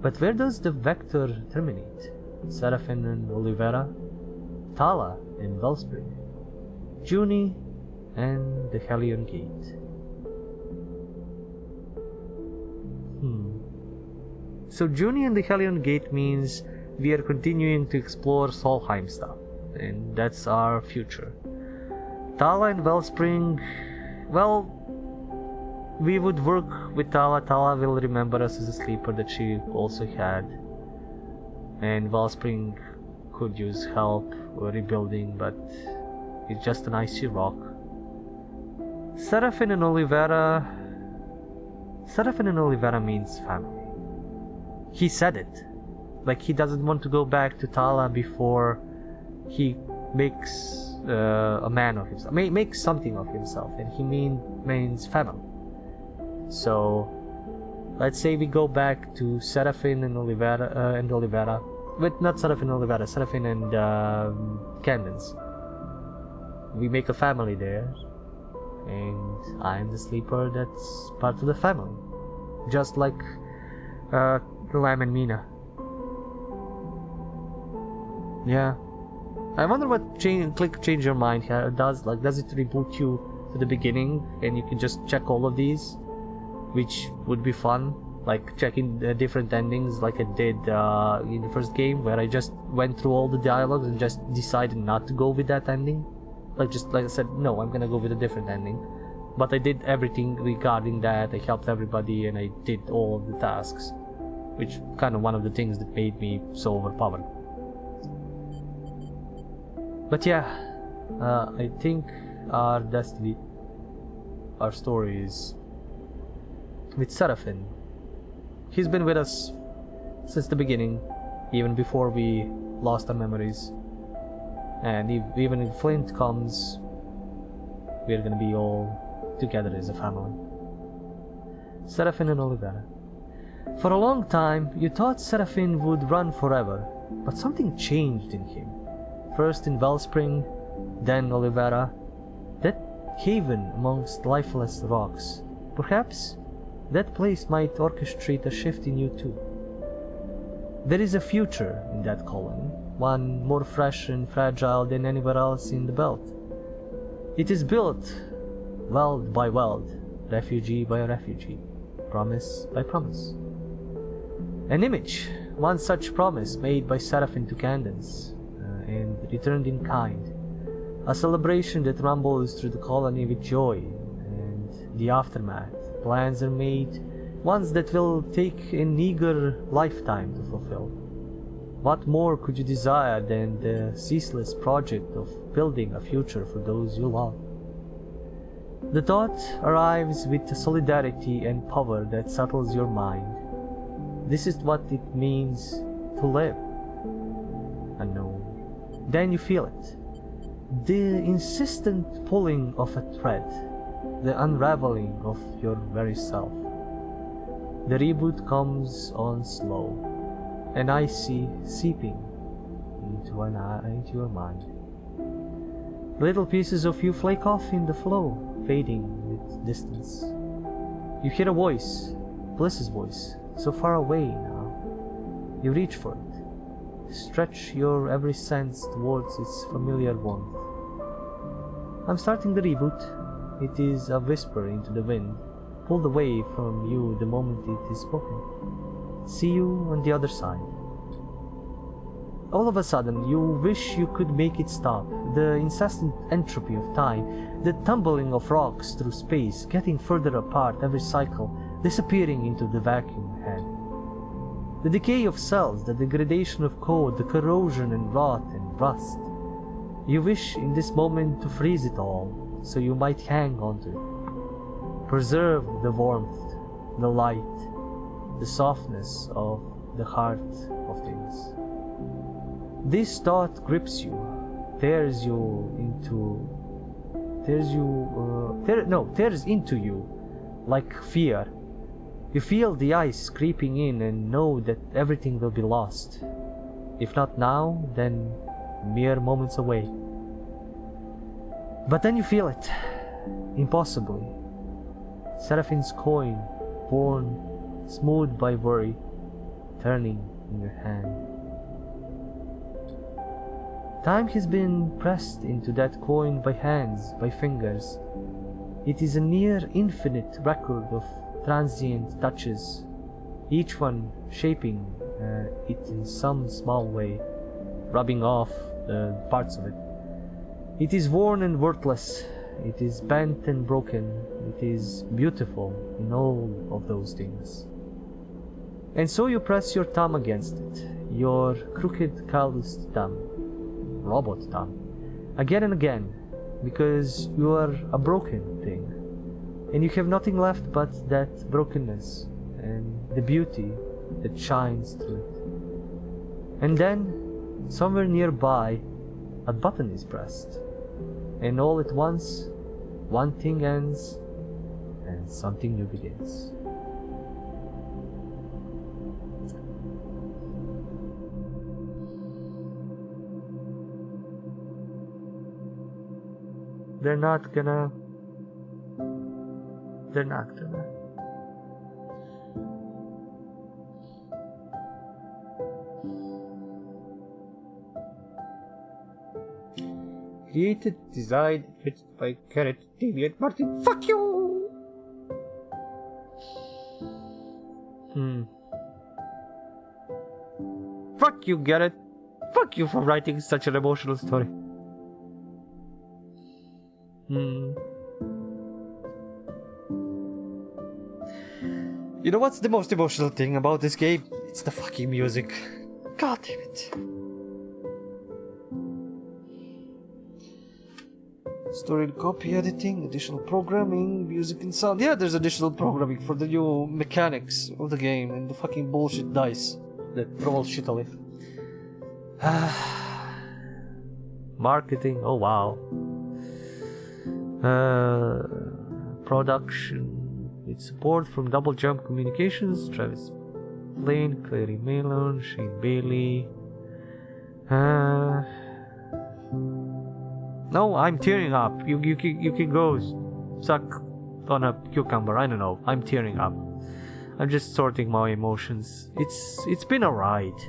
S1: But where does the vector terminate? Seraphine and Olivera? Tala and Wellspring? Junie and the Hellion Gate? So Junie and the Hellion Gate means we are continuing to explore Solheim stuff, and that's our future. Tala and Wellspring, well, we would work with Tala. Tala will remember us as a sleeper that she also had, and Wellspring could use help or rebuilding, but it's just an icy rock. Seraphine and Olivera means family. He said it. Like, he doesn't want to go back to Tala before he makes a man of himself, makes something of himself, and he means family. So let's say we go back to Seraphine and Olivera, but not Seraphine and Olivera, Seraphine and Candence. We make a family there, and I'm the sleeper that's part of the family, just like Lam and Mina. Yeah, I wonder what change your mind here does. Like, does it reboot you to the beginning and you can just check all of these, which would be fun? like checking different endings like I did in the first game, where I just went through all the dialogues and just decided not to go with that ending. Like I said, no, I'm gonna go with a different ending. But I did everything regarding that. I helped everybody and I did all of the tasks, which kind of one of the things that made me so overpowered. But yeah, I think our destiny, our story is with Seraphine. He's been with us since the beginning, even before we lost our memories. And even if Flint comes, we're gonna be all together as a family. Seraphine and Olivera. For a long time, you thought Seraphine would run forever, but something changed in him. First in Wellspring, then Olivera. That haven amongst lifeless rocks. Perhaps that place might orchestrate a shift in you too. There is a future in that colony, one more fresh and fragile than anywhere else in the belt. It is built world by world, refugee by refugee, promise by promise. An image, one such promise made by Seraphine to Candence, and returned in kind. A celebration that rumbles through the colony with joy, and the aftermath. Plans are made, ones that will take an eager lifetime to fulfill. What more could you desire than the ceaseless project of building a future for those you love? The thought arrives with a solidarity and power that settles your mind. This is what it means to live. Unknown. Then you feel it. The insistent pulling of a thread. The unraveling of your very self. The reboot comes on slow, and icy seeping into your mind. Little pieces of you flake off in the flow, fading with distance. You hear a voice, Bliss's voice, so far away now. You reach for it, stretch your every sense towards its familiar warmth. I'm starting the reboot. It is a whisper into the wind, pulled away from you the moment it is spoken. See you on the other side. All of a sudden, you wish you could make it stop. The incessant entropy of time, the tumbling of rocks through space, getting further apart every cycle, disappearing into the vacuum ahead. The decay of cells, the degradation of code, the corrosion and rot and rust. You wish in this moment to freeze it all, so you might hang on to it. Preserve the warmth, the light, the softness of the heart of things. This thought grips you, tears into you like fear. You feel the ice creeping in and know that everything will be lost. If not now, then mere moments away. But then you feel it, impossibly. Seraphine's coin, worn, smoothed by worry, turning in your hand. Time has been pressed into that coin by hands, by fingers. It is a near infinite record of transient touches, each one shaping it in some small way, rubbing off parts of it. It is worn and worthless, it is bent and broken, it is beautiful in all of those things. And so you press your thumb against it, your crooked, calloused thumb, robot thumb, again and again, because you are a broken thing, and you have nothing left but that brokenness and the beauty that shines through it. And then, somewhere nearby, a button is pressed, and all at once, one thing ends, and something new begins. They're not gonna. Created, designed, written by Garrett, David Martin. Fuck you! Fuck you, Garrett. Fuck you for writing such an emotional story. You know what's the most emotional thing about this game? It's the fucking music. God damn it. Story and copy editing, additional programming, music and sound. Yeah, there's additional programming for the new mechanics of the game and the fucking bullshit dice that roll shittily. Marketing, oh wow. Production with support from Double Jump Communications, Travis Lane, Clary Malone, Shane Bailey. No, I'm tearing up. You can go suck on a cucumber. I don't know. I'm tearing up. I'm just sorting my emotions. It's been a ride.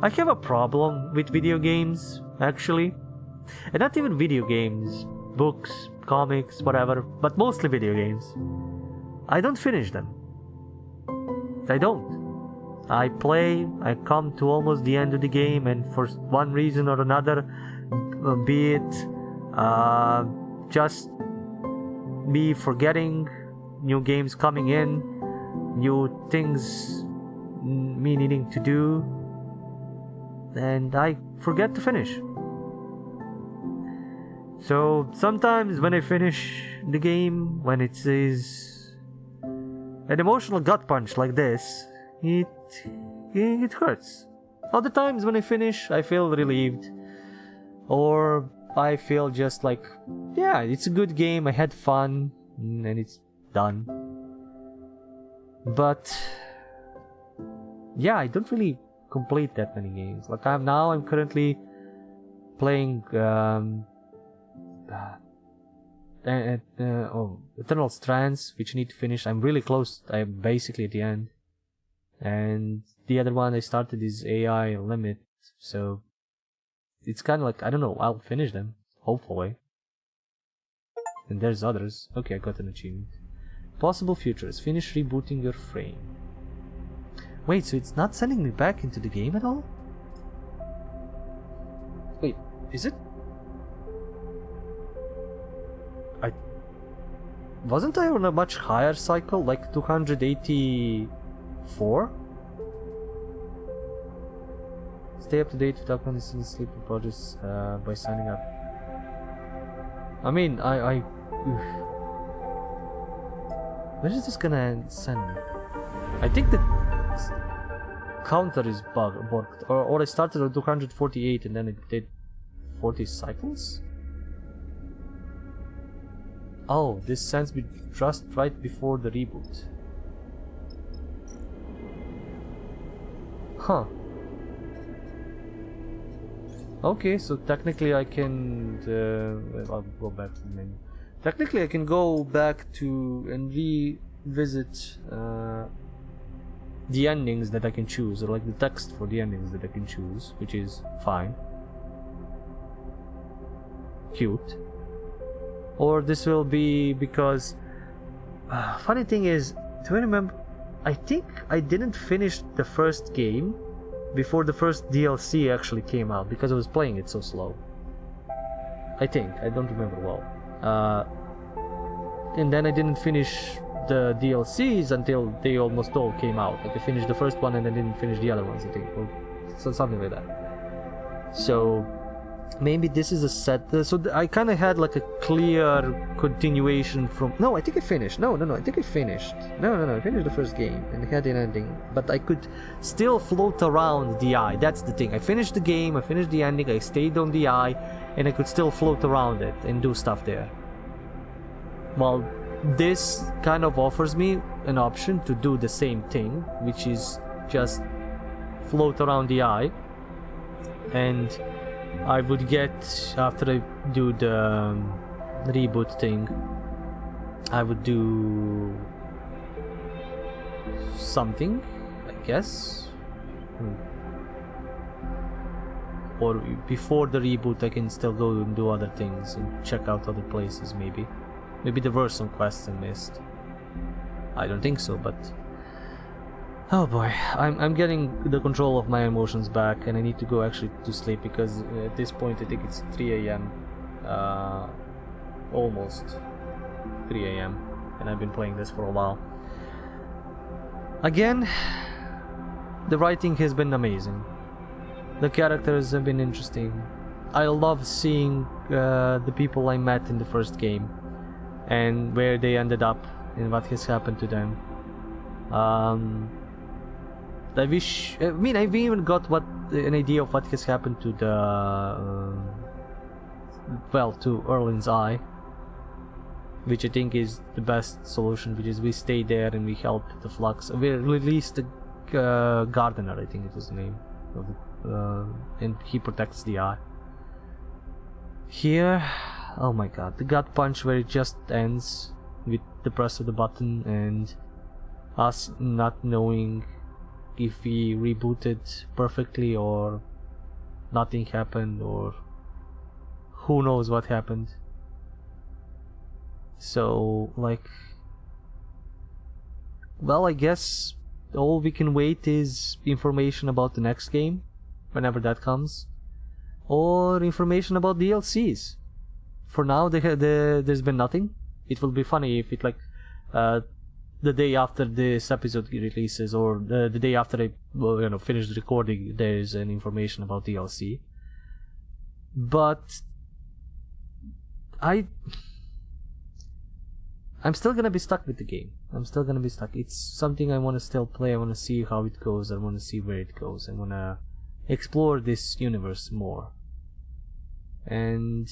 S1: I have a problem with video games, actually. And not even video games, books, comics, whatever, but mostly video games. I don't finish them. I don't. I play, I come to almost the end of the game, and for one reason or another, be it just me forgetting, new games coming in, new things me needing to do, and I forget to finish. So sometimes when I finish the game, when it is an emotional gut punch like this, it hurts. Other times when I finish, I feel relieved, or I feel just like, yeah, it's a good game, I had fun, and it's done. But yeah, I don't really complete that many games. Like I'm currently playing Eternal Strands, which I need to finish. I'm really close. I'm basically at the end. And the other one I started is AI Limit, so it's kind of like, I don't know, I'll finish them, hopefully. And there's others. Okay, I got an achievement. Possible futures. Finish rebooting your frame. Wait, so it's not sending me back into the game at all? Wait, is it? Wasn't I on a much higher cycle, like 284? Stay up to date with upcoming sleeping projects by signing up. I mean, where is this gonna send me? I think the counter is bugged, or I started at 248 and then it did 40 cycles? Oh, this sends me just right before the reboot. Huh. Okay, so technically I can... I'll go back to the menu. Technically I can go back to and revisit the endings that I can choose, or like the text for the endings that I can choose, which is fine. Cute. Or this will be because... funny thing is, do I remember... I think I didn't finish the first game before the first DLC actually came out, because I was playing it so slow. I think. I don't remember well. And then I didn't finish the DLCs until they almost all came out. Like I finished the first one and I didn't finish the other ones, I think. Or so something like that. So... maybe this is a set. So I kind of had like a clear continuation from. No, I think I finished. No, I think I finished. No, I finished the first game and it had an ending. But I could still float around the eye. That's the thing. I finished the game, I finished the ending, I stayed on the eye, and I could still float around it and do stuff there. Well, this kind of offers me an option to do the same thing, which is just float around the eye. And I would get, after I do the reboot thing, I would do something, I guess. Or before the reboot I can still go and do other things and check out other places, maybe. Maybe there were some quests I missed. I don't think so, but Oh boy, I'm getting the control of my emotions back, and I need to go actually to sleep because at this point I think it's 3 a.m. Almost 3 a.m. and I've been playing this for a while. Again, the writing has been amazing. The characters have been interesting. I love seeing the people I met in the first game and where they ended up and what has happened to them. I've even got an idea of what has happened to to Erlin's eye, which I think is the best solution, which is we stay there and we help the Flux. We release the Gardener, I think it was the name, and he protects the eye. Here, oh my god, the gut punch where it just ends with the press of the button and us not knowing if we rebooted perfectly or nothing happened or who knows what happened. So, like, well, I guess all we can wait is information about the next game, whenever that comes, or information about DLCs. For now, there's been nothing. It will be funny if it, like, the day after this episode releases, or the day after I finish the recording, there's an information about DLC. But I'm still gonna be stuck with the game. I'm still gonna be stuck. It's something I want to still play. I want to see how it goes. I want to see where it goes. I want to explore this universe more and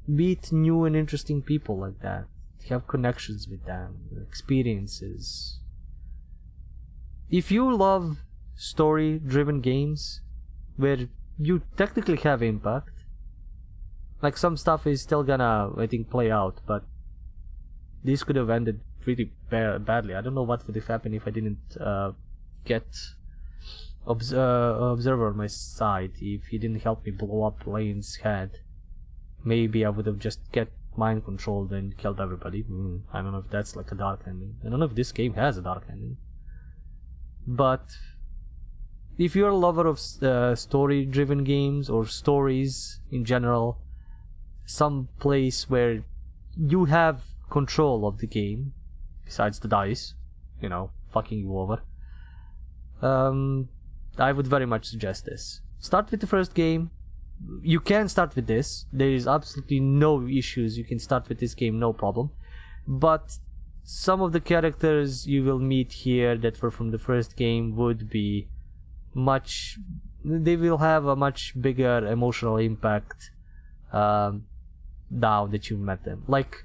S1: meet new and interesting people like that. Have connections with them, experiences. If you love story-driven games where you technically have impact, like some stuff is still gonna, I think, play out, but this could have ended pretty badly. I don't know what would have happened if I didn't get Observer on my side. If he didn't help me blow up Lane's head, maybe I would have just get mind controlled and killed everybody. I don't know if that's like a dark ending. I don't know if this game has a dark ending. But if you're a lover of story-driven games or stories in general, some place where you have control of the game, besides the dice, fucking you over, I would very much suggest this. Start with the first game. You can start with this. There is absolutely no issues. You can start with this game, no problem. But some of the characters you will meet here that were from the first game would be they will have a much bigger emotional impact now that you've met them. Like,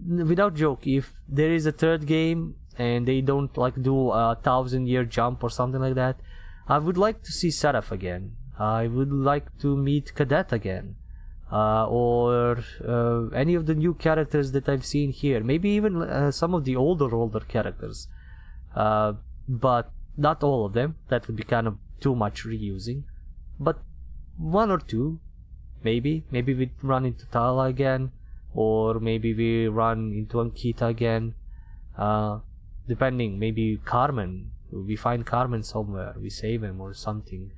S1: without joke, if there is a third game and they don't like do a 1,000-year jump or something like that, I would like to see Seraph again. I would like to meet Cadet again, or any of the new characters that I've seen here. Maybe even some of the older characters, but not all of them. That would be kind of too much reusing. But one or two, maybe we run into Tala again, or maybe we run into Ankita again. Depending, maybe Carmen. We find Carmen somewhere. We save him or something.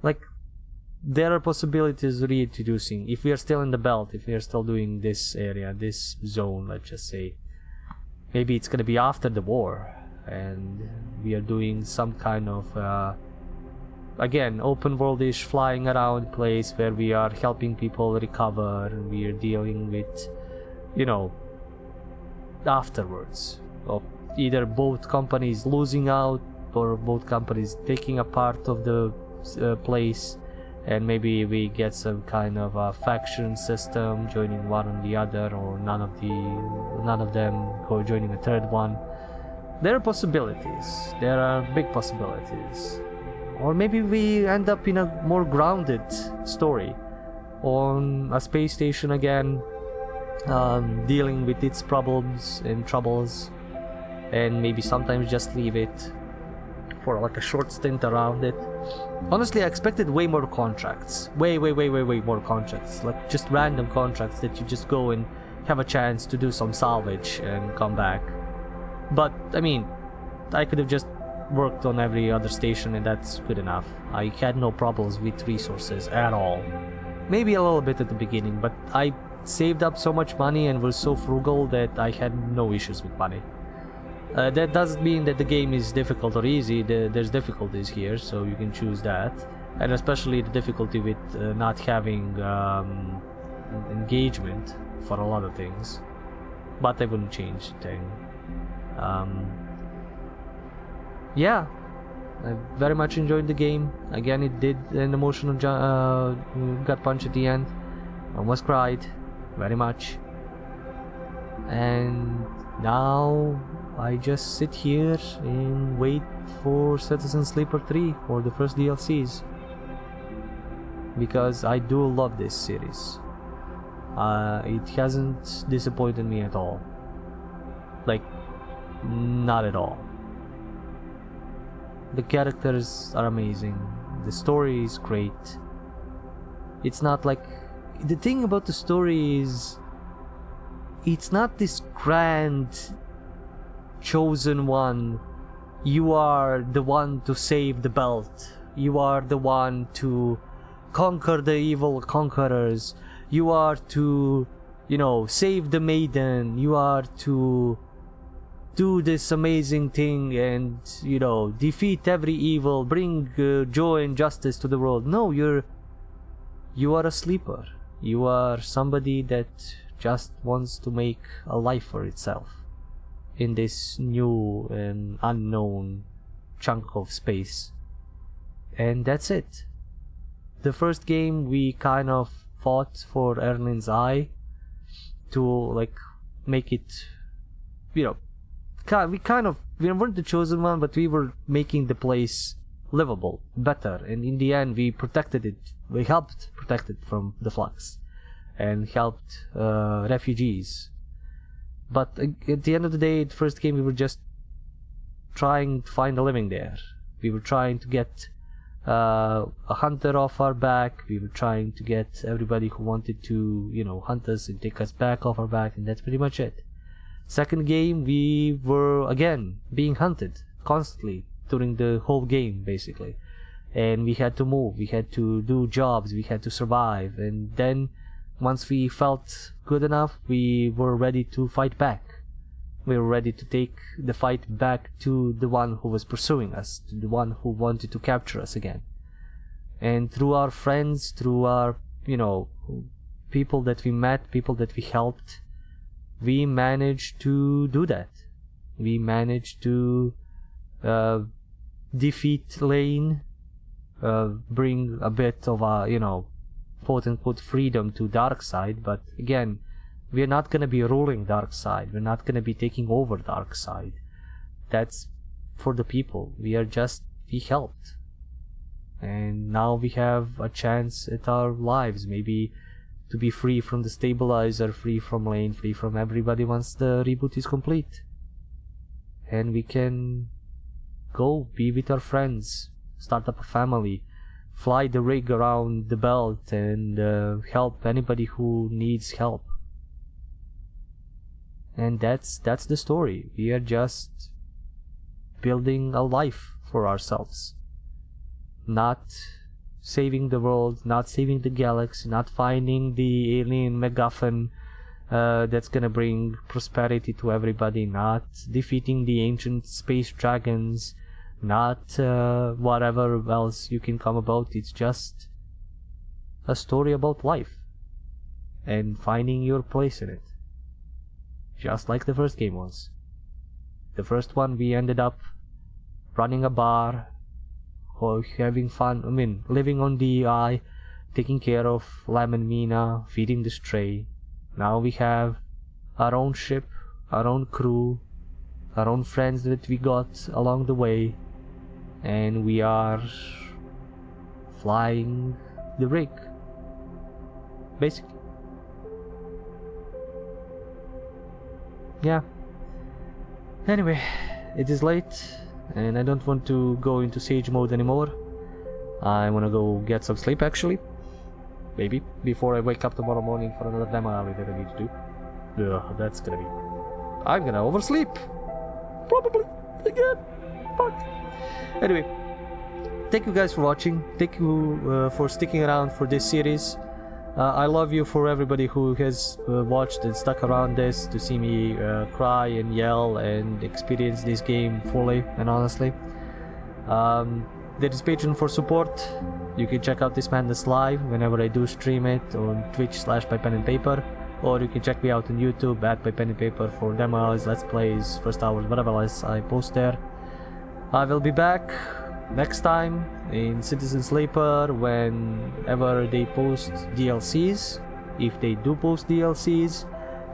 S1: Like, there are possibilities reintroducing. If we are still in the belt, if we are still doing this area, this zone, let's just say, maybe it's gonna be after the war, and we are doing some kind of again, open world-ish flying around place where we are helping people recover, and we are dealing with, afterwards of either both companies losing out or both companies taking a part of the place. And maybe we get some kind of a faction system, joining one on the other, or none of them go joining a third one. There are possibilities. There are big possibilities. Or maybe we end up in a more grounded story on a space station again, dealing with its problems and troubles, and maybe sometimes just leave it for like a short stint around it. Honestly, I expected way more contracts. Way more contracts. Like, just random contracts that you just go and have a chance to do some salvage and come back. But, I mean, I could have just worked on every other station, and that's good enough. I had no problems with resources at all. Maybe a little bit at the beginning, but I saved up so much money and was so frugal that I had no issues with money. That doesn't mean that the game is difficult or easy. There's difficulties here, so you can choose that. And especially the difficulty with not having engagement for a lot of things. But I wouldn't change a thing. Yeah, I very much enjoyed the game. Again, it did an emotional gut punch at the end. Almost cried, very much. And now I just sit here and wait for Citizen Sleeper 3 or the first DLCs. Because I do love this series. It hasn't disappointed me at all. Like, not at all. The characters are amazing. The story is great. It's not like... The thing about the story is... It's not this grand... chosen one. You are the one to save the belt. You are the one to conquer the evil conquerors. You are to, save the maiden. You are to do this amazing thing and, defeat every evil, bring joy and justice to the world. No, you are a sleeper. You are somebody that just wants to make a life for itself in this new and unknown chunk of space. And that's it. The first game we kind of fought for Erlin's eye to make it, we weren't the chosen one, but we were making the place livable, better, and in the end we protected it. We helped protect it from the flux and helped refugees. But at the end of the day, the first game we were just trying to find a living there. We were trying to get a hunter off our back. We were trying to get everybody who wanted to, hunt us and take us back off our back, and that's pretty much it. Second game, we were again being hunted constantly during the whole game, basically. And we had to move, we had to do jobs, we had to survive, and then once we felt good enough, we were ready to fight back. We were ready to take the fight back to the one who was pursuing us, to the one who wanted to capture us again. And through our friends, through our, people that we met, people that we helped, we managed to do that. We managed to defeat Lane, bring a bit of a, quote-unquote freedom to Darkseid, but again, we're not gonna be ruling Darkseid. We're not gonna be taking over Darkseid. That's for the people. We helped. And now we have a chance at our lives, maybe to be free from the stabilizer, free from Lane, free from everybody once the reboot is complete. And we can go be with our friends, start up a family, fly the rig around the belt, and help anybody who needs help. And that's the story. We are just building a life for ourselves. Not saving the world, not saving the galaxy, not finding the alien MacGuffin that's gonna bring prosperity to everybody, not defeating the ancient space dragons, not whatever else you can come about. It's just a story about life and finding your place in it, just like the first game was. The first one, we ended up running a bar or having fun, living on DI, taking care of Lam and Mina, feeding the stray. Now we have our own ship, our own crew, our own friends that we got along the way, and we are flying the rig, basically. Yeah. Anyway, it is late, and I don't want to go into siege mode anymore. I wanna go get some sleep, actually. Maybe, before I wake up tomorrow morning for another demo that I need to do. Ugh, that's gonna be... I'm gonna oversleep! Probably! Again! Fuck! Anyway, thank you guys for watching. Thank you for sticking around for this series. I love you for everybody who has watched and stuck around this to see me cry and yell and experience this game fully and honestly. There is Patreon for support. You can check out this madness live whenever I do stream it on Twitch/bypenandpaper, or you can check me out on YouTube at bypenandpaper for demos, let's plays, first hours, whatever else I post there. I will be back next time in Citizen Sleeper whenever they post DLCs, if they do post DLCs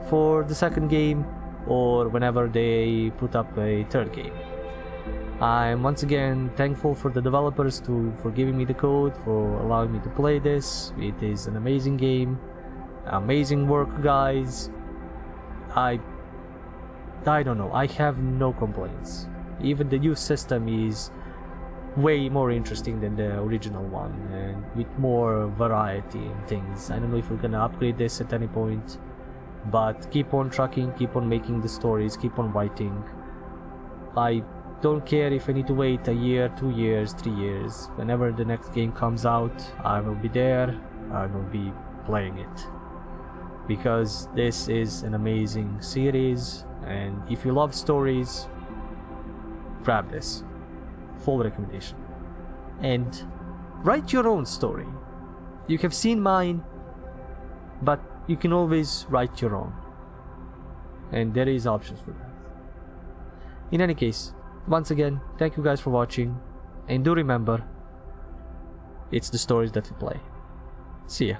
S1: for the second game, or whenever they put up a third game. I'm once again thankful for the developers for giving me the code, for allowing me to play this. It is an amazing game, amazing work, guys. I don't know, I have no complaints. Even the new system is way more interesting than the original one, and with more variety and things. I don't know if we're gonna upgrade this at any point, but keep on trucking, keep on making the stories, keep on writing. I don't care if I need to wait a year, 2 years, 3 years. Whenever the next game comes out, I will be there, I will be playing it, because this is an amazing series, and if you love stories, grab this. Full recommendation. And write your own story. You have seen mine, but you can always write your own, and there is options for that. In any case, once again, thank you guys for watching, and do remember, it's the stories that we play. See ya.